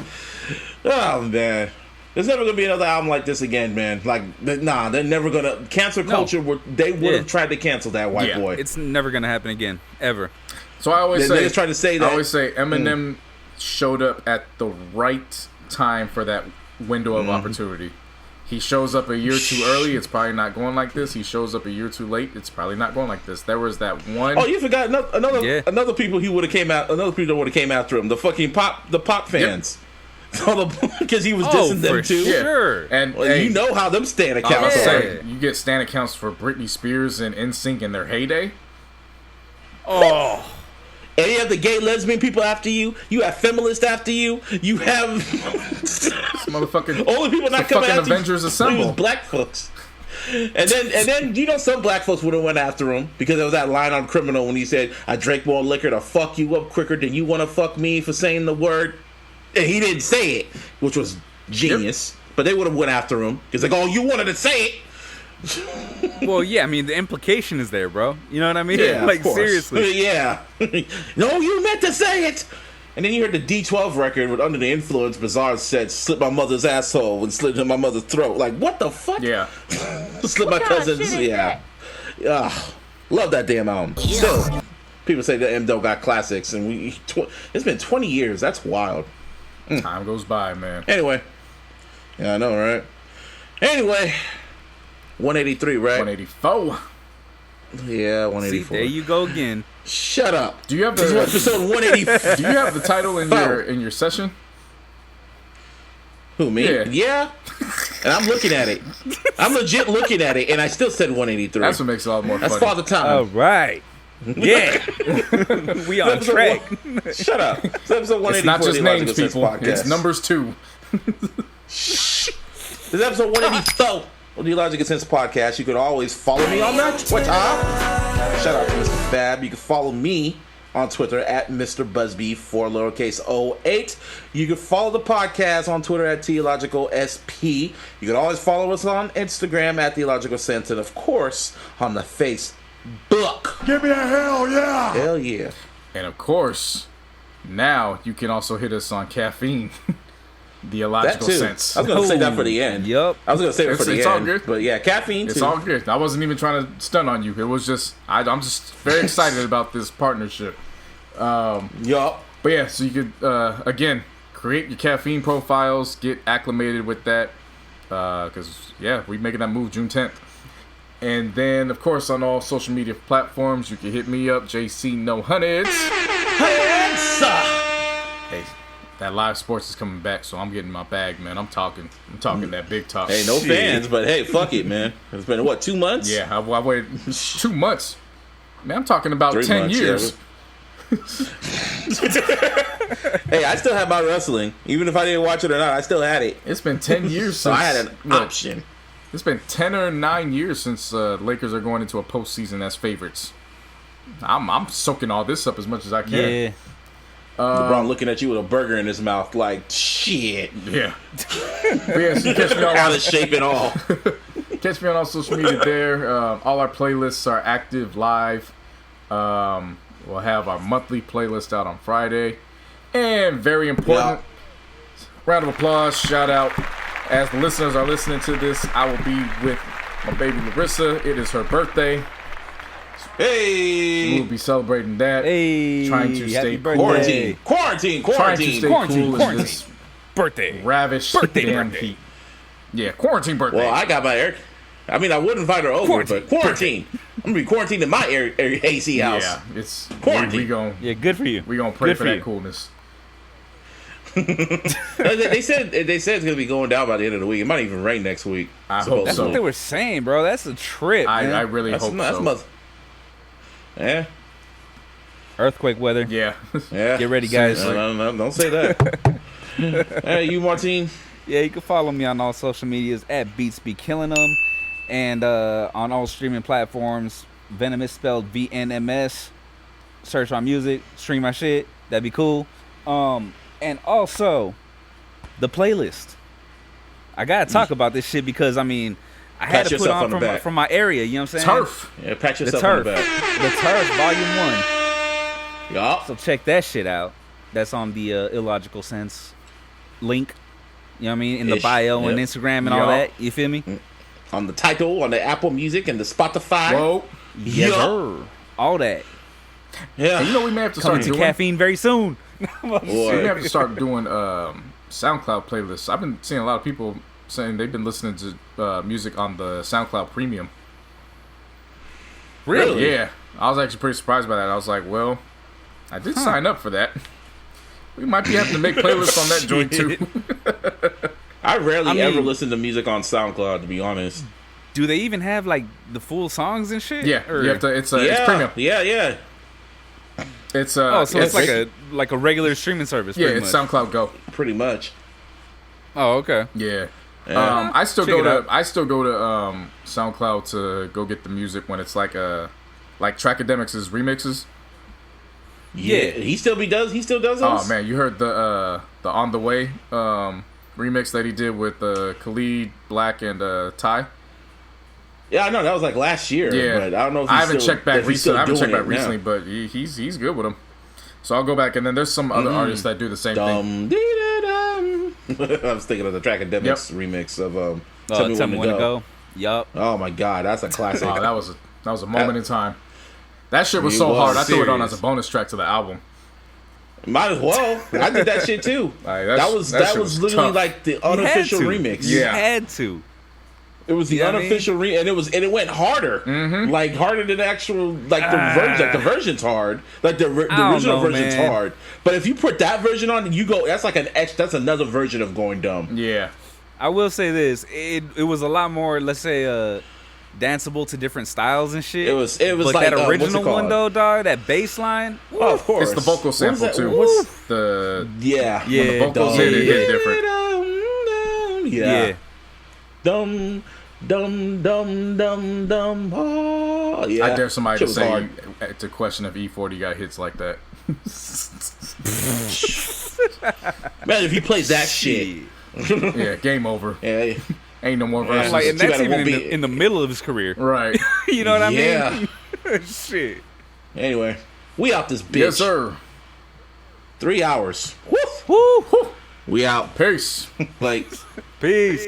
Oh man. There's never gonna be another album like this again, man. Like, nah, they're never gonna. Cancel culture. They would have tried to cancel that white boy. It's never gonna happen again, ever. So I always say, try to say that. I always say Eminem showed up at the right time for that window of opportunity. He shows up a year too early, it's probably not going like this. He shows up a year too late, it's probably not going like this. There was that one. Oh, you forgot another people he would have came out. Another people that would have came after him. The fucking pop fans. Because he was dissing them too. Sure. And you know how them stan accounts are. You get stan accounts for Britney Spears and NSYNC in their heyday. Oh. And you have the gay lesbian people after you. You have feminists after you. You have motherfucking only people not coming after Avengers Assemble. Black folks. And then you know some black folks would have went after him because there was that line on Criminal when he said, "I drank more liquor to fuck you up quicker than you want to fuck me for saying the word." And he didn't say it, which was genius. Yep. But they would have went after him because like, "Oh, you wanted to say it." Well, yeah, I mean the implication is there, bro. You know what I mean? Yeah, like seriously. Yeah. No, you meant to say it. And then you heard the D12 record with Under the Influence. Bizarre said, "Slit my mother's asshole and slit in my mother's throat." Like, what the fuck? Yeah. Slit my cousin's. Yeah. Love that damn album. Yeah. Still, people say that M Dog got classics, and it's been 20 years. That's wild. Time goes by, man. Anyway. Yeah, I know, right? Anyway. 183, right? 184. Yeah, 184. See, there you go again. Shut up. Do you have the episode 184? Do you have the title in your session? Who, me? Yeah. And I'm looking at it. I'm legit looking at it, and I still said 183. That's what makes it a lot more fun. That's Father Time. All right. Yeah. We on track. Shut up. It's episode 184. It's not just names, people. Podcast. It's numbers too. Shh. This is episode 184 of the iLLogical Sense Podcast. You can always follow me on that Twitter. Shout out to Mr. Fab. You can follow me on Twitter at Mr. Busby for lowercase 08. You can follow the podcast on Twitter at TLogicalSP. You can always follow us on Instagram at the iLLogical Sense, and of course on the Facebook. Give me a hell yeah! Hell yeah! And of course, now you can also hit us on Caffeine. The iLLogical Sense. I was going to say that for the end. Yep. I was going to say it for the end. It's all good. But yeah, caffeine too. It's all good. I wasn't even trying to stun on you. It was just, I'm just very excited about this partnership. Yup. But yeah, so you could, again, create your caffeine profiles, get acclimated with that. Because, yeah, we're making that move June 10th. And then, of course, on all social media platforms, you can hit me up, JC No Hundreds. Hey, that live sports is coming back, so I'm getting my bag, man. I'm talking that big talk. Hey, no fans, but hey, fuck it, man. It's been, what, 2 months? Yeah, I waited 2 months. Man, I'm talking about 3 10 months, years. Yeah. Hey, I still have my wrestling. Even if I didn't watch it or not, I still had it. It's been 10 years So since... I had an option. It's been 10 or 9 years since Lakers are going into a postseason as favorites. I'm soaking all this up as much as I can. Yeah. LeBron looking at you with a burger in his mouth like, shit. Yeah. But yeah, so you catch me out of shape and all. Catch me on all social media there. All our playlists are active live. We'll have our monthly playlist out on Friday. And very important, round of applause, shout out. As the listeners are listening to this, I will be with my baby Larissa. It is her birthday. Hey! We'll be celebrating that. Hey! Trying to stay quarantine. Quarantine. Trying to stay cool in this birthday. Ravish damn heat. Yeah, quarantine birthday. Well, I got my air. I mean, I would invite her over, but quarantine. I'm gonna be quarantined in my AC house. Yeah, it's quarantine. Yeah, good for you. We gonna pray for that coolness. They said it's gonna be going down by the end of the week. It might even rain next week. I hope That's so. what they were saying, bro. That's a trip. I really hope so. Yeah. Earthquake weather. Yeah. Get ready, guys. No, don't say that. Hey, you, Martine. Yeah, you can follow me on all social medias at Beats Be Killing Them, and on all streaming platforms. Venom is spelled VNMS. Search my music, stream my shit. That'd be cool. And also, the playlist. I gotta talk about this shit because I mean, I had to put on from my area. You know what I'm saying? Turf. Yeah, pat yourself on the back. The Turf, Volume 1. Yeah. So check that shit out. That's on the iLLogical Sense link. You know what I mean? In the bio and Instagram and all that. You feel me? On the title, on the Apple Music and the Spotify. Whoa. Yes, sir. All that. Yeah. And you know we may have to start doing caffeine very soon. We may have to start doing SoundCloud playlists. I've been seeing a lot of people saying they've been listening to music on the SoundCloud Premium. Really? Yeah. I was actually pretty surprised by that. I was like, well, I did sign up for that. We might be having to make playlists on that joint too. I rarely ever listen to music on SoundCloud, to be honest. Do they even have like the full songs and shit? Yeah, or? you have to. It's premium. Yeah. It's so it's like a regular streaming service. Yeah, it's much. SoundCloud Go. Pretty much. Oh, okay. Yeah. Yeah. I still go to SoundCloud to go get the music when it's like Trackademics' remixes. Yeah, he still does those. Oh man, you heard the On the Way remix that he did with Khalid, Black, and Ty. Yeah, I know that was like last year. Yeah, but I don't know if I haven't checked back recently. but he's good with them. So I'll go back, and then there's some other artists that do the same thing. I was thinking of the Trackademics remix of Tell Me When to Go. Yup. Oh my god, that's a classic. Oh, that was a moment in time. That shit was so hard. I threw it on as a bonus track to the album. Might as well. I did that shit too. That was literally tough. like the unofficial remix. You had to. It was the unofficial and it went harder, like harder than the actual the version's hard, like the original version's hard. But if you put that version on, you go. That's like that's another version of going dumb. Yeah, I will say this: it was a lot more, let's say, danceable to different styles and shit. It was but like that original one though, dog. That bass line. Oh, of course, it's the vocal sample too. When the vocals hit, it hit different. Yeah. Dum dum dum dum dum. Oh, yeah. I dare somebody to say to question if E40 got hits like that. Man, if he plays that shit, yeah, game over. Yeah. Ain't no more verses. Like, and that's even in the middle of his career, right? You know what I mean? Yeah. Shit. Anyway, we out this bitch. Yes, sir. 3 hours. Woo. We out. Peace. Like, Peace.